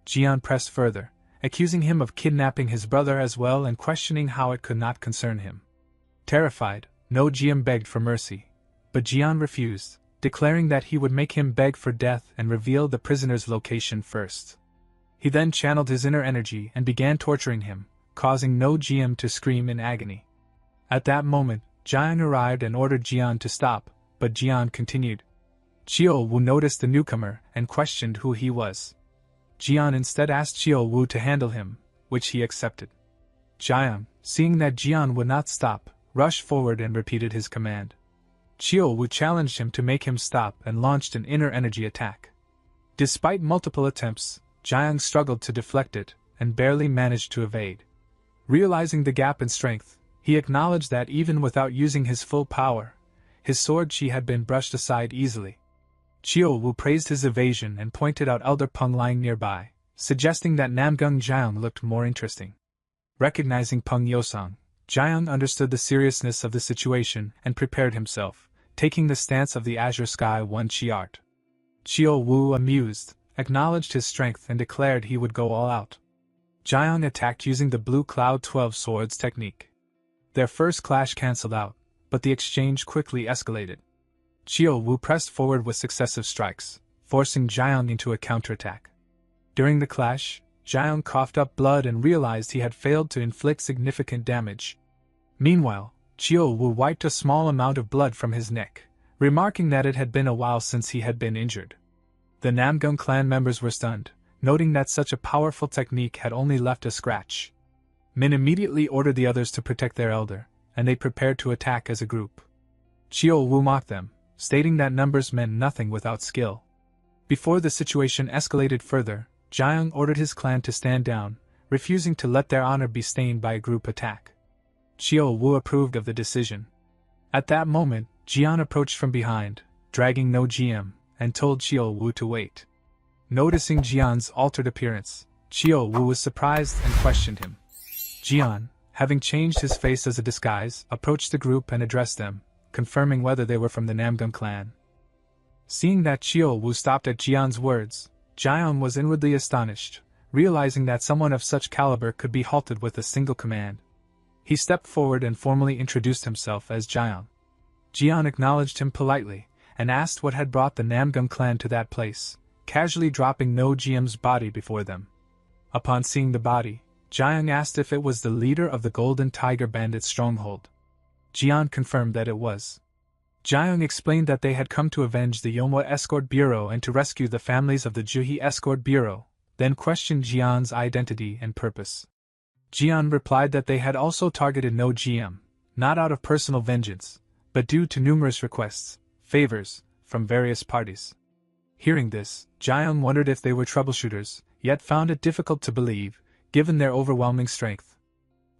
Jian pressed further, accusing him of kidnapping his brother as well and questioning how it could not concern him. Terrified, No Jian begged for mercy, but Jian refused, declaring that he would make him beg for death and reveal the prisoner's location first. He then channeled his inner energy and began torturing him, causing No Jian to scream in agony. At that moment, Jian arrived and ordered Jian to stop, but Jian continued. Chiyo Wu noticed the newcomer and questioned who he was. Jian instead asked Chiyo Wu to handle him, which he accepted. Jian, seeing that Jian would not stop, rushed forward and repeated his command. Chiyo Wu challenged him to make him stop and launched an inner energy attack. Despite multiple attempts, Jian struggled to deflect it and barely managed to evade. Realizing the gap in strength, he acknowledged that even without using his full power, his sword chi had been brushed aside easily. Chiyo Wu praised his evasion and pointed out Elder Peng lying nearby, suggesting that Namgung Jiang looked more interesting. Recognizing Peng Yosang, Jiang understood the seriousness of the situation and prepared himself, taking the stance of the Azure Sky One Chi art. Chiyo Wu, amused, acknowledged his strength and declared he would go all out. Jiang attacked using the Blue Cloud 12 Swords technique. Their first clash cancelled out, but the exchange quickly escalated. Chiyo Wu pressed forward with successive strikes, forcing Jiang into a counterattack. During the clash, Jiang coughed up blood and realized he had failed to inflict significant damage. Meanwhile, Chiyo Wu wiped a small amount of blood from his neck, remarking that it had been a while since he had been injured. The Namgung clan members were stunned, noting that such a powerful technique had only left a scratch. Min immediately ordered the others to protect their elder, and they prepared to attack as a group. Chiyo Wu mocked them, stating that numbers meant nothing without skill. Before the situation escalated further, Jiang ordered his clan to stand down, refusing to let their honor be stained by a group attack. Chiyo Wu approved of the decision. At that moment, Jian approached from behind, dragging No Jian, and told Chiyo Wu to wait. Noticing Jian's altered appearance, Chiyo Wu was surprised and questioned him. Jian, having changed his face as a disguise, approached the group and addressed them, confirming whether they were from the Namgung clan. Seeing that Chiyo Wu stopped at Jian's words, Jian was inwardly astonished, realizing that someone of such caliber could be halted with a single command. He stepped forward and formally introduced himself as Jian. Jian acknowledged him politely, and asked what had brought the Namgung clan to that place, casually dropping No Jian's body before them. Upon seeing the body, Jian asked if it was the leader of the Golden Tiger Bandit stronghold. Jian confirmed that it was. Jiang explained that they had come to avenge the Yonhwa Escort Bureau and to rescue the families of the Juhi Escort Bureau, then questioned Jian's identity and purpose. Jian replied that they had also targeted No Jian, not out of personal vengeance, but due to numerous requests, favors, from various parties. Hearing this, Jiang wondered if they were troubleshooters, yet found it difficult to believe, given their overwhelming strength.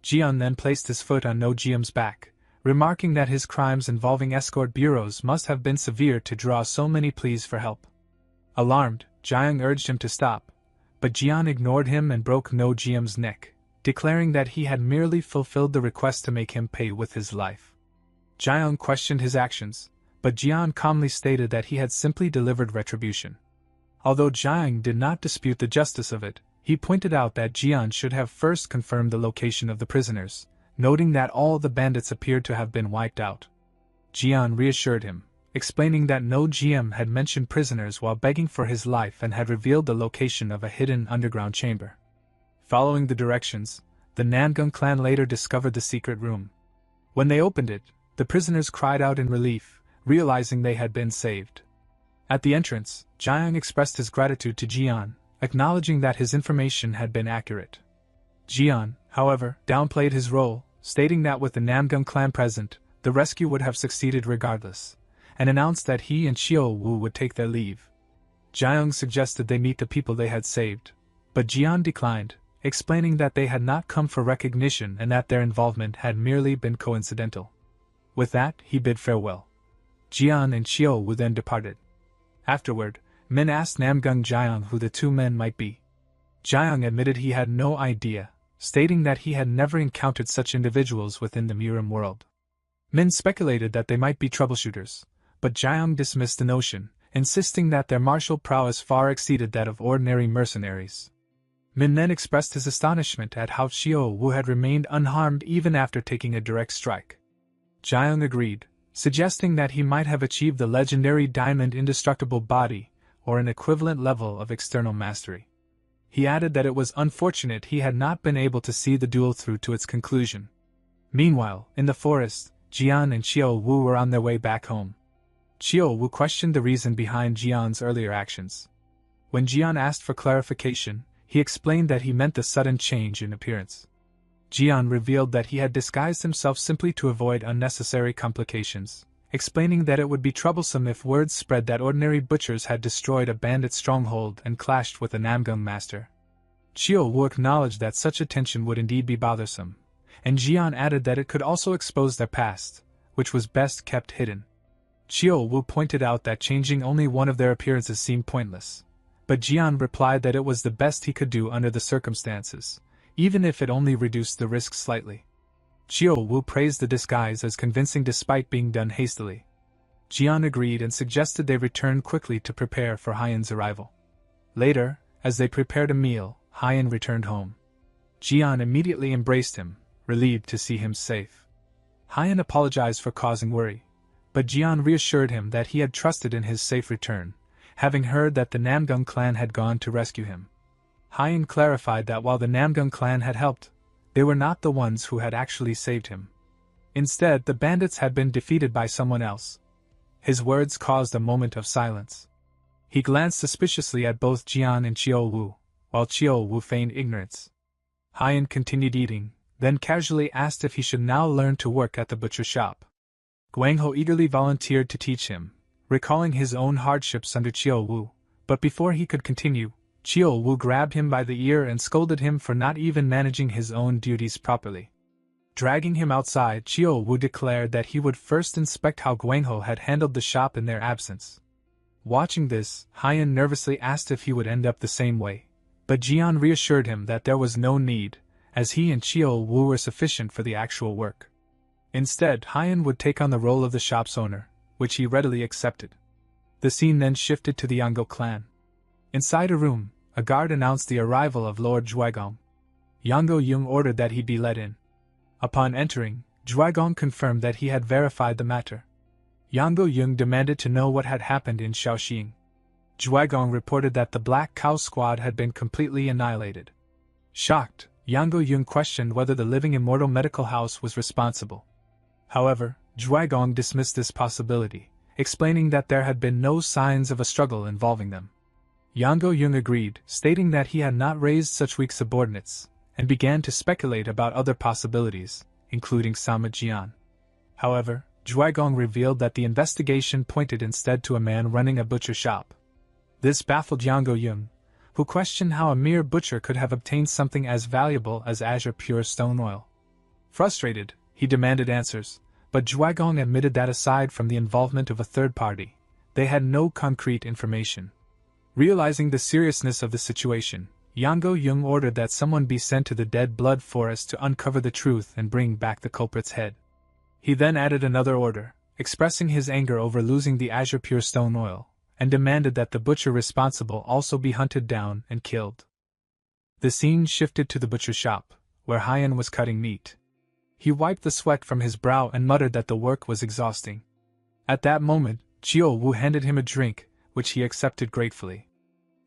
Jian then placed his foot on No Jian's back, remarking that his crimes involving escort bureaus must have been severe to draw so many pleas for help. Alarmed, Jiang urged him to stop, but Jian ignored him and broke No Jian's neck, declaring that he had merely fulfilled the request to make him pay with his life. Jiang questioned his actions, but Jian calmly stated that he had simply delivered retribution. Although Jiang did not dispute the justice of it, he pointed out that Jian should have first confirmed the location of the prisoners, noting that all the bandits appeared to have been wiped out. Jian reassured him, explaining that No Jian had mentioned prisoners while begging for his life and had revealed the location of a hidden underground chamber. Following the directions, the Namgung clan later discovered the secret room. When they opened it, the prisoners cried out in relief, realizing they had been saved. At the entrance, Jiang expressed his gratitude to Jian, acknowledging that his information had been accurate. Jian, however, downplayed his role, stating that with the Namgung clan present, the rescue would have succeeded regardless, and announced that he and Chiyo Wu would take their leave. Jiang suggested they meet the people they had saved, but Jian declined, explaining that they had not come for recognition and that their involvement had merely been coincidental. With that, he bid farewell. Jian and Chiyo Wu then departed. Afterward, Min asked Namgung Jiang who the two men might be. Jiang admitted he had no idea, stating that he had never encountered such individuals within the Murim world. Min speculated that they might be troubleshooters, but Jiang dismissed the notion, insisting that their martial prowess far exceeded that of ordinary mercenaries. Min then expressed his astonishment at how Xiao Wu had remained unharmed even after taking a direct strike. Jiang agreed, suggesting that he might have achieved the legendary diamond indestructible body, or an equivalent level of external mastery. He added that it was unfortunate he had not been able to see the duel through to its conclusion. Meanwhile, in the forest, Jian and Xiao Wu were on their way back home. Xiao Wu questioned the reason behind Jian's earlier actions. When Jian asked for clarification, he explained that he meant the sudden change in appearance. Jian revealed that he had disguised himself simply to avoid unnecessary complications, explaining that it would be troublesome if word spread that ordinary butchers had destroyed a bandit stronghold and clashed with a Namgung master. Xiao Wu acknowledged that such attention would indeed be bothersome, and Jian added that it could also expose their past, which was best kept hidden. Xiao Wu pointed out that changing only one of their appearances seemed pointless, but Jian replied that it was the best he could do under the circumstances, even if it only reduced the risk slightly. Xiao Wu praised the disguise as convincing despite being done hastily. Jian agreed and suggested they return quickly to prepare for Haiyan's arrival. Later, as they prepared a meal, Haiyan returned home. Jian immediately embraced him, relieved to see him safe. Haiyan apologized for causing worry, but Jian reassured him that he had trusted in his safe return, having heard that the Namgung clan had gone to rescue him. Haiyan clarified that while the Namgung clan had helped, they were not the ones who had actually saved him. Instead, the bandits had been defeated by someone else. His words caused a moment of silence. He glanced suspiciously at both Jian and Xiao Wu, while Xiao Wu feigned ignorance. Haiyan continued eating, then casually asked if he should now learn to work at the butcher shop. Guangho eagerly volunteered to teach him, recalling his own hardships under Xiao Wu, but before he could continue, Xiao Wu grabbed him by the ear and scolded him for not even managing his own duties properly. Dragging him outside, Xiao Wu declared that he would first inspect how Guangho had handled the shop in their absence. Watching this, Haiyan nervously asked if he would end up the same way, but Jian reassured him that there was no need, as he and Xiao Wu were sufficient for the actual work. Instead, Haiyan would take on the role of the shop's owner, which he readily accepted. The scene then shifted to the Yanggo clan. Inside a room, a guard announced the arrival of Lord Zhuaigong. Yanggo Yung ordered that he be let in. Upon entering, Zhuaigong confirmed that he had verified the matter. Yanggo Yung demanded to know what had happened in Shaoxing. Zhuaigong reported that the Black Cow squad had been completely annihilated. Shocked, Yanggo Yung questioned whether the Living Immortal Medical House was responsible. However, Zhuaigong dismissed this possibility, explaining that there had been no signs of a struggle involving them. Yanggo Yung agreed, stating that he had not raised such weak subordinates, and began to speculate about other possibilities, including Sama Jian. However, Zhuaigong revealed that the investigation pointed instead to a man running a butcher shop. This baffled Yanggo Yung, who questioned how a mere butcher could have obtained something as valuable as azure pure stone oil. Frustrated, he demanded answers, but Zhuaigong admitted that aside from the involvement of a third party, they had no concrete information. Realizing the seriousness of the situation, Yanggo Yung ordered that someone be sent to the Dead Blood Forest to uncover the truth and bring back the culprit's head. He then added another order, expressing his anger over losing the azure pure stone oil, and demanded that the butcher responsible also be hunted down and killed. The scene shifted to the butcher shop, where Haiyan was cutting meat. He wiped the sweat from his brow and muttered that the work was exhausting. At that moment, Xiao Wu handed him a drink, which he accepted gratefully.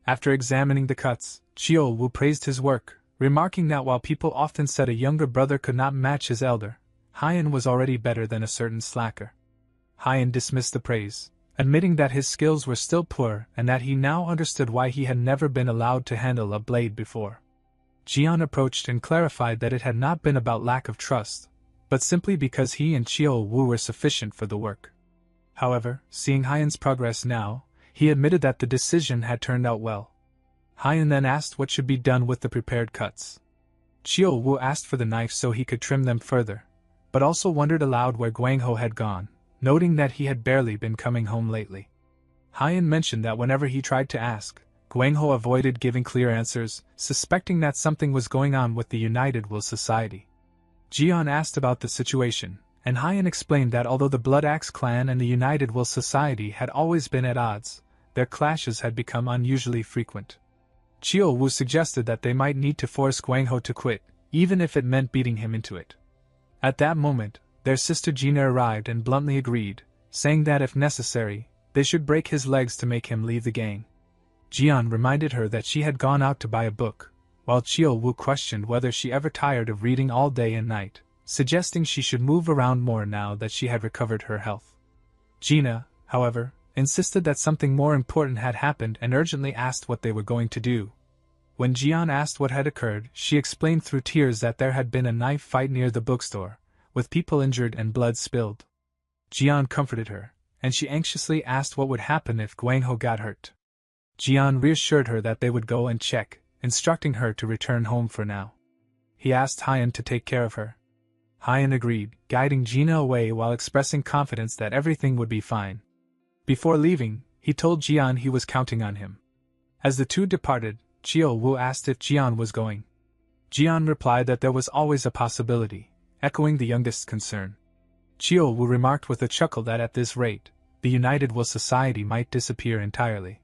After examining the cuts, Xiao Wu praised his work, remarking that while people often said a younger brother could not match his elder, Haiyan was already better than a certain slacker. Haiyan dismissed the praise, admitting that his skills were still poor and that he now understood why he had never been allowed to handle a blade before. Jian approached and clarified that it had not been about lack of trust, but simply because he and Xiao Wu were sufficient for the work. However, seeing Haiyan's progress now, he admitted that the decision had turned out well. Haiyan then asked what should be done with the prepared cuts. Xiao Wu asked for the knife so he could trim them further, but also wondered aloud where Guangho had gone, noting that he had barely been coming home lately. Haiyan mentioned that whenever he tried to ask, Guangho avoided giving clear answers, suspecting that something was going on with the United Will Society. Jian asked about the situation, and Haiyan explained that although the Blood Axe clan and the United Will Society had always been at odds, their clashes had become unusually frequent. Chiyo Wu suggested that they might need to force Guangho to quit, even if it meant beating him into it. At that moment, their sister Gina arrived and bluntly agreed, saying that if necessary, they should break his legs to make him leave the gang. Jian reminded her that she had gone out to buy a book, while Chiyo Wu questioned whether she ever tired of reading all day and night, suggesting she should move around more now that she had recovered her health. Gina, however, insisted that something more important had happened and urgently asked what they were going to do. When Jian asked what had occurred, she explained through tears that there had been a knife fight near the bookstore, with people injured and blood spilled. Jian comforted her, and she anxiously asked what would happen if Guangho got hurt. Jian reassured her that they would go and check, instructing her to return home for now. He asked Hyan to take care of her. Hyan agreed, guiding Gina away while expressing confidence that everything would be fine. Before leaving, he told Jian he was counting on him. As the two departed, Chiyo Wu asked if Jian was going. Jian replied that there was always a possibility, echoing the youngest's concern. Chiyo Wu remarked with a chuckle that at this rate, the United Will Society might disappear entirely.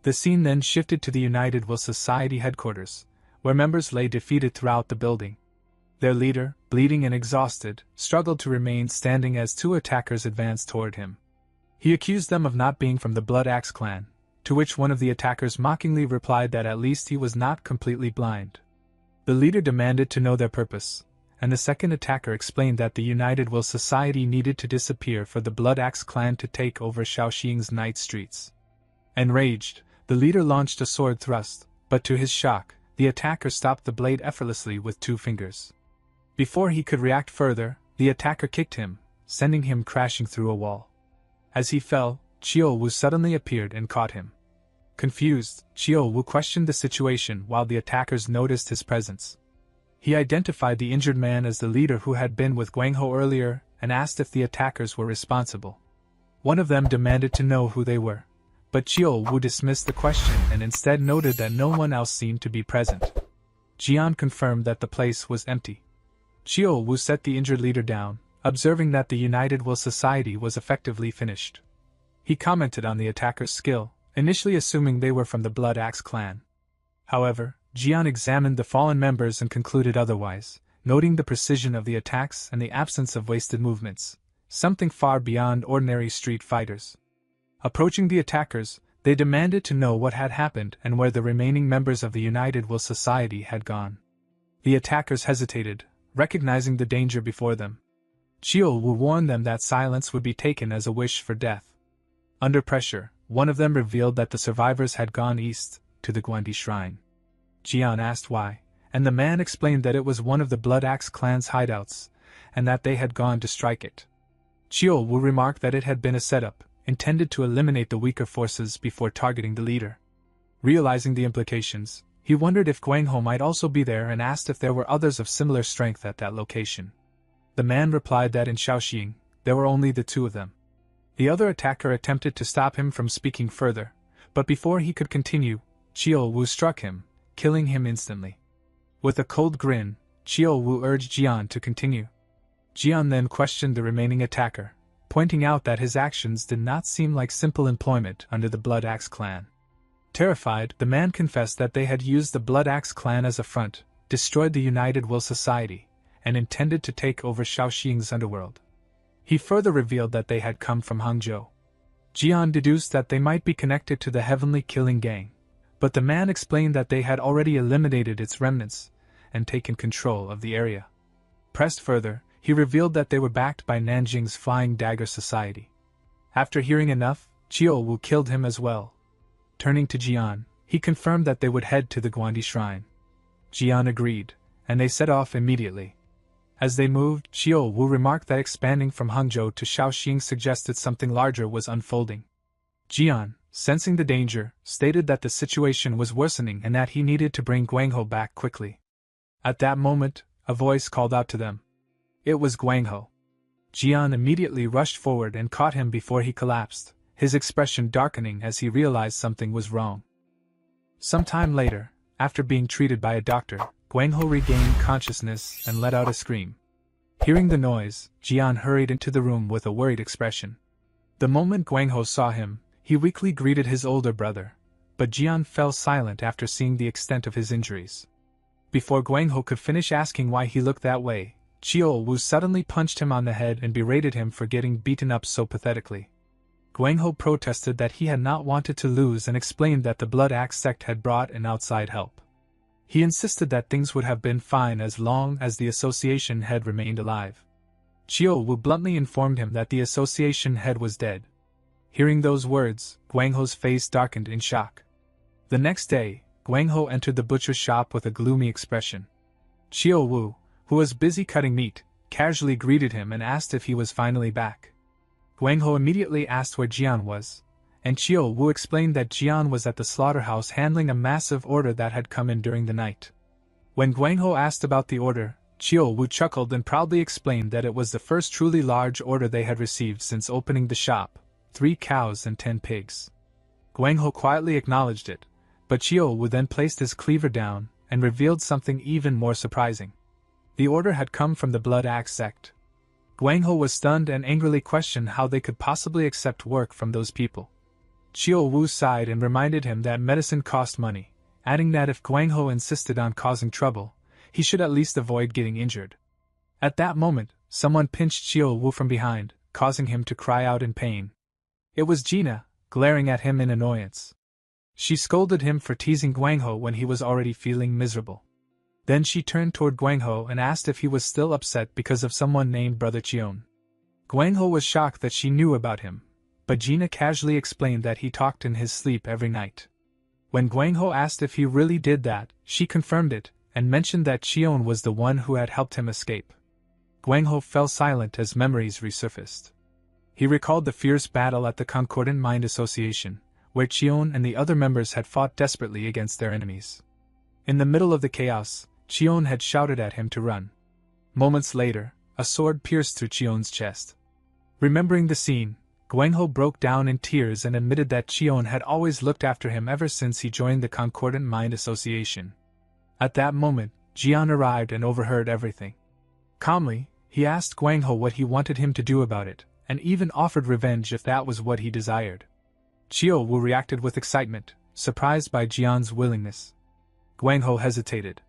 The scene then shifted to the United Will Society headquarters, where members lay defeated throughout the building. Their leader, bleeding and exhausted, struggled to remain standing as two attackers advanced toward him. He accused them of not being from the Blood Axe clan, to which one of the attackers mockingly replied that at least he was not completely blind. The leader demanded to know their purpose, and the second attacker explained that the United Will Society needed to disappear for the Blood Axe clan to take over Shaoxing's night streets. Enraged, the leader launched a sword thrust, but to his shock, the attacker stopped the blade effortlessly with 2 fingers. Before he could react further, the attacker kicked him, sending him crashing through a wall. As he fell, Chiyo Wu suddenly appeared and caught him. Confused, Chiyo Wu questioned the situation while the attackers noticed his presence. He identified the injured man as the leader who had been with Guangho earlier and asked if the attackers were responsible. One of them demanded to know who they were, but Chiyo Wu dismissed the question and instead noted that no one else seemed to be present. Jian confirmed that the place was empty. Chiyo Wu set the injured leader down, observing that the United Will Society was effectively finished. He commented on the attacker's skill, initially assuming they were from the Blood Axe clan. However, Jian examined the fallen members and concluded otherwise, noting the precision of the attacks and the absence of wasted movements, something far beyond ordinary street fighters. Approaching the attackers, they demanded to know what had happened and where the remaining members of the United Will Society had gone. The attackers hesitated, recognizing the danger before them. Chiyo Wu warned them that silence would be taken as a wish for death. Under pressure, one of them revealed that the survivors had gone east, to the Guandi Shrine. Jian asked why, and the man explained that it was one of the Blood Axe clan's hideouts, and that they had gone to strike it. Chiyo Wu remarked that it had been a setup, intended to eliminate the weaker forces before targeting the leader. Realizing the implications, he wondered if Guangho might also be there and asked if there were others of similar strength at that location. The man replied that in Shaoxing, there were only the 2 of them. The other attacker attempted to stop him from speaking further, but before he could continue, Chiyo Wu struck him, killing him instantly. With a cold grin, Chiyo Wu urged Jian to continue. Jian then questioned the remaining attacker, pointing out that his actions did not seem like simple employment under the Blood Axe clan. Terrified, the man confessed that they had used the Blood Axe clan as a front, destroyed the United Will Society, and intended to take over Shaoxing's underworld. He further revealed that they had come from Hangzhou. Jian deduced that they might be connected to the Heavenly Killing Gang, but the man explained that they had already eliminated its remnants and taken control of the area. Pressed further, he revealed that they were backed by Nanjing's Flying Dagger Society. After hearing enough, Chiyo Wu killed him as well. Turning to Jian, he confirmed that they would head to the Guandi Shrine. Jian agreed, and they set off immediately. As they moved, Chiyo Wu remarked that expanding from Hangzhou to Shaoxing suggested something larger was unfolding. Jian, sensing the danger, stated that the situation was worsening and that he needed to bring Guangho back quickly. At that moment, a voice called out to them. It was Guangho. Jian immediately rushed forward and caught him before he collapsed, his expression darkening as he realized something was wrong. Some time later, after being treated by a doctor, Guangho regained consciousness and let out a scream. Hearing the noise, Jian hurried into the room with a worried expression. The moment Guangho saw him, He weakly greeted his older brother, but Jian fell silent after seeing the extent of his injuries. Before Guangho could finish asking why he looked that way, Chiol Wu suddenly punched him on the head and berated him for getting beaten up so pathetically. Guangho protested that he had not wanted to lose and explained that the Blood Axe sect had brought in outside help. He insisted that things would have been fine as long as the association head remained alive. Chiol Wu bluntly informed him that the association head was dead. Hearing those words, Guangho's face darkened in shock. The next day, Guangho entered the butcher's shop with a gloomy expression. Chiol Wu, who was busy cutting meat, casually greeted him and asked if he was finally back. Guangho immediately asked where Jian was, and Chiol Wu explained that Jian was at the slaughterhouse handling a massive order that had come in during the night. When Guangho asked about the order, Chiol Wu chuckled and proudly explained that it was the first truly large order they had received since opening the shop, 3 cows and 10 pigs. Guangho quietly acknowledged it, but Chiol Wu then placed his cleaver down and revealed something even more surprising. The order had come from the Blood Axe sect. Guangho was stunned and angrily questioned how they could possibly accept work from those people. Chiol Wu sighed and reminded him that medicine cost money, adding that if Guangho insisted on causing trouble, he should at least avoid getting injured. At that moment, someone pinched Chiol Wu from behind, causing him to cry out in pain. It was Gina, glaring at him in annoyance. She scolded him for teasing Guangho when he was already feeling miserable. Then she turned toward Guangho and asked if he was still upset because of someone named Brother Chion. Guangho was shocked that she knew about him, but Gina casually explained that he talked in his sleep every night. When Guangho asked if he really did that, she confirmed it, and mentioned that Chion was the one who had helped him escape. Guangho fell silent as memories resurfaced. He recalled the fierce battle at the Concordant Mind Association, where Chion and the other members had fought desperately against their enemies. In the middle of the chaos, Chion had shouted at him to run. Moments later, a sword pierced through Chion's chest. Remembering the scene, Guangho broke down in tears and admitted that Chion had always looked after him ever since he joined the Concordant Mind Association. At that moment, Jian arrived and overheard everything. Calmly, he asked Guangho what he wanted him to do about it, and even offered revenge if that was what he desired. Chiol Wu reacted with excitement, surprised by Jian's willingness. Guangho hesitated.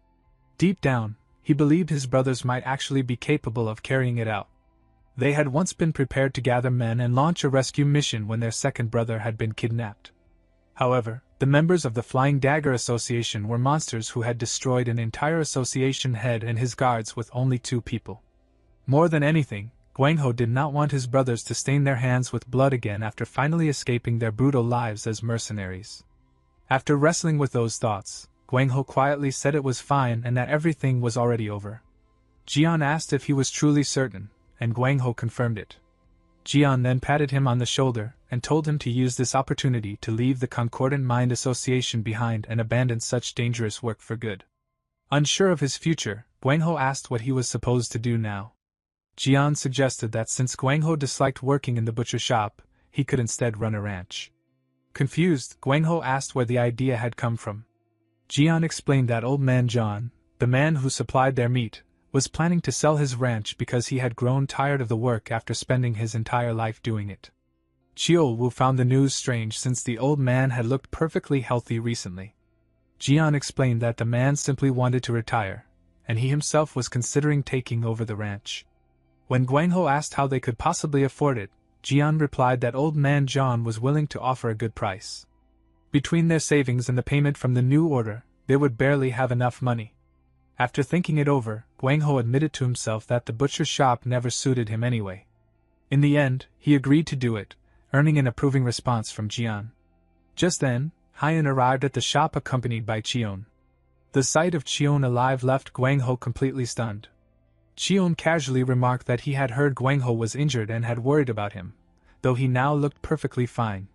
Deep down, he believed his brothers might actually be capable of carrying it out. They had once been prepared to gather men and launch a rescue mission when their second brother had been kidnapped. However, the members of the Flying Dagger Association were monsters who had destroyed an entire association head and his guards with only 2 people. More than anything, Guangho did not want his brothers to stain their hands with blood again after finally escaping their brutal lives as mercenaries. After wrestling with those thoughts, Guangho quietly said it was fine and that everything was already over. Jian asked if he was truly certain, and Guangho confirmed it. Jian then patted him on the shoulder and told him to use this opportunity to leave the Concordant Mind Association behind and abandon such dangerous work for good. Unsure of his future, Guangho asked what he was supposed to do now. Jian suggested that since Guangho disliked working in the butcher shop, he could instead run a ranch. Confused, Guangho asked where the idea had come from. Jian explained that old man John, the man who supplied their meat, was planning to sell his ranch because he had grown tired of the work after spending his entire life doing it. Chiol Wu found the news strange since the old man had looked perfectly healthy recently. Jian explained that the man simply wanted to retire, and he himself was considering taking over the ranch. When Guangho asked how they could possibly afford it, Jian replied that old man John was willing to offer a good price. Between their savings and the payment from the new order, they would barely have enough money. After thinking it over, Guangho admitted to himself that the butcher's shop never suited him anyway. In the end, he agreed to do it, earning an approving response from Jian. Just then, Haiyan arrived at the shop accompanied by Chion. The sight of Chion alive left Guangho completely stunned. Chion casually remarked that he had heard Guangho was injured and had worried about him, though he now looked perfectly fine.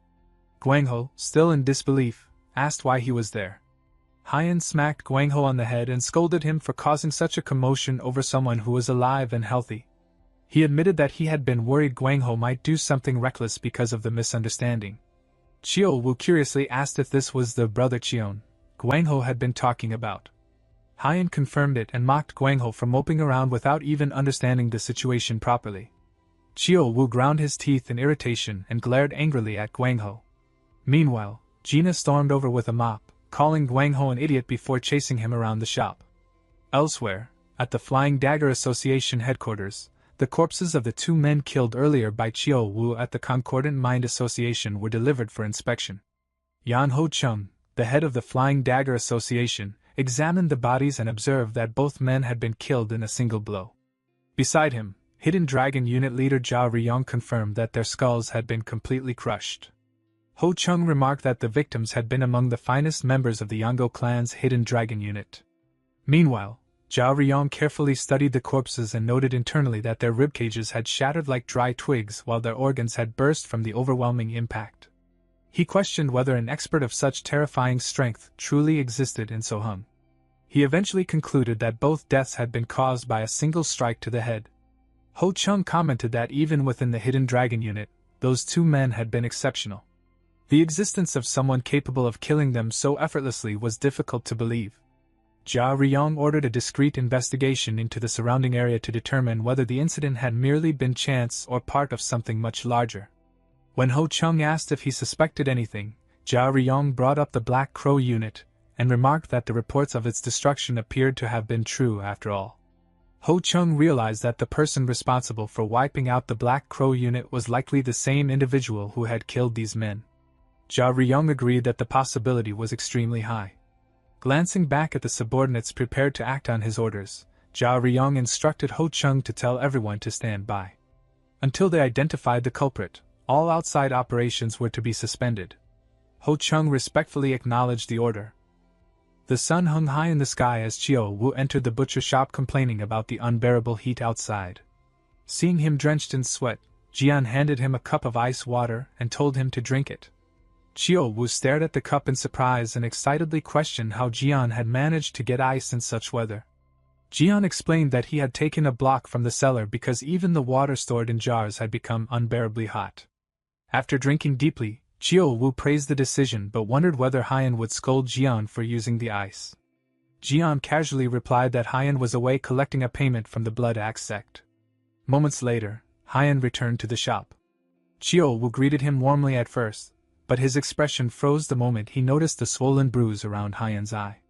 Guangho, still in disbelief, asked why he was there. Haiyan smacked Guangho on the head and scolded him for causing such a commotion over someone who was alive and healthy. He admitted that he had been worried Guangho might do something reckless because of the misunderstanding. Chiol Wu curiously asked if this was the brother Chion Guangho had been talking about. Haiyan confirmed it and mocked Guangho for moping around without even understanding the situation properly. Chiol Wu ground his teeth in irritation and glared angrily at Guangho. Meanwhile, Gina stormed over with a mop, calling Guang Ho an idiot before chasing him around the shop. Elsewhere, at the Flying Dagger Association headquarters, the corpses of the 2 men killed earlier by Chiao Wu at the Concordant Mind Association were delivered for inspection. Yan Ho Chung, the head of the Flying Dagger Association, examined the bodies and observed that both men had been killed in a single blow. Beside him, Hidden Dragon Unit leader Zhao Riyong confirmed that their skulls had been completely crushed. Ho Chung remarked that the victims had been among the finest members of the Yongo clan's Hidden Dragon Unit. Meanwhile, Zhao Riyong carefully studied the corpses and noted internally that their ribcages had shattered like dry twigs while their organs had burst from the overwhelming impact. He questioned whether an expert of such terrifying strength truly existed in Sohung. He eventually concluded that both deaths had been caused by a single strike to the head. Ho Chung commented that even within the Hidden Dragon Unit, those 2 men had been exceptional. The existence of someone capable of killing them so effortlessly was difficult to believe. Zhao Riyong ordered a discreet investigation into the surrounding area to determine whether the incident had merely been chance or part of something much larger. When Ho Chung asked if he suspected anything, Zhao Riyong brought up the Black Crow unit, and remarked that the reports of its destruction appeared to have been true after all. Ho Chung realized that the person responsible for wiping out the Black Crow unit was likely the same individual who had killed these men. Zhao Riyong agreed that the possibility was extremely high. Glancing back at the subordinates prepared to act on his orders, Zhao Riyong instructed Ho Chung to tell everyone to stand by. Until they identified the culprit, all outside operations were to be suspended. Ho Chung respectfully acknowledged the order. The sun hung high in the sky as Chiao Wu entered the butcher shop complaining about the unbearable heat outside. Seeing him drenched in sweat, Jian handed him a cup of ice water and told him to drink it. Chiao Wu stared at the cup in surprise and excitedly questioned how Jian had managed to get ice in such weather. Jian explained that he had taken a block from the cellar because even the water stored in jars had become unbearably hot. After drinking deeply, Chiao Wu praised the decision but wondered whether Haiyan would scold Jian for using the ice. Jian casually replied that Haiyan was away collecting a payment from the Blood Axe sect. Moments later, Haiyan returned to the shop. Chiao Wu greeted him warmly at first, but his expression froze the moment he noticed the swollen bruise around Haiyan's eye.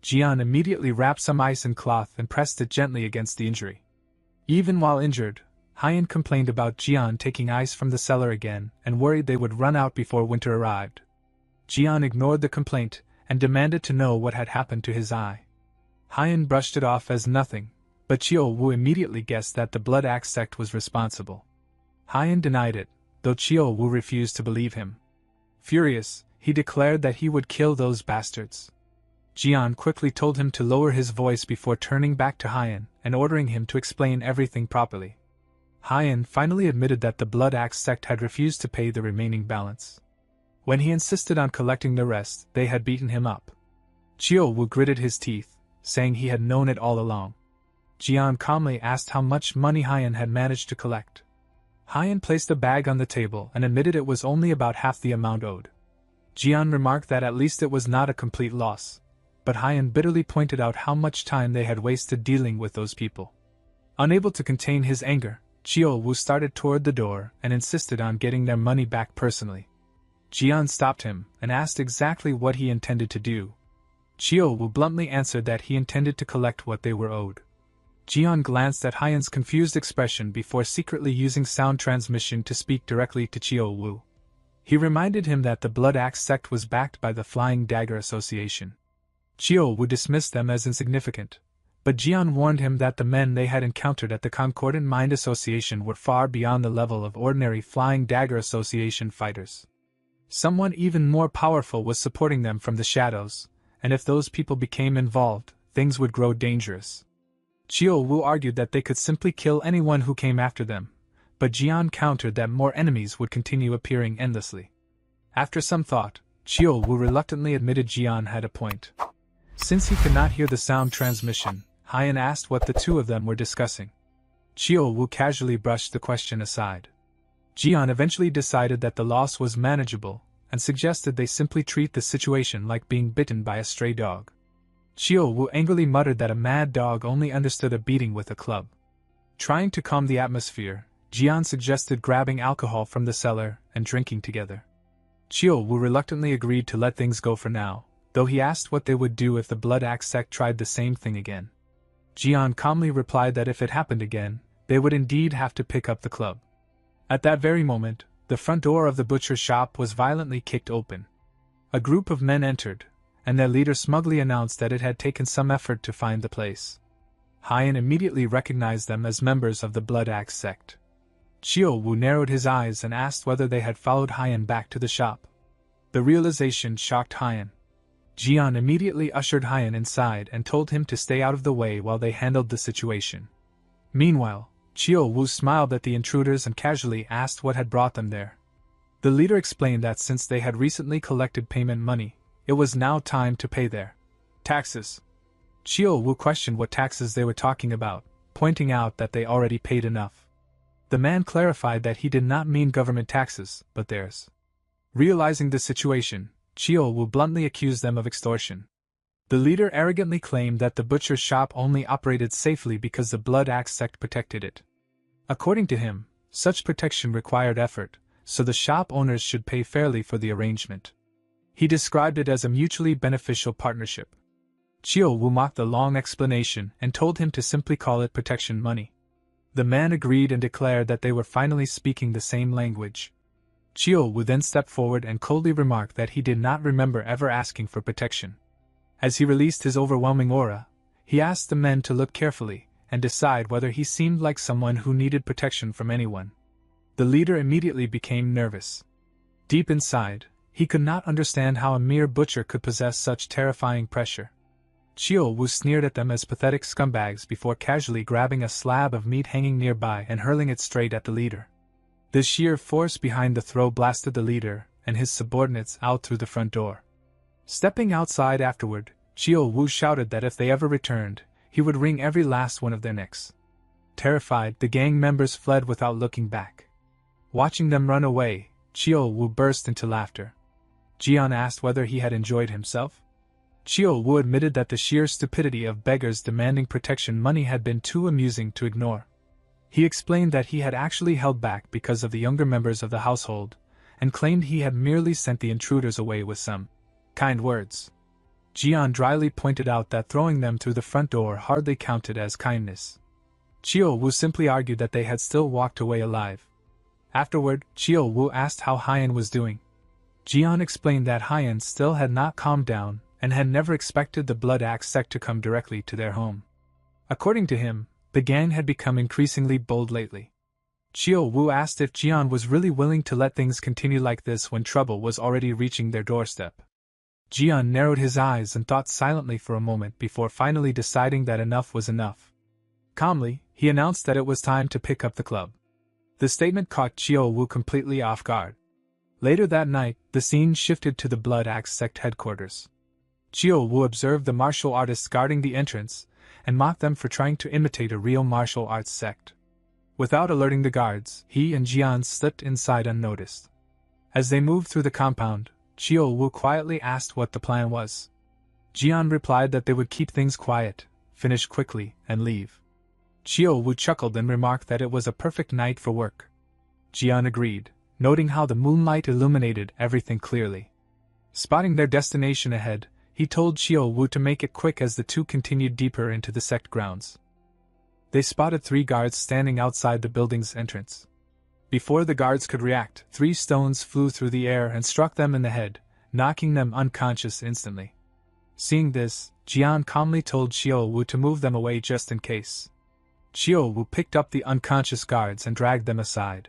Jian immediately wrapped some ice in cloth and pressed it gently against the injury. Even while injured, Haiyan complained about Jian taking ice from the cellar again and worried they would run out before winter arrived. Jian ignored the complaint and demanded to know what had happened to his eye. Haiyan brushed it off as nothing, but Chiao Wu immediately guessed that the Blood Axe sect was responsible. Haiyan denied it, though Chiao Wu refused to believe him. Furious, he declared that he would kill those bastards. Jian quickly told him to lower his voice before turning back to Haiyan and ordering him to explain everything properly. Haiyan finally admitted that the Blood Axe sect had refused to pay the remaining balance. When he insisted on collecting the rest, they had beaten him up. Chiao Wu gritted his teeth, saying he had known it all along. Jian calmly asked how much money Haiyan had managed to collect. Haiyan placed a bag on the table and admitted it was only about half the amount owed. Jian remarked that at least it was not a complete loss, but Haiyan bitterly pointed out how much time they had wasted dealing with those people. Unable to contain his anger, Chiao Wu started toward the door and insisted on getting their money back personally. Jian stopped him and asked exactly what he intended to do. Chiao Wu bluntly answered that he intended to collect what they were owed. Jian glanced at Haiyan's confused expression before secretly using sound transmission to speak directly to Chiao Wu. He reminded him that the Blood Axe sect was backed by the Flying Dagger Association. Chiao Wu dismissed them as insignificant, but Jian warned him that the men they had encountered at the Concordant Mind Association were far beyond the level of ordinary Flying Dagger Association fighters. Someone even more powerful was supporting them from the shadows, and if those people became involved, things would grow dangerous. Chiao Wu argued that they could simply kill anyone who came after them, but Jian countered that more enemies would continue appearing endlessly. After some thought, Chiao Wu reluctantly admitted Jian had a point. Since he could not hear the sound transmission, Haiyan asked what the two of them were discussing. Chiao Wu casually brushed the question aside. Jian eventually decided that the loss was manageable, and suggested they simply treat the situation like being bitten by a stray dog. Chiao Wu angrily muttered that a mad dog only understood a beating with a club. Trying to calm the atmosphere, Jian suggested grabbing alcohol from the cellar and drinking together. Chio Wu reluctantly agreed to let things go for now, though he asked what they would do if the Blood Axe sect tried the same thing again. Jian calmly replied that if it happened again, they would indeed have to pick up the club. At that very moment, the front door of the butcher's shop was violently kicked open. A group of men entered, and their leader smugly announced that it had taken some effort to find the place. Hyan immediately recognized them as members of the Blood Axe sect. Chio Wu narrowed his eyes and asked whether they had followed Hyan back to the shop. The realization shocked Hyan. Jian immediately ushered Hyan inside and told him to stay out of the way while they handled the situation. Meanwhile, Chio Wu smiled at the intruders and casually asked what had brought them there. The leader explained that since they had recently collected payment money, it was now time to pay their taxes. Chio Wu questioned what taxes they were talking about, pointing out that they already paid enough. The man clarified that he did not mean government taxes, but theirs. Realizing the situation, Chio Wu bluntly accused them of extortion. The leader arrogantly claimed that the butcher's shop only operated safely because the Blood Axe sect protected it. According to him, such protection required effort, so the shop owners should pay fairly for the arrangement. He described it as a mutually beneficial partnership. Chio Wu mocked the long explanation and told him to simply call it protection money. The man agreed and declared that they were finally speaking the same language. Chio Wu then stepped forward and coldly remarked that he did not remember ever asking for protection. As he released his overwhelming aura, he asked the men to look carefully and decide whether he seemed like someone who needed protection from anyone. The leader immediately became nervous. Deep inside, he could not understand how a mere butcher could possess such terrifying pressure. Chio Wu sneered at them as pathetic scumbags before casually grabbing a slab of meat hanging nearby and hurling it straight at the leader. The sheer force behind the throw blasted the leader and his subordinates out through the front door. Stepping outside afterward, Chio Wu shouted that if they ever returned, he would wring every last one of their necks. Terrified, the gang members fled without looking back. Watching them run away, Chio Wu burst into laughter. Jian asked whether he had enjoyed himself. Chio Wu admitted that the sheer stupidity of beggars demanding protection money had been too amusing to ignore. He explained that he had actually held back because of the younger members of the household, and claimed he had merely sent the intruders away with some kind words. Jian dryly pointed out that throwing them through the front door hardly counted as kindness. Chio Wu simply argued that they had still walked away alive. Afterward, Chio Wu asked how Hyan was doing. Jian explained that Hyan still had not calmed down and had never expected the Blood Axe sect to come directly to their home. According to him, the gang had become increasingly bold lately. Chio Wu asked if Jian was really willing to let things continue like this when trouble was already reaching their doorstep. Jian narrowed his eyes and thought silently for a moment before finally deciding that enough was enough. Calmly, he announced that it was time to pick up the club. The statement caught Chio Wu completely off guard. Later that night, the scene shifted to the Blood Axe sect headquarters. Chio Wu observed the martial artists guarding the entrance, and mocked them for trying to imitate a real martial arts sect. Without alerting the guards, he and Jian slipped inside unnoticed. As they moved through the compound, Chio Wu quietly asked what the plan was. Jian replied that they would keep things quiet, finish quickly, and leave. Chio Wu chuckled and remarked that it was a perfect night for work. Jian agreed, noting how the moonlight illuminated everything clearly. Spotting their destination ahead, he told Chio Wu to make it quick as the two continued deeper into the sect grounds. They spotted 3 guards standing outside the building's entrance. Before the guards could react, 3 stones flew through the air and struck them in the head, knocking them unconscious instantly. Seeing this, Jian calmly told Chio Wu to move them away just in case. Chio Wu picked up the unconscious guards and dragged them aside.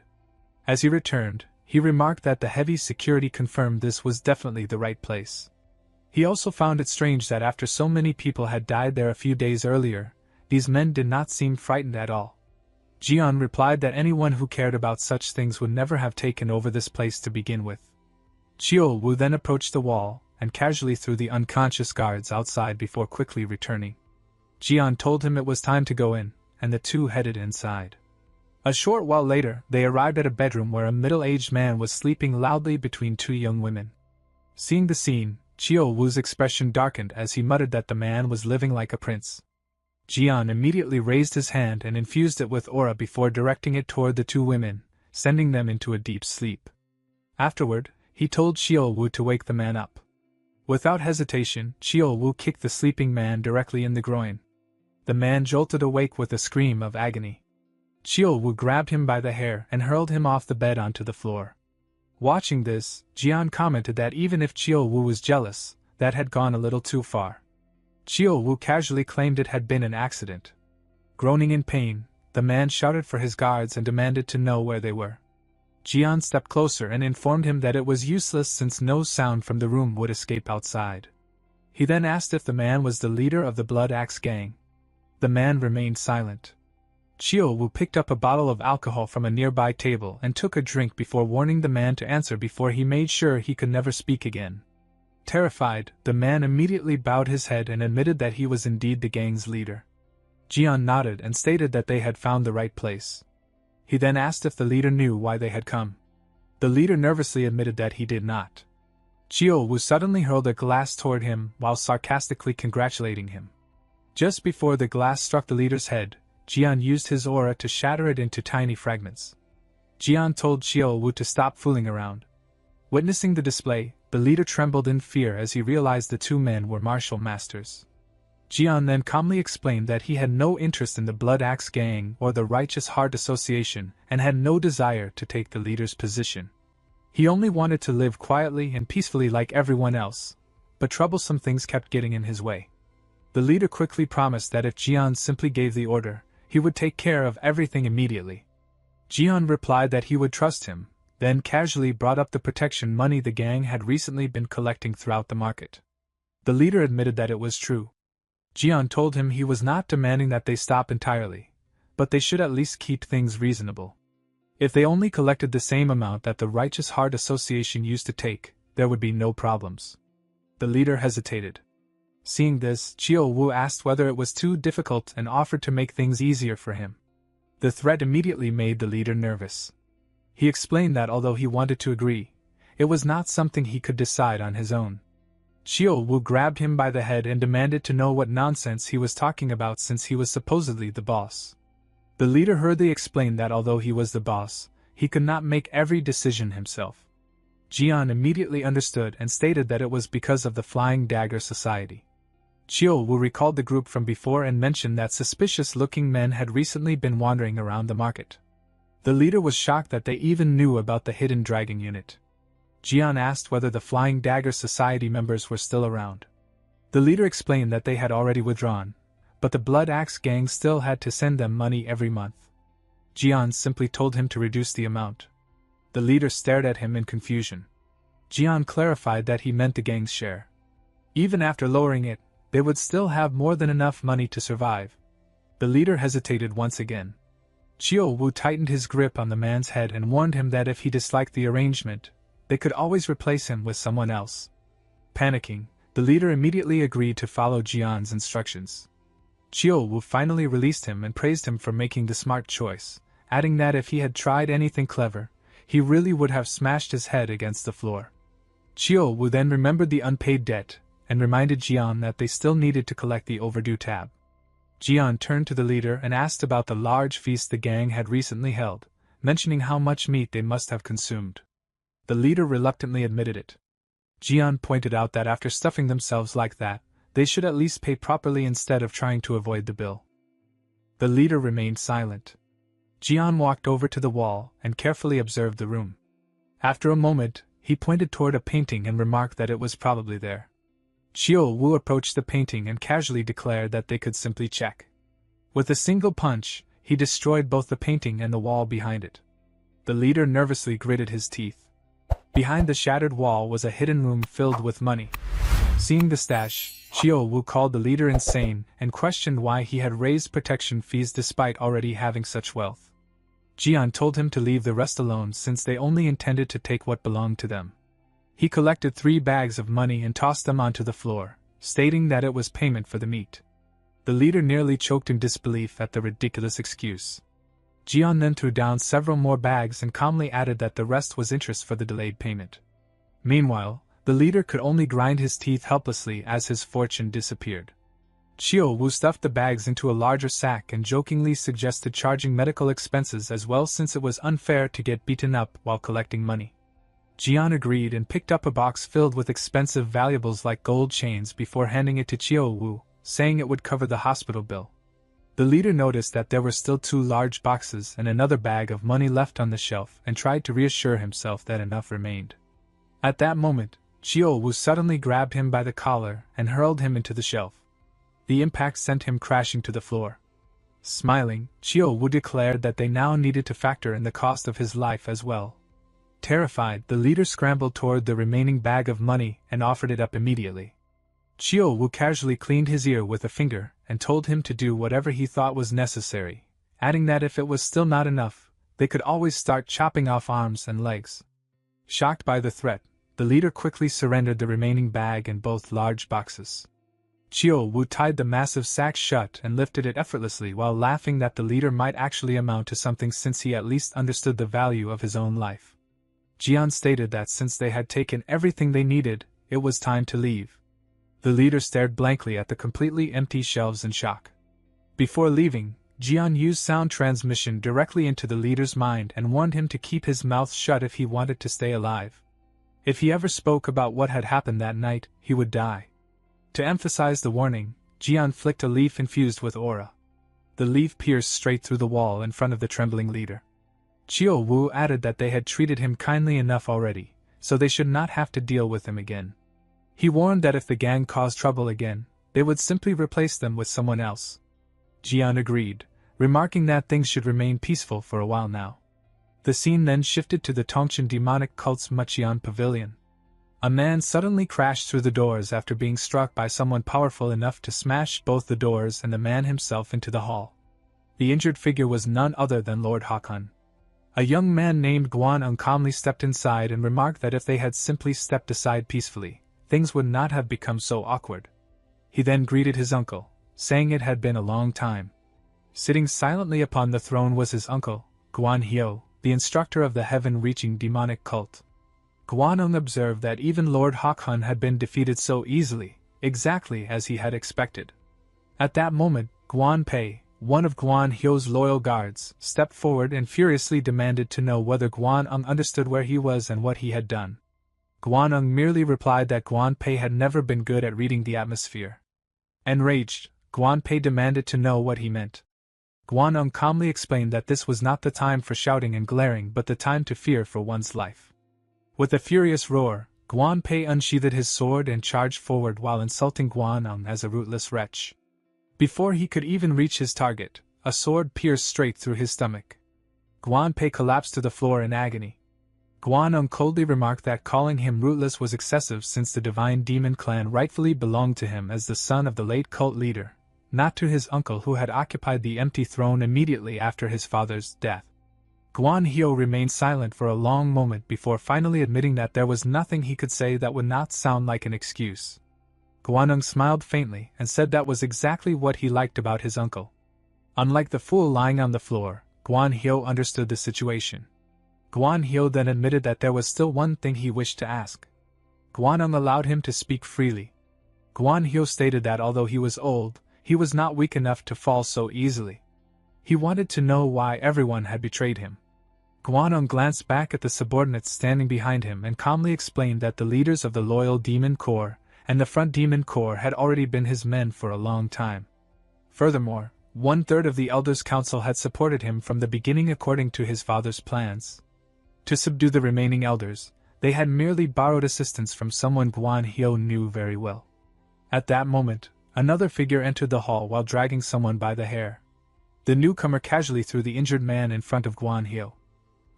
As he returned, he remarked that the heavy security confirmed this was definitely the right place. He also found it strange that after so many people had died there a few days earlier, these men did not seem frightened at all. Jian replied that anyone who cared about such things would never have taken over this place to begin with. Chio Wu then approached the wall and casually threw the unconscious guards outside before quickly returning. Jian told him it was time to go in, and the two headed inside. A short while later, they arrived at a bedroom where a middle-aged man was sleeping loudly between 2 young women. Seeing the scene, Chio Wu's expression darkened as he muttered that the man was living like a prince. Jian immediately raised his hand and infused it with aura before directing it toward the 2 women, sending them into a deep sleep. Afterward, he told Wu to wake the man up. Without hesitation, Wu kicked the sleeping man directly in the groin. The man jolted awake with a scream of agony. Wu grabbed him by the hair and hurled him off the bed onto the floor. Watching this, Jian commented that even if Wu was jealous, that had gone a little too far. Wu casually claimed it had been an accident. Groaning in pain, the man shouted for his guards and demanded to know where they were. Jian stepped closer and informed him that it was useless since no sound from the room would escape outside. He then asked if the man was the leader of the Blood Axe gang. The man remained silent. Wu picked up a bottle of alcohol from a nearby table and took a drink before warning the man to answer before he made sure he could never speak again. Terrified, the man immediately bowed his head and admitted that he was indeed the gang's leader. Jian nodded and stated that they had found the right place. He then asked if the leader knew why they had come. The leader nervously admitted that he did not. Wu suddenly hurled a glass toward him while sarcastically congratulating him. Just before the glass struck the leader's head, Jian used his aura to shatter it into tiny fragments. Jian told Wu to stop fooling around. Witnessing the display, the leader trembled in fear as he realized the two men were martial masters. Jian then calmly explained that he had no interest in the Blood Axe gang or the Righteous Heart Association and had no desire to take the leader's position. He only wanted to live quietly and peacefully like everyone else, but troublesome things kept getting in his way. The leader quickly promised that if Jian simply gave the order, he would take care of everything immediately. Jian replied that he would trust him, then casually brought up the protection money the gang had recently been collecting throughout the market. The leader admitted that it was true. Jian told him he was not demanding that they stop entirely, but they should at least keep things reasonable. If they only collected the same amount that the Righteous Heart Association used to take, there would be no problems. The leader hesitated. Seeing this, Wu asked whether it was too difficult and offered to make things easier for him. The threat immediately made the leader nervous. He explained that although he wanted to agree, it was not something he could decide on his own. Wu grabbed him by the head and demanded to know what nonsense he was talking about since he was supposedly the boss. The leader hurriedly explained that although he was the boss, he could not make every decision himself. Jian immediately understood and stated that it was because of the Flying Dagger Society. Wu recalled the group from before and mentioned that suspicious-looking men had recently been wandering around the market. The leader was shocked that they even knew about the Hidden Dragon unit. Jian asked whether the Flying Dagger Society members were still around. The leader explained that they had already withdrawn, but the Blood Axe gang still had to send them money every month. Jian simply told him to reduce the amount. The leader stared at him in confusion. Jian clarified that he meant the gang's share. Even after lowering it, they would still have more than enough money to survive. The leader hesitated once again. Wu tightened his grip on the man's head and warned him that if he disliked the arrangement, they could always replace him with someone else. Panicking, the leader immediately agreed to follow Jian's instructions. Wu finally released him and praised him for making the smart choice, adding that if he had tried anything clever, he really would have smashed his head against the floor. Wu then remembered the unpaid debt and reminded Jian that they still needed to collect the overdue tab. Jian turned to the leader and asked about the large feast the gang had recently held, mentioning how much meat they must have consumed. The leader reluctantly admitted it. Jian pointed out that after stuffing themselves like that, they should at least pay properly instead of trying to avoid the bill. The leader remained silent. Jian walked over to the wall and carefully observed the room. After a moment, he pointed toward a painting and remarked that it was probably there. Wu approached the painting and casually declared that they could simply check. With a single punch, he destroyed both the painting and the wall behind it. The leader nervously gritted his teeth. Behind the shattered wall was a hidden room filled with money. Seeing the stash, Wu called the leader insane and questioned why he had raised protection fees despite already having such wealth. Jian told him to leave the rest alone since they only intended to take what belonged to them. He collected 3 bags of money and tossed them onto the floor, stating that it was payment for the meat. The leader nearly choked in disbelief at the ridiculous excuse. Jian then threw down several more bags and calmly added that the rest was interest for the delayed payment. Meanwhile, the leader could only grind his teeth helplessly as his fortune disappeared. Wu stuffed the bags into a larger sack and jokingly suggested charging medical expenses as well since it was unfair to get beaten up while collecting money. Jian agreed and picked up a box filled with expensive valuables like gold chains before handing it to Chiao Wu, saying it would cover the hospital bill. The leader noticed that there were still 2 large boxes and another bag of money left on the shelf and tried to reassure himself that enough remained. At that moment, Chiao Wu suddenly grabbed him by the collar and hurled him into the shelf. The impact sent him crashing to the floor. Smiling, Chiao Wu declared that they now needed to factor in the cost of his life as well. Terrified, the leader scrambled toward the remaining bag of money and offered it up immediately. Chiao Wu casually cleaned his ear with a finger and told him to do whatever he thought was necessary, adding that if it was still not enough, they could always start chopping off arms and legs. Shocked by the threat, the leader quickly surrendered the remaining bag and both large boxes. Chiao Wu tied the massive sack shut and lifted it effortlessly while laughing that the leader might actually amount to something since he at least understood the value of his own life. Jian stated that since they had taken everything they needed, it was time to leave. The leader stared blankly at the completely empty shelves in shock. Before leaving, Jian used sound transmission directly into the leader's mind and warned him to keep his mouth shut if he wanted to stay alive. If he ever spoke about what had happened that night, he would die. To emphasize the warning, Jian flicked a leaf infused with aura. The leaf pierced straight through the wall in front of the trembling leader. Chiao Wu added that they had treated him kindly enough already, so they should not have to deal with him again. He warned that if the gang caused trouble again, they would simply replace them with someone else. Jian agreed, remarking that things should remain peaceful for a while now. The scene then shifted to the Tongchen demonic cult's Machian pavilion. A man suddenly crashed through the doors after being struck by someone powerful enough to smash both the doors and the man himself into the hall. The injured figure was none other than Lord Hakan. A young man named Guan calmly stepped inside and remarked that if they had simply stepped aside peacefully, things would not have become so awkward. He then greeted his uncle, saying it had been a long time. Sitting silently upon the throne was his uncle, Guan Hyo, the instructor of the heaven-reaching demonic cult. Guan observed that even Lord Hakan had been defeated so easily, exactly as he had expected. At that moment, Guan Pei, one of Guan Hyo's loyal guards, stepped forward and furiously demanded to know whether Guan understood where he was and what he had done. Guan merely replied that Guan Pei had never been good at reading the atmosphere. Enraged, Guan Pei demanded to know what he meant. Guan calmly explained that this was not the time for shouting and glaring but the time to fear for one's life. With a furious roar, Guan Pei unsheathed his sword and charged forward while insulting Guan as a rootless wretch. Before he could even reach his target, a sword pierced straight through his stomach. Guan Pei collapsed to the floor in agony. Guan coldly remarked that calling him rootless was excessive since the Divine Demon clan rightfully belonged to him as the son of the late cult leader, not to his uncle who had occupied the empty throne immediately after his father's death. Guan Hyo remained silent for a long moment before finally admitting that there was nothing he could say that would not sound like an excuse. Guan smiled faintly and said that was exactly what he liked about his uncle. Unlike the fool lying on the floor, Guan Hyo understood the situation. Guan Hyo then admitted that there was still one thing he wished to ask. Guan allowed him to speak freely. Guan Hyo stated that although he was old, he was not weak enough to fall so easily. He wanted to know why everyone had betrayed him. Guan glanced back at the subordinates standing behind him and calmly explained that the leaders of the loyal Demon Corps and the Front Demon Corps had already been his men for a long time. Furthermore, 1/3 of the Elders' Council had supported him from the beginning according to his father's plans. To subdue the remaining elders, they had merely borrowed assistance from someone Guan Hyo knew very well. At that moment, another figure entered the hall while dragging someone by the hair. The newcomer casually threw the injured man in front of Guan Hyo.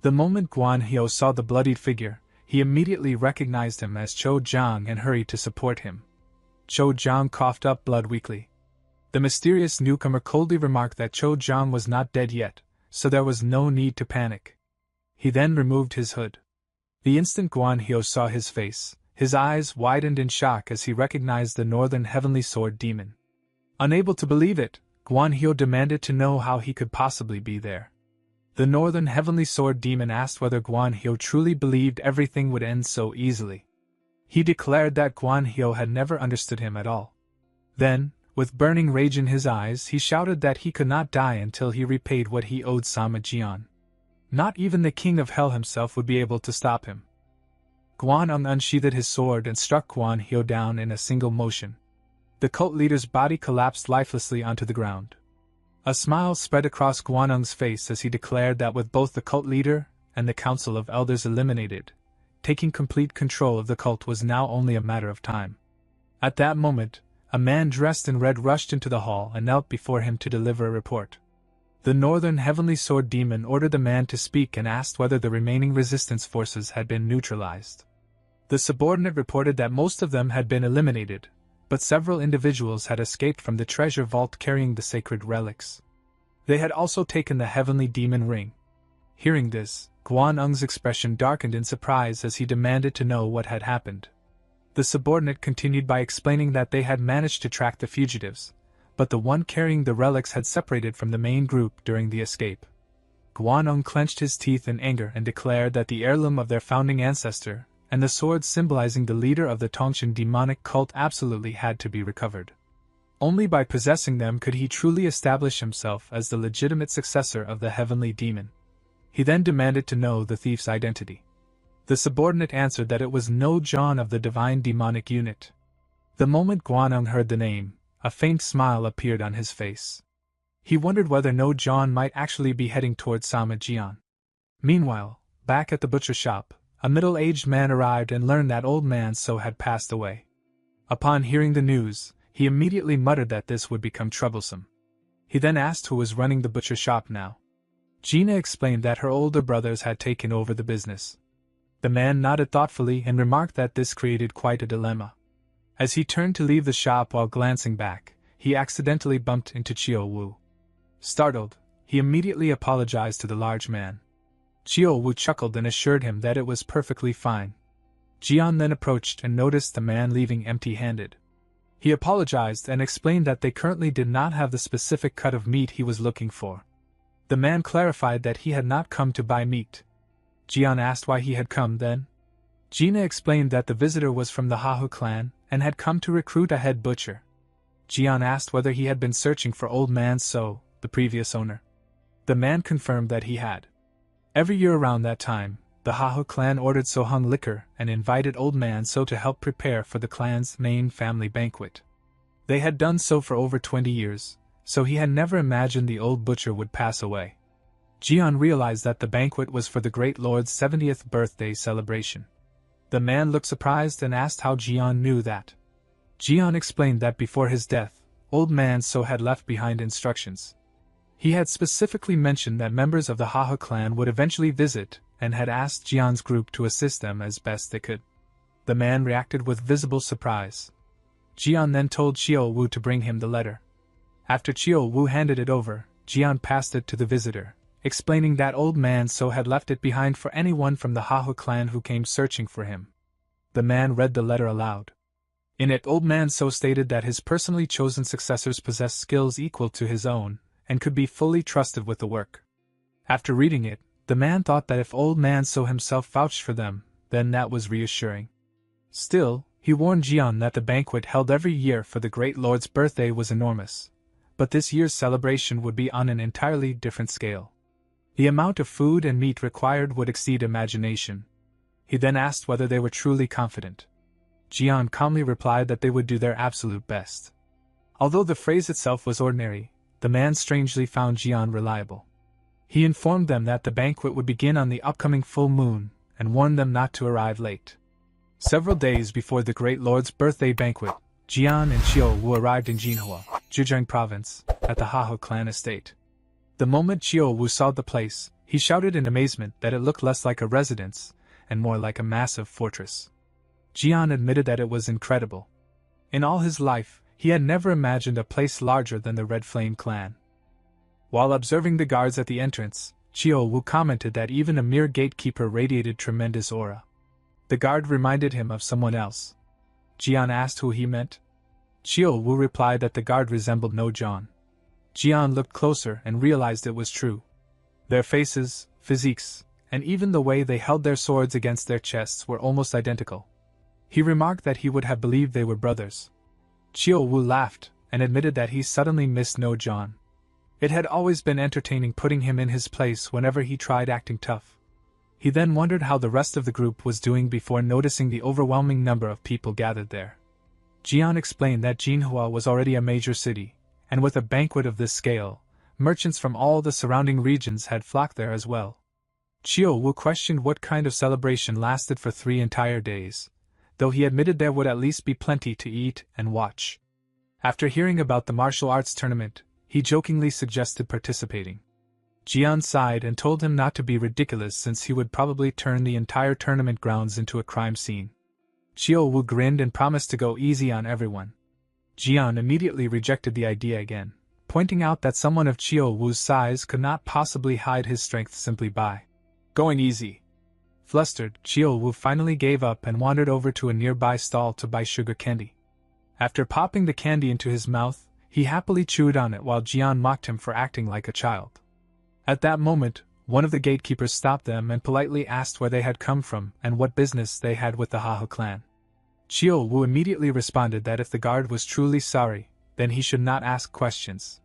The moment Guan Hyo saw the bloodied figure, he immediately recognized him as Cho Jiang and hurried to support him. Cho Jiang coughed up blood weakly. The mysterious newcomer coldly remarked that Cho Jiang was not dead yet, so there was no need to panic. He then removed his hood. The instant Guan Hyo saw his face, his eyes widened in shock as he recognized the Northern Heavenly Sword Demon. Unable to believe it, Guan Hyo demanded to know how he could possibly be there. The Northern Heavenly Sword Demon asked whether Guan Hyo truly believed everything would end so easily. He declared that Guan Hyo had never understood him at all. Then, with burning rage in his eyes, he shouted that he could not die until he repaid what he owed Sima Jian. Not even the King of Hell himself would be able to stop him. Guanung unsheathed his sword and struck Guan Hyo down in a single motion. The cult leader's body collapsed lifelessly onto the ground. A smile spread across Guanung's face as he declared that with both the cult leader and the council of elders eliminated, taking complete control of the cult was now only a matter of time. At that moment, a man dressed in red rushed into the hall and knelt before him to deliver a report. The Northern Heavenly Sword Demon ordered the man to speak and asked whether the remaining resistance forces had been neutralized. The subordinate reported that most of them had been eliminated, but several individuals had escaped from the treasure vault carrying the sacred relics. They had also taken the Heavenly Demon Ring. Hearing this, Guanung's expression darkened in surprise as he demanded to know what had happened. The subordinate continued by explaining that they had managed to track the fugitives, but the one carrying the relics had separated from the main group during the escape. Guanung clenched his teeth in anger and declared that the heirloom of their founding ancestor, and the sword symbolizing the leader of the Tongshan demonic cult absolutely had to be recovered. Only by possessing them could he truly establish himself as the legitimate successor of the heavenly demon. He then demanded to know the thief's identity. The subordinate answered that it was No John of the divine demonic unit. The moment Guanung heard the name, a faint smile appeared on his face. He wondered whether No John might actually be heading towards Sama Jian. Meanwhile, back at the butcher shop, a middle-aged man arrived and learned that Old Man So had passed away. Upon hearing the news, he immediately muttered that this would become troublesome. He then asked who was running the butcher shop now. Gina explained that her older brothers had taken over the business. The man nodded thoughtfully and remarked that this created quite a dilemma. As he turned to leave the shop while glancing back, he accidentally bumped into Chio Wu. Startled, he immediately apologized to the large man. Chio Wu chuckled and assured him that it was perfectly fine. Jian then approached and noticed the man leaving empty-handed. He apologized and explained that they currently did not have the specific cut of meat he was looking for. The man clarified that he had not come to buy meat. Jian asked why he had come then. Gina explained that the visitor was from the Hahu clan and had come to recruit a head butcher. Jian asked whether he had been searching for Old Man So, the previous owner. The man confirmed that he had. Every year around that time, the Hahu clan ordered Sohung liquor and invited Old Man So to help prepare for the clan's main family banquet. They had done so for over 20 years, so he had never imagined the old butcher would pass away. Jian realized that the banquet was for the Great Lord's 70th birthday celebration. The man looked surprised and asked how Jian knew that. Jian explained that before his death, Old Man So had left behind instructions. He had specifically mentioned that members of the Hahu clan would eventually visit and had asked Jian's group to assist them as best they could. The man reacted with visible surprise. Jian then told Chio Wu to bring him the letter. After Chio Wu handed it over, Jian passed it to the visitor, explaining that Old Man So had left it behind for anyone from the Hahu clan who came searching for him. The man read the letter aloud. In it, Old Man So stated that his personally chosen successors possessed skills equal to his own, and could be fully trusted with the work. After reading it, the man thought that if Old Man So himself vouched for them, then that was reassuring. Still, he warned Jian that the banquet held every year for the Great Lord's birthday was enormous, but this year's celebration would be on an entirely different scale. The amount of food and meat required would exceed imagination. He then asked whether they were truly confident. Jian calmly replied that they would do their absolute best. Although the phrase itself was ordinary, the man strangely found Jian reliable. He informed them that the banquet would begin on the upcoming full moon, and warned them not to arrive late. Several days before the Great Lord's birthday banquet, Jian and Chio Wu arrived in Jinhua, Zhejiang province, at the Hahu clan estate. The moment Chio Wu saw the place, he shouted in amazement that it looked less like a residence, and more like a massive fortress. Jian admitted that it was incredible. In all his life, he had never imagined a place larger than the Red Flame clan. While observing the guards at the entrance, Chio Wu commented that even a mere gatekeeper radiated tremendous aura. The guard reminded him of someone else. Jian asked who he meant. Chio Wu replied that the guard resembled No John. Jian looked closer and realized it was true. Their faces, physiques, and even the way they held their swords against their chests were almost identical. He remarked that he would have believed they were brothers. Chio Wu laughed and admitted that he suddenly missed No John. It had always been entertaining putting him in his place whenever he tried acting tough. He then wondered how the rest of the group was doing before noticing the overwhelming number of people gathered there. Jian explained that Jinhua was already a major city, and with a banquet of this scale, merchants from all the surrounding regions had flocked there as well. Chiu Wu questioned what kind of celebration lasted for 3 entire days, though he admitted there would at least be plenty to eat and watch. After hearing about the martial arts tournament, he jokingly suggested participating. Jian sighed and told him not to be ridiculous since he would probably turn the entire tournament grounds into a crime scene. Chiu Wu grinned and promised to go easy on everyone. Jian immediately rejected the idea again, pointing out that someone of Chiu Wu's size could not possibly hide his strength simply by going easy. Flustered, Chiu Wu finally gave up and wandered over to a nearby stall to buy sugar candy. After popping the candy into his mouth, he happily chewed on it while Jian mocked him for acting like a child. At that moment, one of the gatekeepers stopped them and politely asked where they had come from and what business they had with the Hahu clan. Chiu Wu immediately responded that if the guard was truly sorry, then he should not ask questions.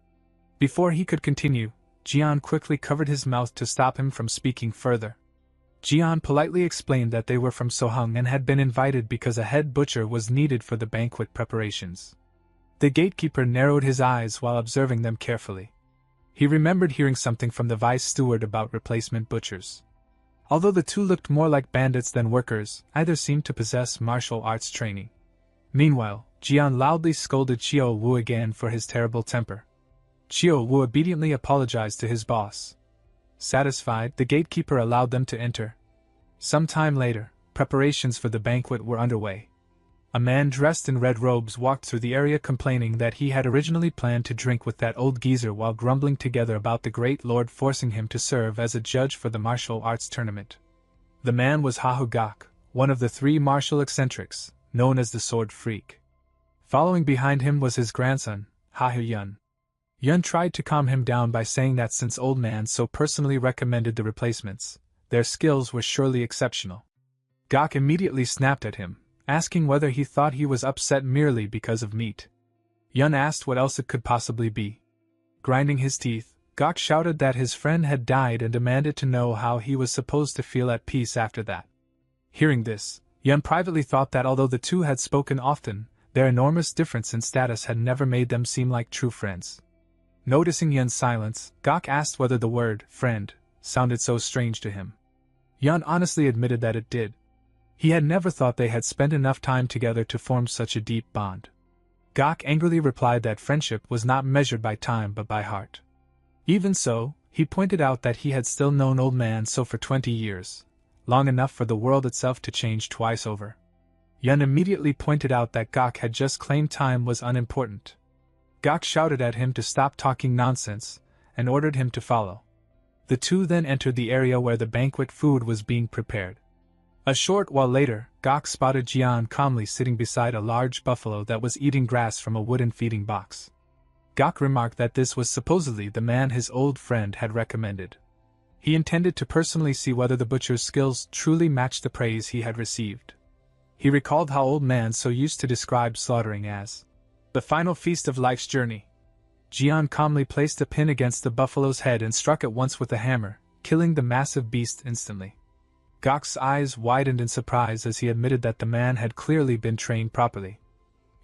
Before he could continue, Jian quickly covered his mouth to stop him from speaking further. Jian politely explained that they were from Sohung and had been invited because a head butcher was needed for the banquet preparations. The gatekeeper narrowed his eyes while observing them carefully. He remembered hearing something from the vice steward about replacement butchers. Although the two looked more like bandits than workers, either seemed to possess martial arts training. Meanwhile, Jian loudly scolded Chiu Wu again for his terrible temper. Chiu Wu obediently apologized to his boss. Satisfied, the gatekeeper allowed them to enter. Some time later, preparations for the banquet were underway. A man dressed in red robes walked through the area complaining that he had originally planned to drink with that old geezer while grumbling together about the great lord forcing him to serve as a judge for the martial arts tournament. The man was Hahu Gak, one of the 3 martial eccentrics, known as the Sword Freak. Following behind him was his grandson, Hahu Yun. Yun tried to calm him down by saying that since Old Man so personally recommended the replacements, their skills were surely exceptional. Gak immediately snapped at him, asking whether he thought he was upset merely because of meat. Yun asked what else it could possibly be. Grinding his teeth, Gak shouted that his friend had died and demanded to know how he was supposed to feel at peace after that. Hearing this, Yun privately thought that although the two had spoken often, their enormous difference in status had never made them seem like true friends. Noticing Yun's silence, Gak asked whether the word friend sounded so strange to him. Yun honestly admitted that it did. He had never thought they had spent enough time together to form such a deep bond. Gak angrily replied that friendship was not measured by time but by heart. Even so, he pointed out that he had still known Old Man so for 20 years, long enough for the world itself to change twice over. Yun immediately pointed out that Gak had just claimed time was unimportant. Gak shouted at him to stop talking nonsense, and ordered him to follow. The two then entered the area where the banquet food was being prepared. A short while later, Gak spotted Jian calmly sitting beside a large buffalo that was eating grass from a wooden feeding box. Gak remarked that this was supposedly the man his old friend had recommended. He intended to personally see whether the butcher's skills truly matched the praise he had received. He recalled how Old Man so used to describe slaughtering as the final feast of life's journey. Jian calmly placed a pin against the buffalo's head and struck it once with a hammer, killing the massive beast instantly. Gak's eyes widened in surprise as he admitted that the man had clearly been trained properly.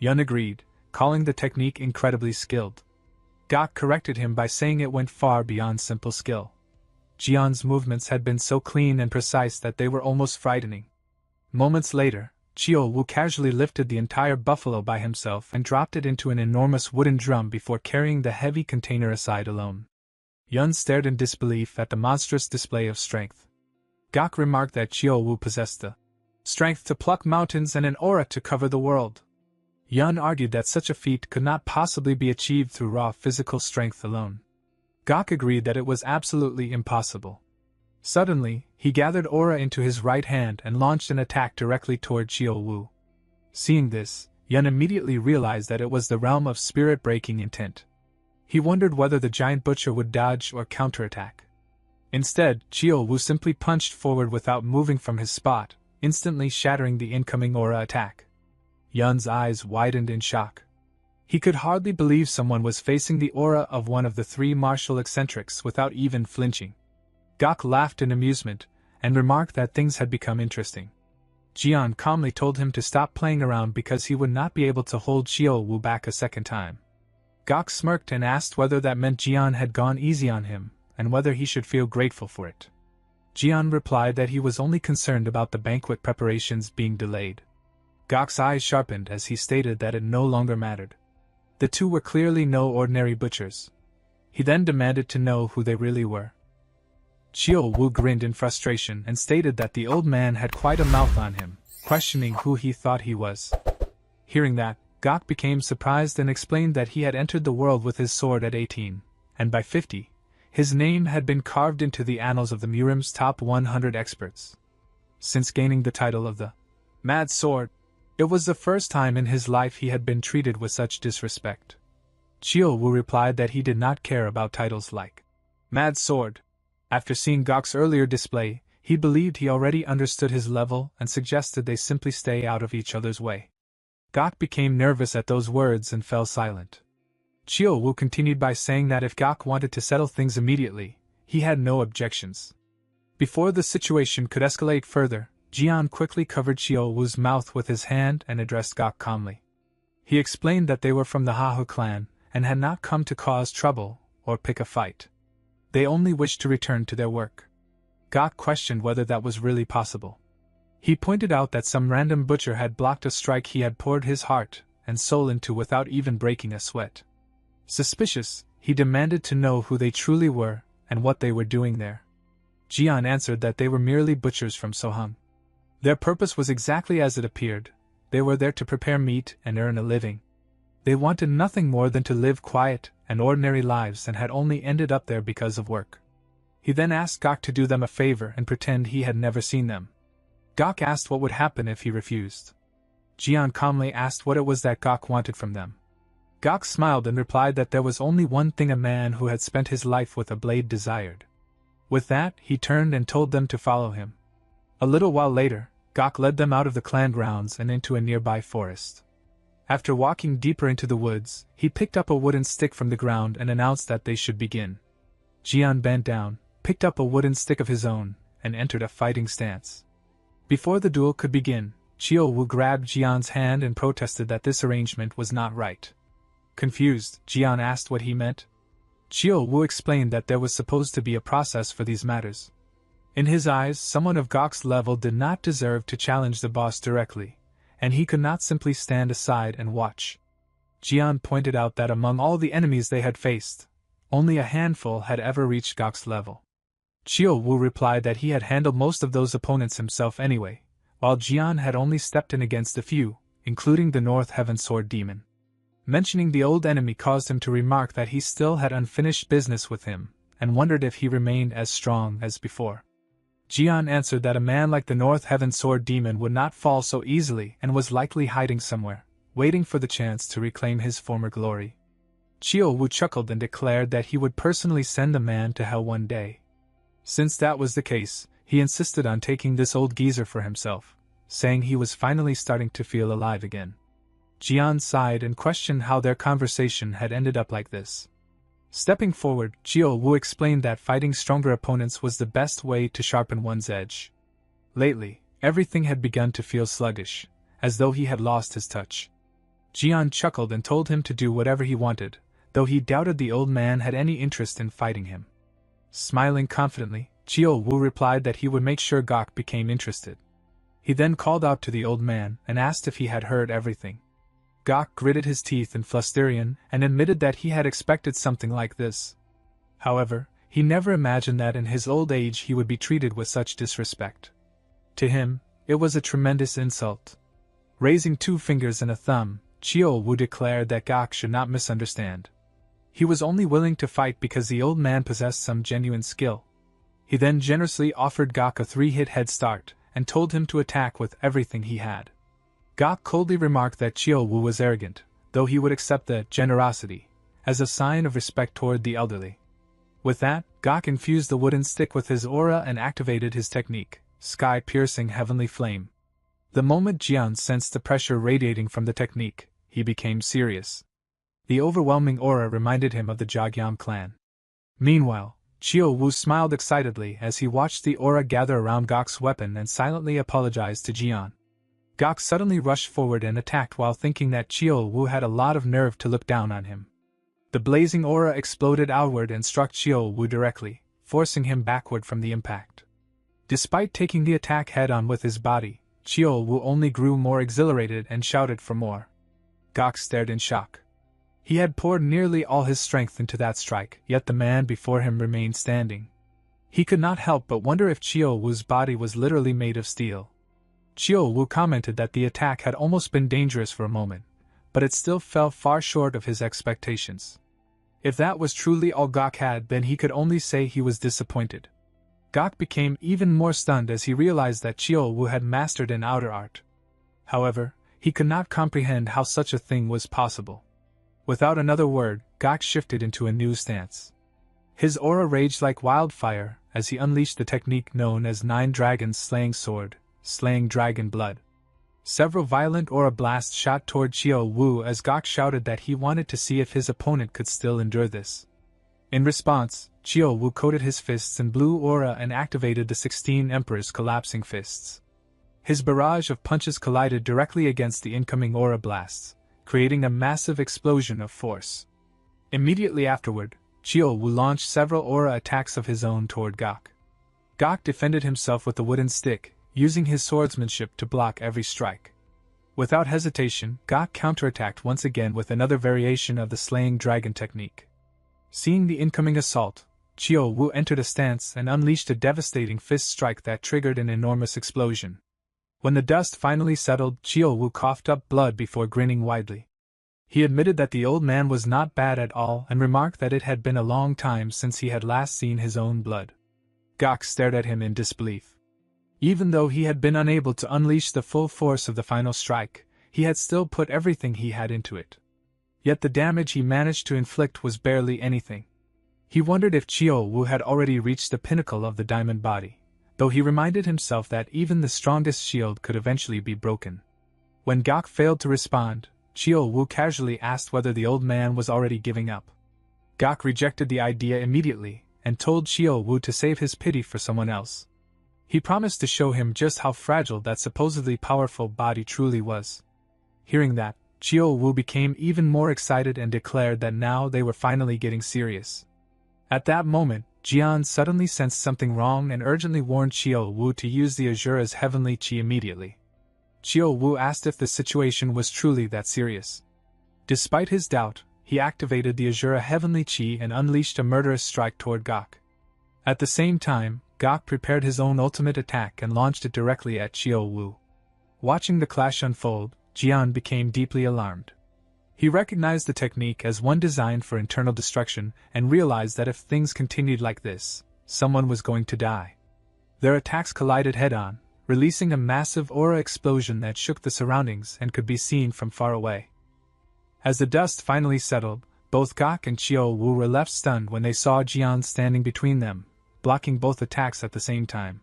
Yun agreed, calling the technique incredibly skilled. Gak corrected him by saying it went far beyond simple skill. Jian's movements had been so clean and precise that they were almost frightening. Moments later, Chiu Wu casually lifted the entire buffalo by himself and dropped it into an enormous wooden drum before carrying the heavy container aside alone. Yun stared in disbelief at the monstrous display of strength. Gak remarked that Chiu Wu possessed the strength to pluck mountains and an aura to cover the world. Yun argued that such a feat could not possibly be achieved through raw physical strength alone. Gak agreed that it was absolutely impossible. Suddenly, he gathered aura into his right hand and launched an attack directly toward Chiu Wu. Seeing this, Yun immediately realized that it was the realm of spirit-breaking intent. He wondered whether the giant butcher would dodge or counterattack. Instead, Chiu Wu simply punched forward without moving from his spot, instantly shattering the incoming aura attack. Yun's eyes widened in shock. He could hardly believe someone was facing the aura of one of the 3 martial eccentrics without even flinching. Gak laughed in amusement, and remarked that things had become interesting. Jian calmly told him to stop playing around because he would not be able to hold Xiao back a second time. Gok smirked and asked whether that meant Jian had gone easy on him, and whether he should feel grateful for it. Jian replied that he was only concerned about the banquet preparations being delayed. Gok's eyes sharpened as he stated that it no longer mattered. The two were clearly no ordinary butchers. He then demanded to know who they really were. Xiao Wu grinned in frustration and stated that the old man had quite a mouth on him, questioning who he thought he was. Hearing that, Gok became surprised and explained that he had entered the world with his sword at 18, and by 50, his name had been carved into the annals of the Murim's top 100 experts. Since gaining the title of the Mad Sword, it was the first time in his life he had been treated with such disrespect. Xiao Wu replied that he did not care about titles like Mad Sword. After seeing Gok's earlier display, he believed he already understood his level and suggested they simply stay out of each other's way. Gok became nervous at those words and fell silent. Xiao Wu continued by saying that if Gok wanted to settle things immediately, he had no objections. Before the situation could escalate further, Jian quickly covered Xiao Wu's mouth with his hand and addressed Gok calmly. He explained that they were from the Hahu clan and had not come to cause trouble or pick a fight. They only wished to return to their work. Gok questioned whether that was really possible. He pointed out that some random butcher had blocked a strike he had poured his heart and soul into without even breaking a sweat. Suspicious, he demanded to know who they truly were and what they were doing there. Jian answered that they were merely butchers from Sohang. Their purpose was exactly as it appeared. They were there to prepare meat and earn a living. They wanted nothing more than to live quiet and ordinary lives and had only ended up there because of work. He then asked Gok to do them a favor and pretend he had never seen them. Gok asked what would happen if he refused. Jian calmly asked what it was that Gok wanted from them. Gok smiled and replied that there was only one thing a man who had spent his life with a blade desired. With that, he turned and told them to follow him. A little while later, Gok led them out of the clan grounds and into a nearby forest. After walking deeper into the woods, he picked up a wooden stick from the ground and announced that they should begin. Jian bent down, picked up a wooden stick of his own, and entered a fighting stance. Before the duel could begin, Xiao Wu grabbed Jian's hand and protested that this arrangement was not right. Confused, Jian asked what he meant. Xiao Wu explained that there was supposed to be a process for these matters. In his eyes, someone of Gok's level did not deserve to challenge the boss directly, and he could not simply stand aside and watch. Jian pointed out that among all the enemies they had faced, only a handful had ever reached Gok's level. Xiao Wu replied that he had handled most of those opponents himself anyway, while Jian had only stepped in against a few, including the North Heaven Sword Demon. Mentioning the old enemy caused him to remark that he still had unfinished business with him, and wondered if he remained as strong as before. Jian answered that a man like the North Heaven Sword Demon would not fall so easily and was likely hiding somewhere, waiting for the chance to reclaim his former glory. Xiao Wu chuckled and declared that he would personally send the man to hell one day. Since that was the case, he insisted on taking this old geezer for himself, saying he was finally starting to feel alive again. Jian sighed and questioned how their conversation had ended up like this. Stepping forward, Xiao Wu explained that fighting stronger opponents was the best way to sharpen one's edge. Lately, everything had begun to feel sluggish, as though he had lost his touch. Jian chuckled and told him to do whatever he wanted, though he doubted the old man had any interest in fighting him. Smiling confidently, Xiao Wu replied that he would make sure Gok became interested. He then called out to the old man and asked if he had heard everything. Gok gritted his teeth in frustration and admitted that he had expected something like this. However, he never imagined that in his old age he would be treated with such disrespect. To him, it was a tremendous insult. Raising 2 fingers and a thumb, Xiao Wu declared that Gok should not misunderstand. He was only willing to fight because the old man possessed some genuine skill. He then generously offered Gok a 3-hit head start and told him to attack with everything he had. Gok coldly remarked that Xiao Wu was arrogant, though he would accept the generosity as a sign of respect toward the elderly. With that, Gok infused the wooden stick with his aura and activated his technique, Sky-Piercing Heavenly Flame. The moment Jian sensed the pressure radiating from the technique, he became serious. The overwhelming aura reminded him of the Jagyam clan. Meanwhile, Chiyo Wu smiled excitedly as he watched the aura gather around Gok's weapon and silently apologized to Jian. Gok suddenly rushed forward and attacked while thinking that Chiyo Wu had a lot of nerve to look down on him. The blazing aura exploded outward and struck Chiyo Wu directly, forcing him backward from the impact. Despite taking the attack head-on with his body, Chiyo Wu only grew more exhilarated and shouted for more. Gok stared in shock. He had poured nearly all his strength into that strike, yet the man before him remained standing. He could not help but wonder if Chiyo Wu's body was literally made of steel. Chiyo Wu commented that the attack had almost been dangerous for a moment, but it still fell far short of his expectations. If that was truly all Gok had, then he could only say he was disappointed. Gok became even more stunned as he realized that Chiyo Wu had mastered an outer art. However, he could not comprehend how such a thing was possible. Without another word, Gok shifted into a new stance. His aura raged like wildfire as he unleashed the technique known as Nine Dragons Slaying Sword, slaying dragon blood. Several violent aura blasts shot toward Chiyo Wu as Gok shouted that he wanted to see if his opponent could still endure this. In response, Chiyo Wu coated his fists in blue aura and activated the 16 Emperor's collapsing fists. His barrage of punches collided directly against the incoming aura blasts, creating a massive explosion of force. Immediately afterward, Chiyo Wu launched several aura attacks of his own toward Gok. Gok defended himself with a wooden stick, using his swordsmanship to block every strike. Without hesitation, Gok counterattacked once again with another variation of the slaying dragon technique. Seeing the incoming assault, Chiyo Wu entered a stance and unleashed a devastating fist strike that triggered an enormous explosion. When the dust finally settled, Chiyo Wu coughed up blood before grinning widely. He admitted that the old man was not bad at all and remarked that it had been a long time since he had last seen his own blood. Gok stared at him in disbelief. Even though he had been unable to unleash the full force of the final strike, he had still put everything he had into it. Yet the damage he managed to inflict was barely anything. He wondered if Chiyo Wu had already reached the pinnacle of the diamond body, though he reminded himself that even the strongest shield could eventually be broken. When Gok failed to respond, Chiyo Wu casually asked whether the old man was already giving up. Gok rejected the idea immediately and told Chiyo Wu to save his pity for someone else. He promised to show him just how fragile that supposedly powerful body truly was. Hearing that, Chiyo Wu became even more excited and declared that now they were finally getting serious. At that moment, Jian suddenly sensed something wrong and urgently warned Chiyo Wu to use the Asura's heavenly chi immediately. Chiyo Wu asked if the situation was truly that serious. Despite his doubt, he activated the Asura heavenly chi and unleashed a murderous strike toward Gok. At the same time, Gok prepared his own ultimate attack and launched it directly at Chiyo Wu. Watching the clash unfold, Jian became deeply alarmed. He recognized the technique as one designed for internal destruction and realized that if things continued like this, someone was going to die. Their attacks collided head-on, releasing a massive aura explosion that shook the surroundings and could be seen from far away. As the dust finally settled, both Gok and Chiyo Wu were left stunned when they saw Jian standing between them, blocking both attacks at the same time.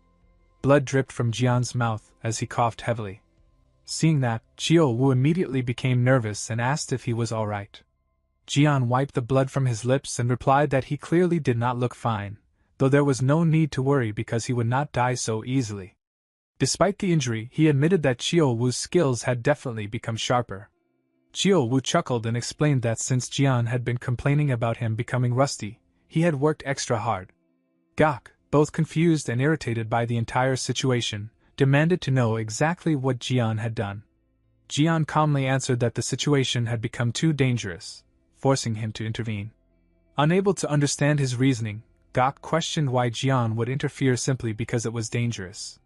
Blood dripped from Jian's mouth as he coughed heavily. Seeing that, Chiyo Wu immediately became nervous and asked if he was alright. Jian wiped the blood from his lips and replied that he clearly did not look fine, though there was no need to worry because he would not die so easily. Despite the injury, he admitted that Chiyo Wu's skills had definitely become sharper. Chiyo Wu chuckled and explained that since Jian had been complaining about him becoming rusty, he had worked extra hard. Gok, both confused and irritated by the entire situation, demanded to know exactly what Jian had done. Jian calmly answered that the situation had become too dangerous, forcing him to intervene. Unable to understand his reasoning, Gok questioned why Jian would interfere simply because it was dangerous.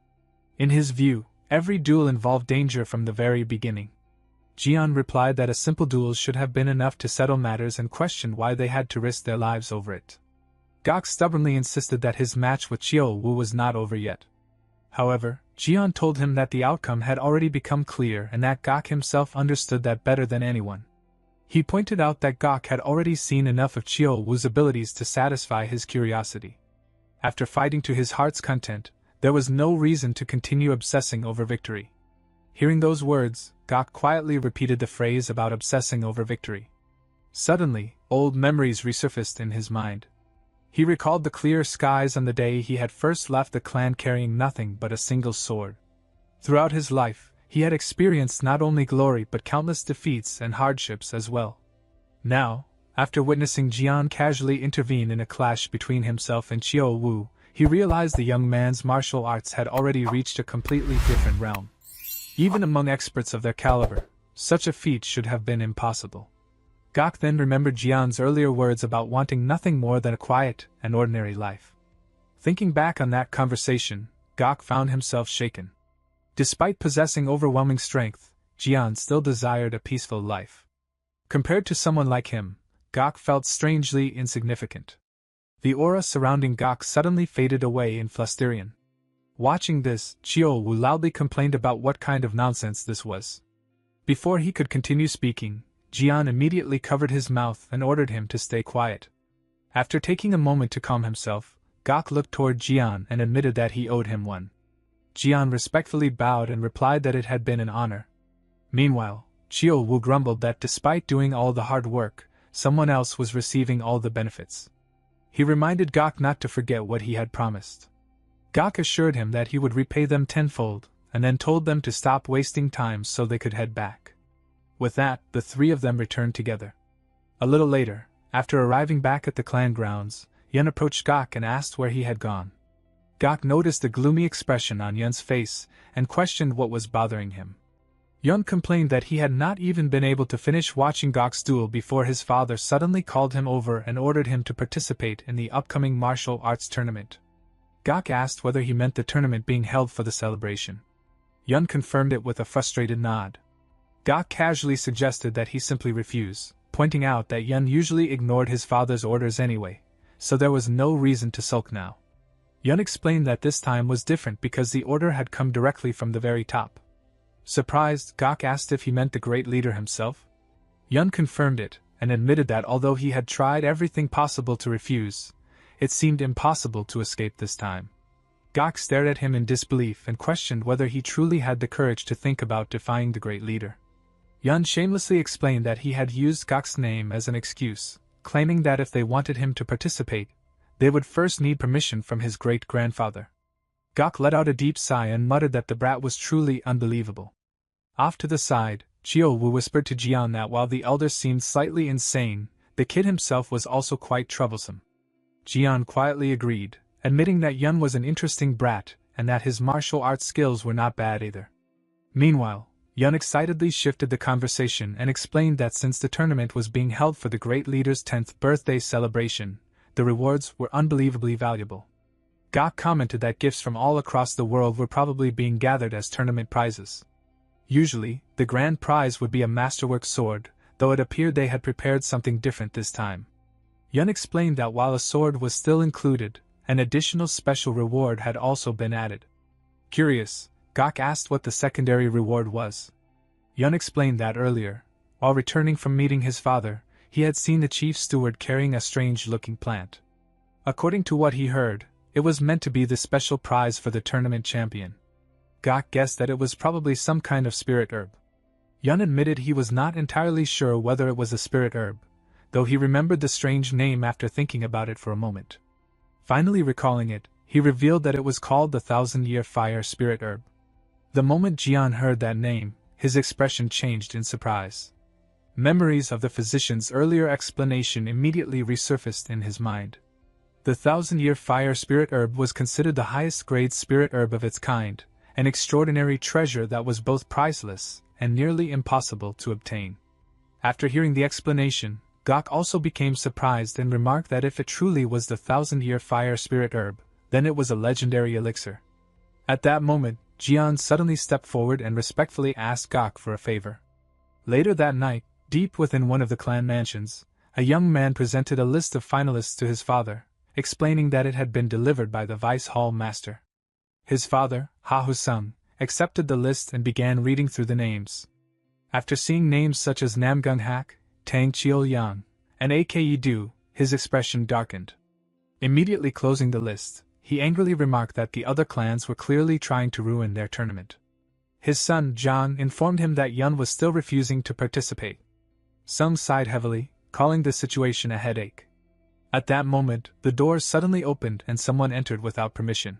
In his view, every duel involved danger from the very beginning. Jian replied that a simple duel should have been enough to settle matters and questioned why they had to risk their lives over it. Gok stubbornly insisted that his match with Chiyo Wu was not over yet. However, Jian told him that the outcome had already become clear and that Gok himself understood that better than anyone. He pointed out that Gok had already seen enough of Chiyo Wu's abilities to satisfy his curiosity. After fighting to his heart's content, there was no reason to continue obsessing over victory. Hearing those words, Gok quietly repeated the phrase about obsessing over victory. Suddenly, old memories resurfaced in his mind. He recalled the clear skies on the day he had first left the clan carrying nothing but a single sword. Throughout his life, he had experienced not only glory but countless defeats and hardships as well. Now, after witnessing Jian casually intervene in a clash between himself and Qiu Wu, he realized the young man's martial arts had already reached a completely different realm. Even among experts of their caliber, such a feat should have been impossible. Gok then remembered Jian's earlier words about wanting nothing more than a quiet and ordinary life. Thinking back on that conversation, Gok found himself shaken. Despite possessing overwhelming strength, Jian still desired a peaceful life. Compared to someone like him, Gok felt strangely insignificant. The aura surrounding Gok suddenly faded away in Flusterian. Watching this, Qiu Wu loudly complained about what kind of nonsense this was. Before he could continue speaking, Jian immediately covered his mouth and ordered him to stay quiet. After taking a moment to calm himself, Gok looked toward Jian and admitted that he owed him one. Jian respectfully bowed and replied that it had been an honor. Meanwhile, Qiu Wu grumbled that despite doing all the hard work, someone else was receiving all the benefits. He reminded Gok not to forget what he had promised. Gok assured him that he would repay them tenfold, and then told them to stop wasting time so they could head back. With that, the three of them returned together. A little later, after arriving back at the clan grounds, Yun approached Gok and asked where he had gone. Gok noticed the gloomy expression on Yun's face and questioned what was bothering him. Yun complained that he had not even been able to finish watching Gok's duel before his father suddenly called him over and ordered him to participate in the upcoming martial arts tournament. Gok asked whether he meant the tournament being held for the celebration. Yun confirmed it with a frustrated nod. Gok casually suggested that he simply refuse, pointing out that Yun usually ignored his father's orders anyway, so there was no reason to sulk now. Yun explained that this time was different because the order had come directly from the very top. Surprised, Gok asked if he meant the great leader himself. Yun confirmed it, and admitted that although he had tried everything possible to refuse, it seemed impossible to escape this time. Gok stared at him in disbelief and questioned whether he truly had the courage to think about defying the great leader. Yun shamelessly explained that he had used Gok's name as an excuse, claiming that if they wanted him to participate, they would first need permission from his great-grandfather. Gok let out a deep sigh and muttered that the brat was truly unbelievable. Off to the side, Qiu Wu whispered to Jian that while the elder seemed slightly insane, the kid himself was also quite troublesome. Jian quietly agreed, admitting that Yun was an interesting brat and that his martial arts skills were not bad either. Meanwhile, Yun excitedly shifted the conversation and explained that since the tournament was being held for the great leader's 10th birthday celebration, the rewards were unbelievably valuable. Gok commented that gifts from all across the world were probably being gathered as tournament prizes. Usually, the grand prize would be a masterwork sword, though it appeared they had prepared something different this time. Yun explained that while a sword was still included, an additional special reward had also been added. Curious, Gok asked what the secondary reward was. Yun explained that earlier, while returning from meeting his father, he had seen the chief steward carrying a strange-looking plant. According to what he heard, it was meant to be the special prize for the tournament champion. Gok guessed that it was probably some kind of spirit herb. Yun admitted he was not entirely sure whether it was a spirit herb, though he remembered the strange name after thinking about it for a moment. Finally recalling it, he revealed that it was called the 1000-year fire spirit herb. The moment Jian heard that name, his expression changed in surprise. Memories of the physician's earlier explanation immediately resurfaced in his mind. The 1000-year fire spirit herb was considered the highest grade spirit herb of its kind, an extraordinary treasure that was both priceless and nearly impossible to obtain. After hearing the explanation, Gok also became surprised and remarked that if it truly was the 1000-year fire spirit herb, then it was a legendary elixir. At that moment, Jian suddenly stepped forward and respectfully asked Gok for a favor. Later that night, deep within one of the clan mansions, a young man presented a list of finalists to his father, explaining that it had been delivered by the vice hall master. His father, Ha Husung, accepted the list and began reading through the names. After seeing names such as Namgung Hak, Tang Chiol-yang, and Ake Du, his expression darkened. Immediately closing the list, he angrily remarked that the other clans were clearly trying to ruin their tournament. His son, Zhang, informed him that Yun was still refusing to participate. Sung sighed heavily, calling the situation a headache. At that moment, the door suddenly opened and someone entered without permission.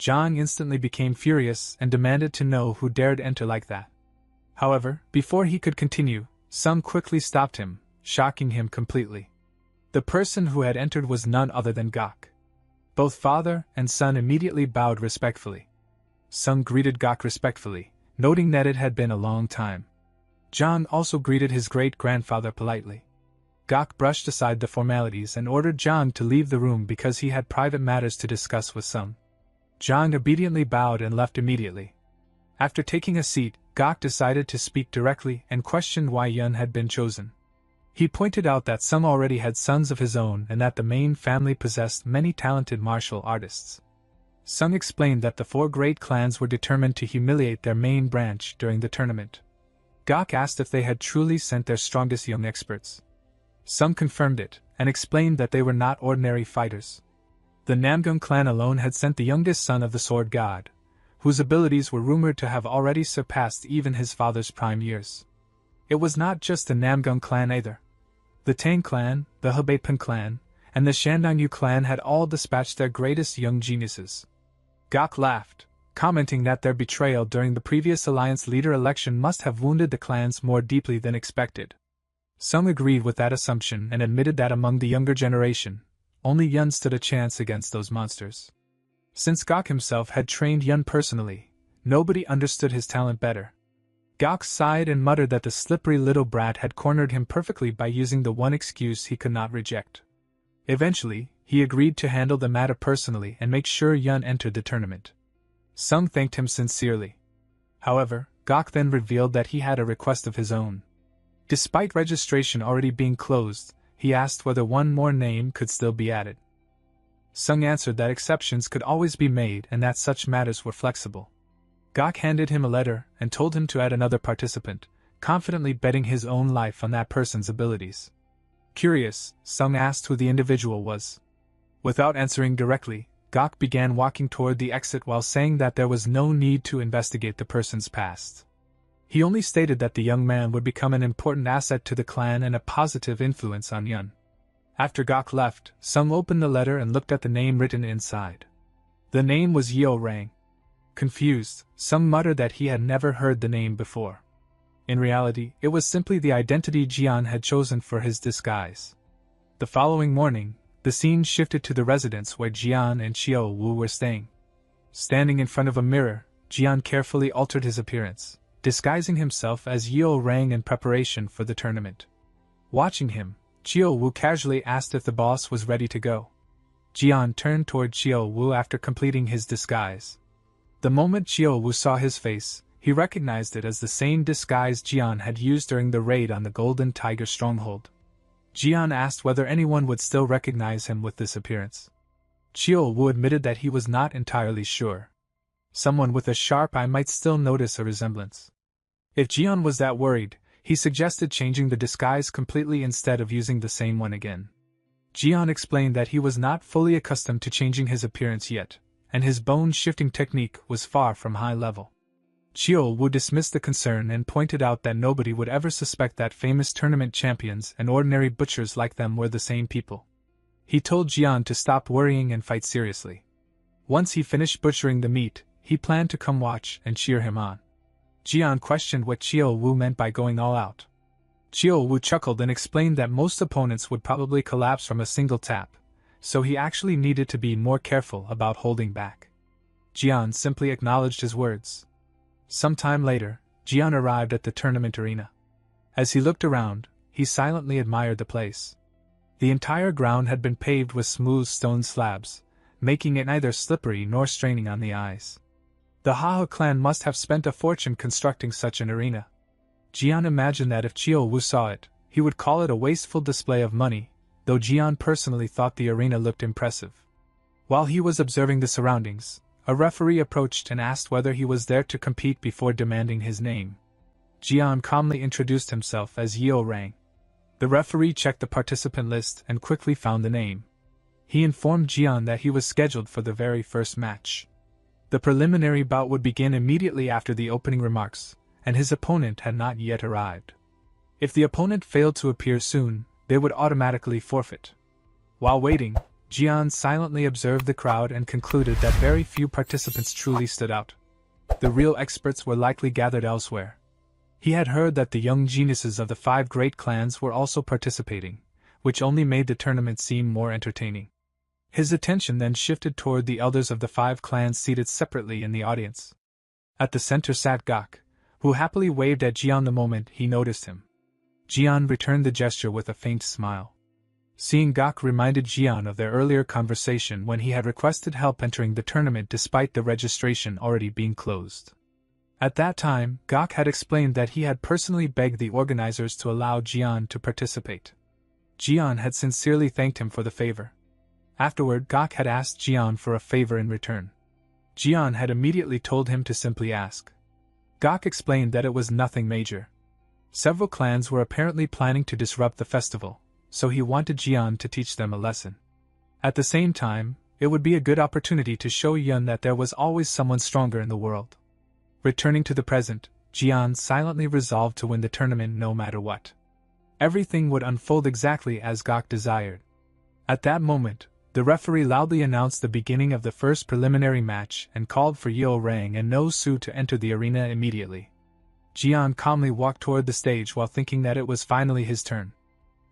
Jian instantly became furious and demanded to know who dared enter like that. However, before he could continue, Sung quickly stopped him, shocking him completely. The person who had entered was none other than Gok. Both father and son immediately bowed respectfully. Sung greeted Gok respectfully, noting that it had been a long time. Jian also greeted his great-grandfather politely. Gok brushed aside the formalities and ordered Jian to leave the room because he had private matters to discuss with Sung. Jian obediently bowed and left immediately. After taking a seat, Gok decided to speak directly and questioned why Yun had been chosen. He pointed out that Sung already had sons of his own and that the main family possessed many talented martial artists. Sung explained that the 4 great clans were determined to humiliate their main branch during the tournament. Gok asked if they had truly sent their strongest young experts. Sung confirmed it, and explained that they were not ordinary fighters. The Namgung clan alone had sent the youngest son of the Sword God, whose abilities were rumored to have already surpassed even his father's prime years. It was not just the Namgung clan either. The Tang clan, the Hebeipan clan, and the Shandongyu clan had all dispatched their greatest young geniuses. Gok laughed, commenting that their betrayal during the previous alliance leader election must have wounded the clans more deeply than expected. Sung agreed with that assumption and admitted that among the younger generation, only Yun stood a chance against those monsters. Since Gok himself had trained Yun personally, nobody understood his talent better. Gok sighed and muttered that the slippery little brat had cornered him perfectly by using the one excuse he could not reject. Eventually, he agreed to handle the matter personally and make sure Yun entered the tournament. Sung thanked him sincerely. However, Gok then revealed that he had a request of his own. Despite registration already being closed, he asked whether one more name could still be added. Sung answered that exceptions could always be made and that such matters were flexible. Gok handed him a letter and told him to add another participant, confidently betting his own life on that person's abilities. Curious, Sung asked who the individual was. Without answering directly, Gok began walking toward the exit while saying that there was no need to investigate the person's past. He only stated that the young man would become an important asset to the clan and a positive influence on Yun. After Gok left, Sung opened the letter and looked at the name written inside. The name was Yeo Rang. Confused, Sung muttered that he had never heard the name before. In reality, it was simply the identity Jian had chosen for his disguise. The following morning, the scene shifted to the residence where Jian and Xiao Wu were staying. Standing in front of a mirror, Jian carefully altered his appearance, disguising himself as Yeo Rang in preparation for the tournament. Watching him, Xiao Wu casually asked if the boss was ready to go. Jian turned toward Xiao Wu after completing his disguise. The moment Xiao Wu saw his face, he recognized it as the same disguise Jian had used during the raid on the Golden Tiger stronghold. Jian asked whether anyone would still recognize him with this appearance. Xiao Wu admitted that he was not entirely sure. Someone with a sharp eye might still notice a resemblance. If Jian was that worried, he suggested changing the disguise completely instead of using the same one again. Jian explained that he was not fully accustomed to changing his appearance yet, and his bone-shifting technique was far from high level. Xiao Wu dismissed the concern and pointed out that nobody would ever suspect that famous tournament champions and ordinary butchers like them were the same people. He told Jian to stop worrying and fight seriously. Once he finished butchering the meat, he planned to come watch and cheer him on. Jian questioned what Xiao Wu meant by going all out. Xiao Wu chuckled and explained that most opponents would probably collapse from a single tap, so he actually needed to be more careful about holding back. Jian simply acknowledged his words. Some time later, Jian arrived at the tournament arena. As he looked around, he silently admired the place. The entire ground had been paved with smooth stone slabs, making it neither slippery nor straining on the eyes. The Haha clan must have spent a fortune constructing such an arena. Jian imagined that if Xiao Wu saw it, he would call it a wasteful display of money, though Jian personally thought the arena looked impressive. While he was observing the surroundings, a referee approached and asked whether he was there to compete before demanding his name. Jian calmly introduced himself as Yeo Rang. The referee checked the participant list and quickly found the name. He informed Jian that he was scheduled for the very first match. The preliminary bout would begin immediately after the opening remarks, and his opponent had not yet arrived. If the opponent failed to appear soon, they would automatically forfeit. While waiting, Jian silently observed the crowd and concluded that very few participants truly stood out. The real experts were likely gathered elsewhere. He had heard that the young geniuses of the 5 great clans were also participating, which only made the tournament seem more entertaining. His attention then shifted toward the elders of the 5 clans seated separately in the audience. At the center sat Gok, who happily waved at Jian the moment he noticed him. Jian returned the gesture with a faint smile. Seeing Gok reminded Jian of their earlier conversation when he had requested help entering the tournament despite the registration already being closed. At that time, Gok had explained that he had personally begged the organizers to allow Jian to participate. Jian had sincerely thanked him for the favor. Afterward, Gok had asked Jian for a favor in return. Jian had immediately told him to simply ask. Gok explained that it was nothing major. Several clans were apparently planning to disrupt the festival, so he wanted Jian to teach them a lesson. At the same time, it would be a good opportunity to show Yun that there was always someone stronger in the world. Returning to the present, Jian silently resolved to win the tournament no matter what. Everything would unfold exactly as Gok desired. At that moment, the referee loudly announced the beginning of the first preliminary match and called for Yeo Rang and No Su to enter the arena immediately. Jian calmly walked toward the stage while thinking that it was finally his turn.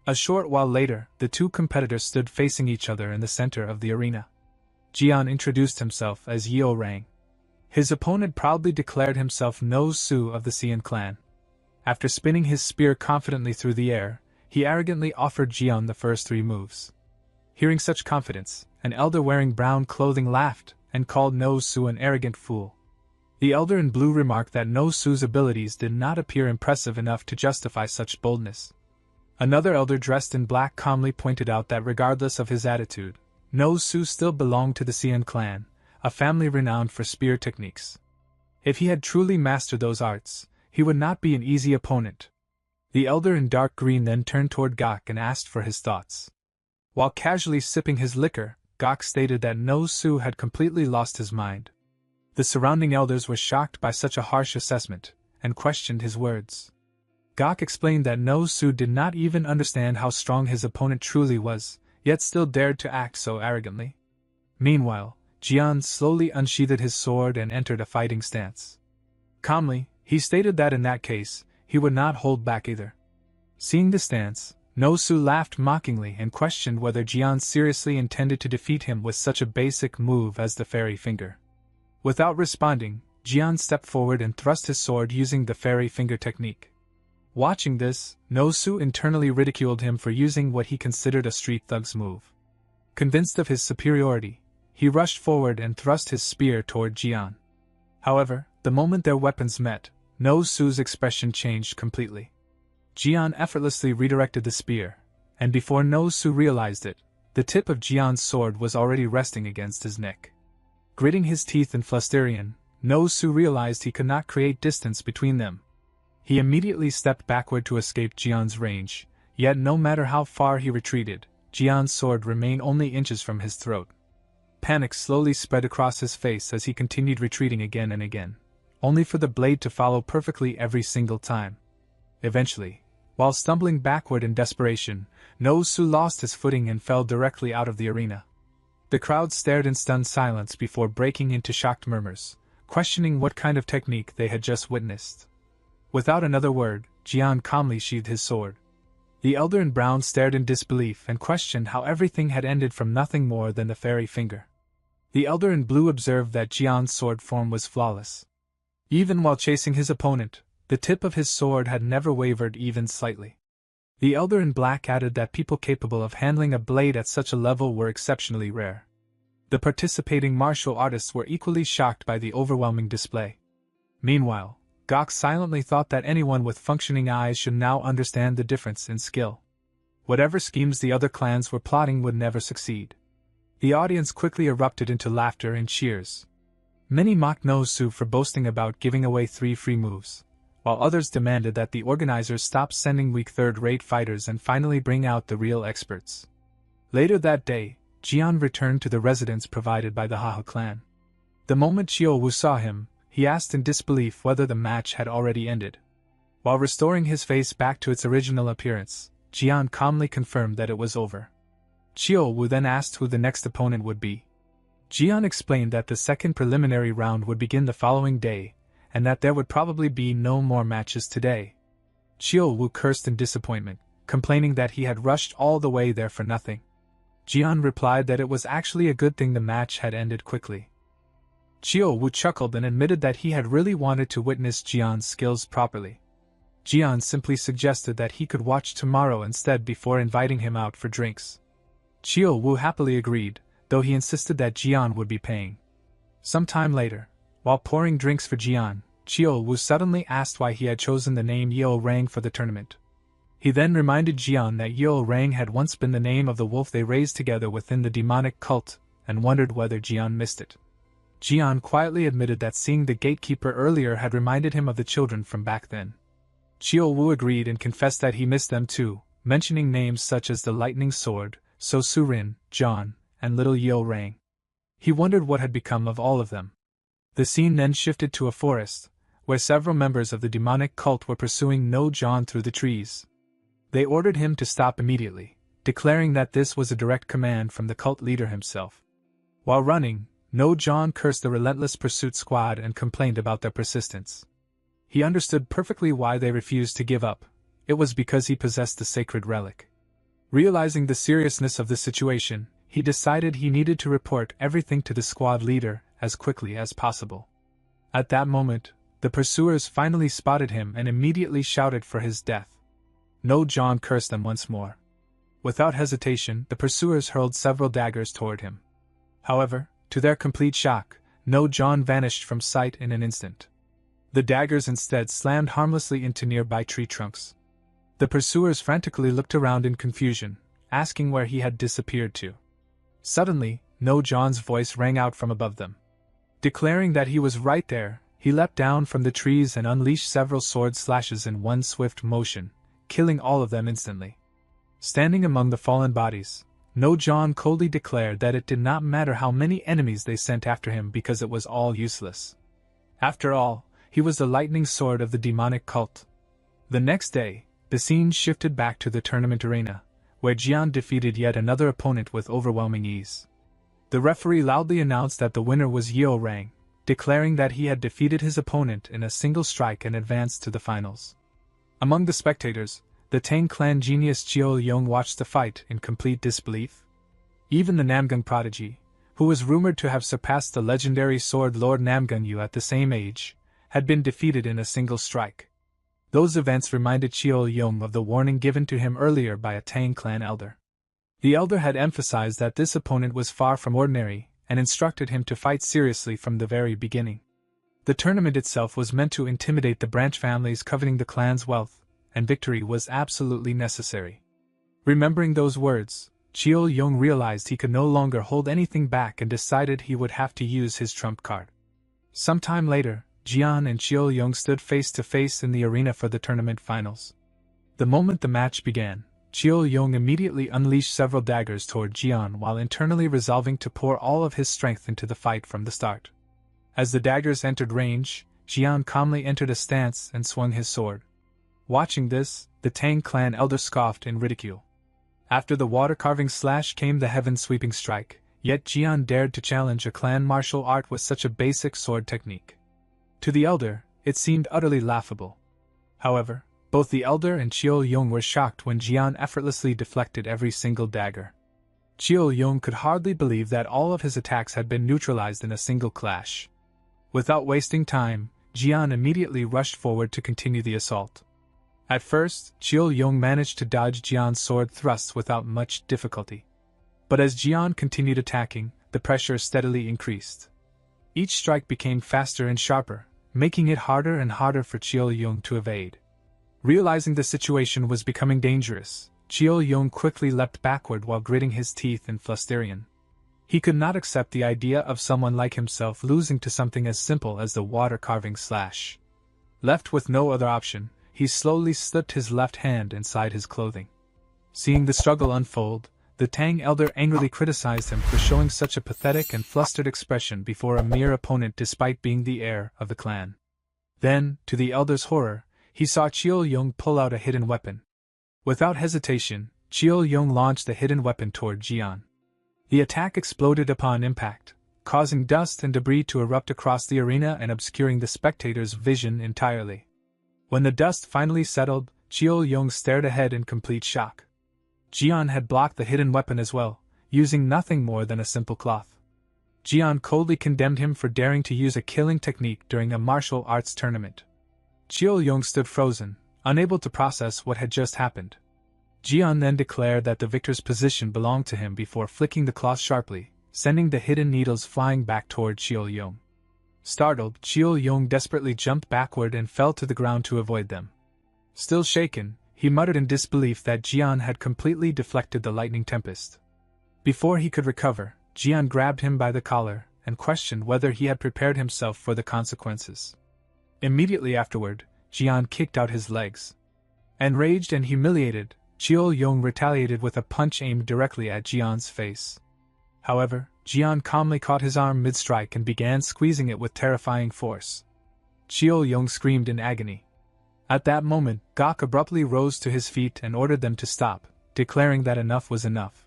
A short while later, the 2 competitors stood facing each other in the center of the arena. Jian introduced himself as Yeo Rang. His opponent proudly declared himself No Su of the Xian clan. After spinning his spear confidently through the air, he arrogantly offered Jian the first 3 moves. Hearing such confidence, an elder wearing brown clothing laughed and called No Su an arrogant fool. The elder in blue remarked that No Su's abilities did not appear impressive enough to justify such boldness. Another elder dressed in black calmly pointed out that regardless of his attitude, No Su still belonged to the Xian clan, a family renowned for spear techniques. If he had truly mastered those arts, he would not be an easy opponent. The elder in dark green then turned toward Gok and asked for his thoughts. While casually sipping his liquor, Gok stated that No Su had completely lost his mind. The surrounding elders were shocked by such a harsh assessment, and questioned his words. Gok explained that No Su did not even understand how strong his opponent truly was, yet still dared to act so arrogantly. Meanwhile, Jian slowly unsheathed his sword and entered a fighting stance. Calmly, he stated that in that case, he would not hold back either. Seeing the stance, No Su laughed mockingly and questioned whether Jian seriously intended to defeat him with such a basic move as the fairy finger. Without responding, Jian stepped forward and thrust his sword using the fairy finger technique. Watching this, No Su internally ridiculed him for using what he considered a street thug's move. Convinced of his superiority, he rushed forward and thrust his spear toward Jian. However, the moment their weapons met, No Su's expression changed completely. Jian effortlessly redirected the spear, and before No Su realized it, the tip of Jian's sword was already resting against his neck. Gritting his teeth in frustration, No Su realized he could not create distance between them. He immediately stepped backward to escape Jian's range, yet no matter how far he retreated, Jian's sword remained only inches from his throat. Panic slowly spread across his face as he continued retreating again and again, only for the blade to follow perfectly every single time. Eventually, while stumbling backward in desperation, No Su lost his footing and fell directly out of the arena. The crowd stared in stunned silence before breaking into shocked murmurs, questioning what kind of technique they had just witnessed. Without another word, Jian calmly sheathed his sword. The elder in brown stared in disbelief and questioned how everything had ended from nothing more than the fairy finger. The elder in blue observed that Jian's sword form was flawless. Even while chasing his opponent, the tip of his sword had never wavered even slightly. The elder in black added that people capable of handling a blade at such a level were exceptionally rare. The participating martial artists were equally shocked by the overwhelming display. Meanwhile, Gok silently thought that anyone with functioning eyes should now understand the difference in skill. Whatever schemes the other clans were plotting would never succeed. The audience quickly erupted into laughter and cheers. Many mocked No Su for boasting about giving away 3 free moves, while others demanded that the organizers stop sending weak third-rate fighters and finally bring out the real experts. Later that day, Jian returned to the residence provided by the Haha clan. The moment Xiaowu saw him, he asked in disbelief whether the match had already ended. While restoring his face back to its original appearance, Jian calmly confirmed that it was over. Chio Wu then asked who the next opponent would be. Jian explained that the second preliminary round would begin the following day, and that there would probably be no more matches today. Chio Wu cursed in disappointment, complaining that he had rushed all the way there for nothing. Jian replied that it was actually a good thing the match had ended quickly. Chio Wu chuckled and admitted that he had really wanted to witness Jian's skills properly. Jian simply suggested that he could watch tomorrow instead before inviting him out for drinks. Chio Wu happily agreed, though he insisted that Jian would be paying. Some time later, while pouring drinks for Jian, Chio Wu suddenly asked why he had chosen the name Yeo Rang for the tournament. He then reminded Jian that Yeo Rang had once been the name of the wolf they raised together within the demonic cult, and wondered whether Jian missed it. Jian quietly admitted that seeing the gatekeeper earlier had reminded him of the children from back then. Chio Wu agreed and confessed that he missed them too, mentioning names such as the Lightning Sword, So Surin, John, and little Yeo Rang. He wondered what had become of all of them. The scene then shifted to a forest, where several members of the demonic cult were pursuing No John through the trees. They ordered him to stop immediately, declaring that this was a direct command from the cult leader himself. While running, No John cursed the relentless pursuit squad and complained about their persistence. He understood perfectly why they refused to give up. It was because he possessed the sacred relic. Realizing the seriousness of the situation, he decided he needed to report everything to the squad leader as quickly as possible. At that moment, the pursuers finally spotted him and immediately shouted for his death. No John cursed them once more. Without hesitation, the pursuers hurled several daggers toward him. However, to their complete shock, No John vanished from sight in an instant. The daggers instead slammed harmlessly into nearby tree trunks. The pursuers frantically looked around in confusion, asking where he had disappeared to. Suddenly, No John's voice rang out from above them. Declaring that he was right there, he leapt down from the trees and unleashed several sword slashes in one swift motion, killing all of them instantly. Standing among the fallen bodies, No John coldly declared that it did not matter how many enemies they sent after him because it was all useless. After all, he was the lightning sword of the demonic cult. The next day, the scene shifted back to the tournament arena, where Jian defeated yet another opponent with overwhelming ease. The referee loudly announced that the winner was Yeo Rang, declaring that he had defeated his opponent in a single strike and advanced to the finals. Among the spectators, the Tang clan genius Chio Yong watched the fight in complete disbelief. Even the Namgung prodigy, who was rumored to have surpassed the legendary sword Lord Namgung Yu at the same age, had been defeated in a single strike. Those events reminded Chio Yong of the warning given to him earlier by a Tang clan elder. The elder had emphasized that this opponent was far from ordinary, and instructed him to fight seriously from the very beginning. The tournament itself was meant to intimidate the branch families coveting the clan's wealth, and victory was absolutely necessary. Remembering those words, Chio Yong realized he could no longer hold anything back and decided he would have to use his trump card. Sometime later, Jian and Chio Yong stood face to face in the arena for the tournament finals. The moment the match began, Chio Yong immediately unleashed several daggers toward Jian while internally resolving to pour all of his strength into the fight from the start. As the daggers entered range, Jian calmly entered a stance and swung his sword. Watching this, the Tang clan elder scoffed in ridicule. After the water-carving slash came the heaven-sweeping strike, yet Jian dared to challenge a clan martial art with such a basic sword technique. To the elder, it seemed utterly laughable. However, both the elder and Chio Yong were shocked when Jian effortlessly deflected every single dagger. Chio Yong could hardly believe that all of his attacks had been neutralized in a single clash. Without wasting time, Jian immediately rushed forward to continue the assault. At first, Chio Yong managed to dodge Jian's sword thrusts without much difficulty. But as Jian continued attacking, the pressure steadily increased. Each strike became faster and sharper, making it harder and harder for Chio Yong to evade. Realizing the situation was becoming dangerous, Chio Yong quickly leapt backward while gritting his teeth in frustration. He could not accept the idea of someone like himself losing to something as simple as the water-carving slash. Left with no other option, he slowly slipped his left hand inside his clothing. Seeing the struggle unfold, the Tang elder angrily criticized him for showing such a pathetic and flustered expression before a mere opponent despite being the heir of the clan. Then, to the elder's horror, he saw Chio Yong pull out a hidden weapon. Without hesitation, Chil-yong launched the hidden weapon toward Jian. The attack exploded upon impact, causing dust and debris to erupt across the arena and obscuring the spectators' vision entirely. When the dust finally settled, Chil-yong stared ahead in complete shock. Jian had blocked the hidden weapon as well, using nothing more than a simple cloth. Jian coldly condemned him for daring to use a killing technique during a martial arts tournament. Chil-yong stood frozen, unable to process what had just happened. Jian then declared that the victor's position belonged to him before flicking the cloth sharply, sending the hidden needles flying back toward Chil-yong. Startled, Chil-yong desperately jumped backward and fell to the ground to avoid them. Still shaken, he muttered in disbelief that Jian had completely deflected the lightning tempest. Before he could recover, Jian grabbed him by the collar and questioned whether he had prepared himself for the consequences. Immediately afterward, Jian kicked out his legs. Enraged and humiliated, Chil-yong retaliated with a punch aimed directly at Jian's face. However, Jian calmly caught his arm mid-strike and began squeezing it with terrifying force. Chil-yong screamed in agony. At that moment, Gok abruptly rose to his feet and ordered them to stop, declaring that enough was enough.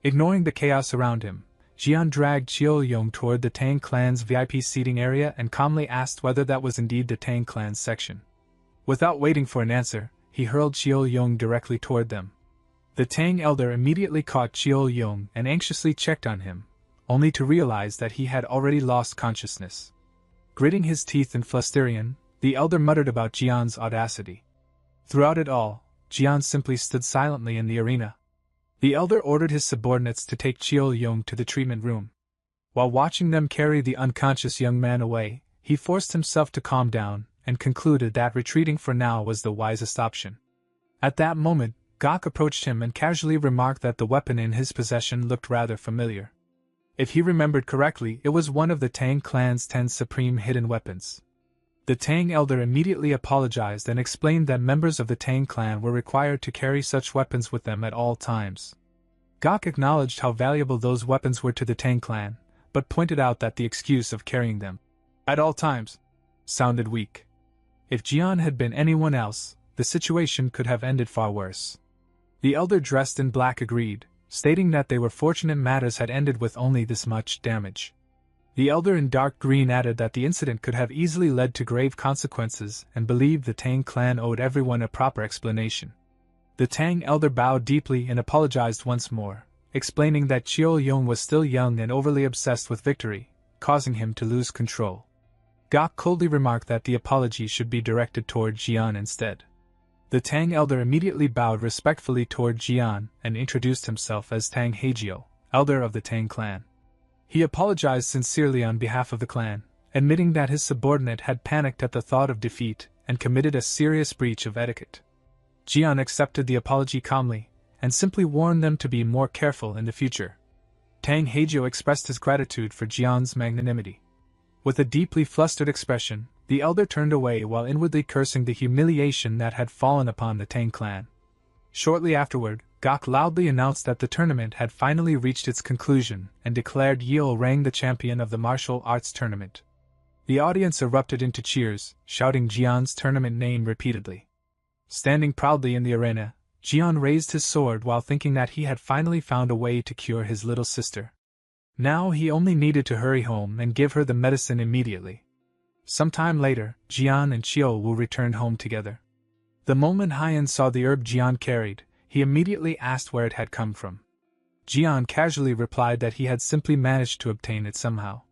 Ignoring the chaos around him, Jian dragged Chil-yong toward the Tang clan's VIP seating area and calmly asked whether that was indeed the Tang clan's section. Without waiting for an answer, he hurled Chil-yong directly toward them. The Tang elder immediately caught Chil-yong and anxiously checked on him, only to realize that he had already lost consciousness. Gritting his teeth in frustration, the elder muttered about Jian's audacity. Throughout it all, Jian simply stood silently in the arena. The elder ordered his subordinates to take Chil-yong to the treatment room. While watching them carry the unconscious young man away, he forced himself to calm down and concluded that retreating for now was the wisest option. At that moment, Gok approached him and casually remarked that the weapon in his possession looked rather familiar. If he remembered correctly, it was one of the Tang clan's 10 supreme hidden weapons. The Tang elder immediately apologized and explained that members of the Tang clan were required to carry such weapons with them at all times. Gok acknowledged how valuable those weapons were to the Tang clan, but pointed out that the excuse of carrying them at all times sounded weak. If Jian had been anyone else, the situation could have ended far worse. The elder dressed in black agreed, stating that they were fortunate matters had ended with only this much damage. The elder in dark green added that the incident could have easily led to grave consequences and believed the Tang clan owed everyone a proper explanation. The Tang elder bowed deeply and apologized once more, explaining that Chil-yong was still young and overly obsessed with victory, causing him to lose control. Gok coldly remarked that the apology should be directed toward Jian instead. The Tang elder immediately bowed respectfully toward Jian and introduced himself as Tang Heijio, elder of the Tang clan. He apologized sincerely on behalf of the clan, admitting that his subordinate had panicked at the thought of defeat and committed a serious breach of etiquette. Jian accepted the apology calmly, and simply warned them to be more careful in the future. Tang Heijio expressed his gratitude for Jian's magnanimity. With a deeply flustered expression, the elder turned away while inwardly cursing the humiliation that had fallen upon the Tang clan. Shortly afterward, Gok loudly announced that the tournament had finally reached its conclusion and declared Yeo Rang the champion of the martial arts tournament. The audience erupted into cheers, shouting Jian's tournament name repeatedly. Standing proudly in the arena, Jian raised his sword while thinking that he had finally found a way to cure his little sister. Now he only needed to hurry home and give her the medicine immediately. Sometime later, Jian and Chiu-Wu returned home together. The moment Haiyan saw the herb Jian carried, he immediately asked where it had come from. Jian casually replied that he had simply managed to obtain it somehow.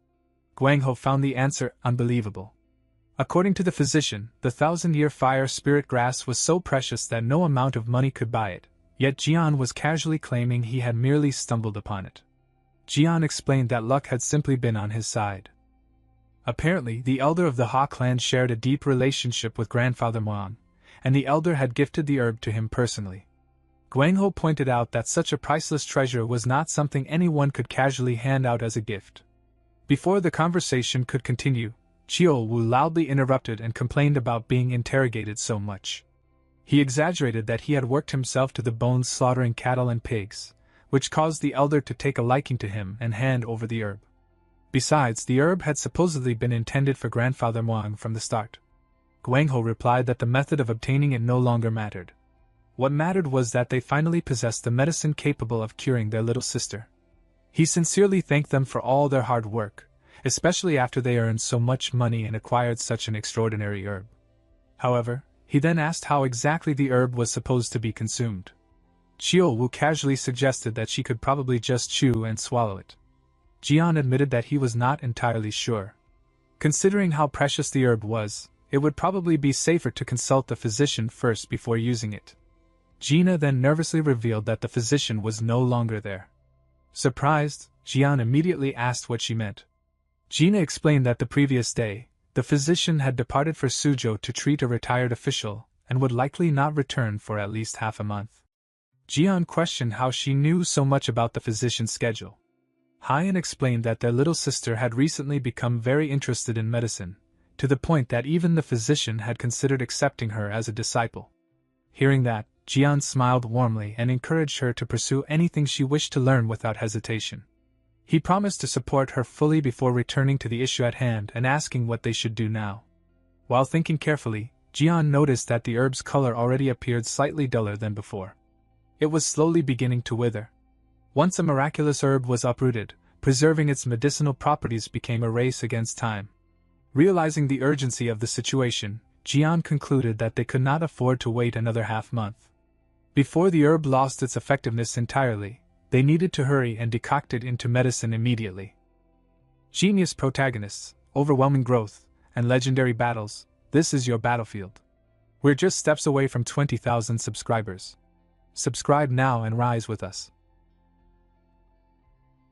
Guangho found the answer unbelievable. According to the physician, the 1,000-year fire spirit grass was so precious that no amount of money could buy it, yet Jian was casually claiming he had merely stumbled upon it. Jian explained that luck had simply been on his side. Apparently, the elder of the Ha clan shared a deep relationship with Grandfather Muang, and the elder had gifted the herb to him personally. Guangho pointed out that such a priceless treasure was not something anyone could casually hand out as a gift. Before the conversation could continue, Chiu-Wu loudly interrupted and complained about being interrogated so much. He exaggerated that he had worked himself to the bone slaughtering cattle and pigs, which caused the elder to take a liking to him and hand over the herb. Besides, the herb had supposedly been intended for Grandfather Muang from the start. Guangho replied that the method of obtaining it no longer mattered. What mattered was that they finally possessed the medicine capable of curing their little sister. He sincerely thanked them for all their hard work, especially after they earned so much money and acquired such an extraordinary herb. However, he then asked how exactly the herb was supposed to be consumed. Chiolwoo casually suggested that she could probably just chew and swallow it. Jian admitted that he was not entirely sure. Considering how precious the herb was, it would probably be safer to consult the physician first before using it. Gina then nervously revealed that the physician was no longer there. Surprised, Jian immediately asked what she meant. Gina explained that the previous day, the physician had departed for Suzhou to treat a retired official, and would likely not return for at least half a month. Jian questioned how she knew so much about the physician's schedule. Hyan explained that their little sister had recently become very interested in medicine, to the point that even the physician had considered accepting her as a disciple. Hearing that, Jian smiled warmly and encouraged her to pursue anything she wished to learn without hesitation. He promised to support her fully before returning to the issue at hand and asking what they should do now. While thinking carefully, Jian noticed that the herb's color already appeared slightly duller than before. It was slowly beginning to wither. Once a miraculous herb was uprooted, preserving its medicinal properties became a race against time. Realizing the urgency of the situation, Jian concluded that they could not afford to wait another half-month. Before the herb lost its effectiveness entirely, they needed to hurry and decoct it into medicine immediately. Genius protagonists, overwhelming growth, and legendary battles, this is your battlefield. We're just steps away from 20,000 subscribers. Subscribe now and rise with us.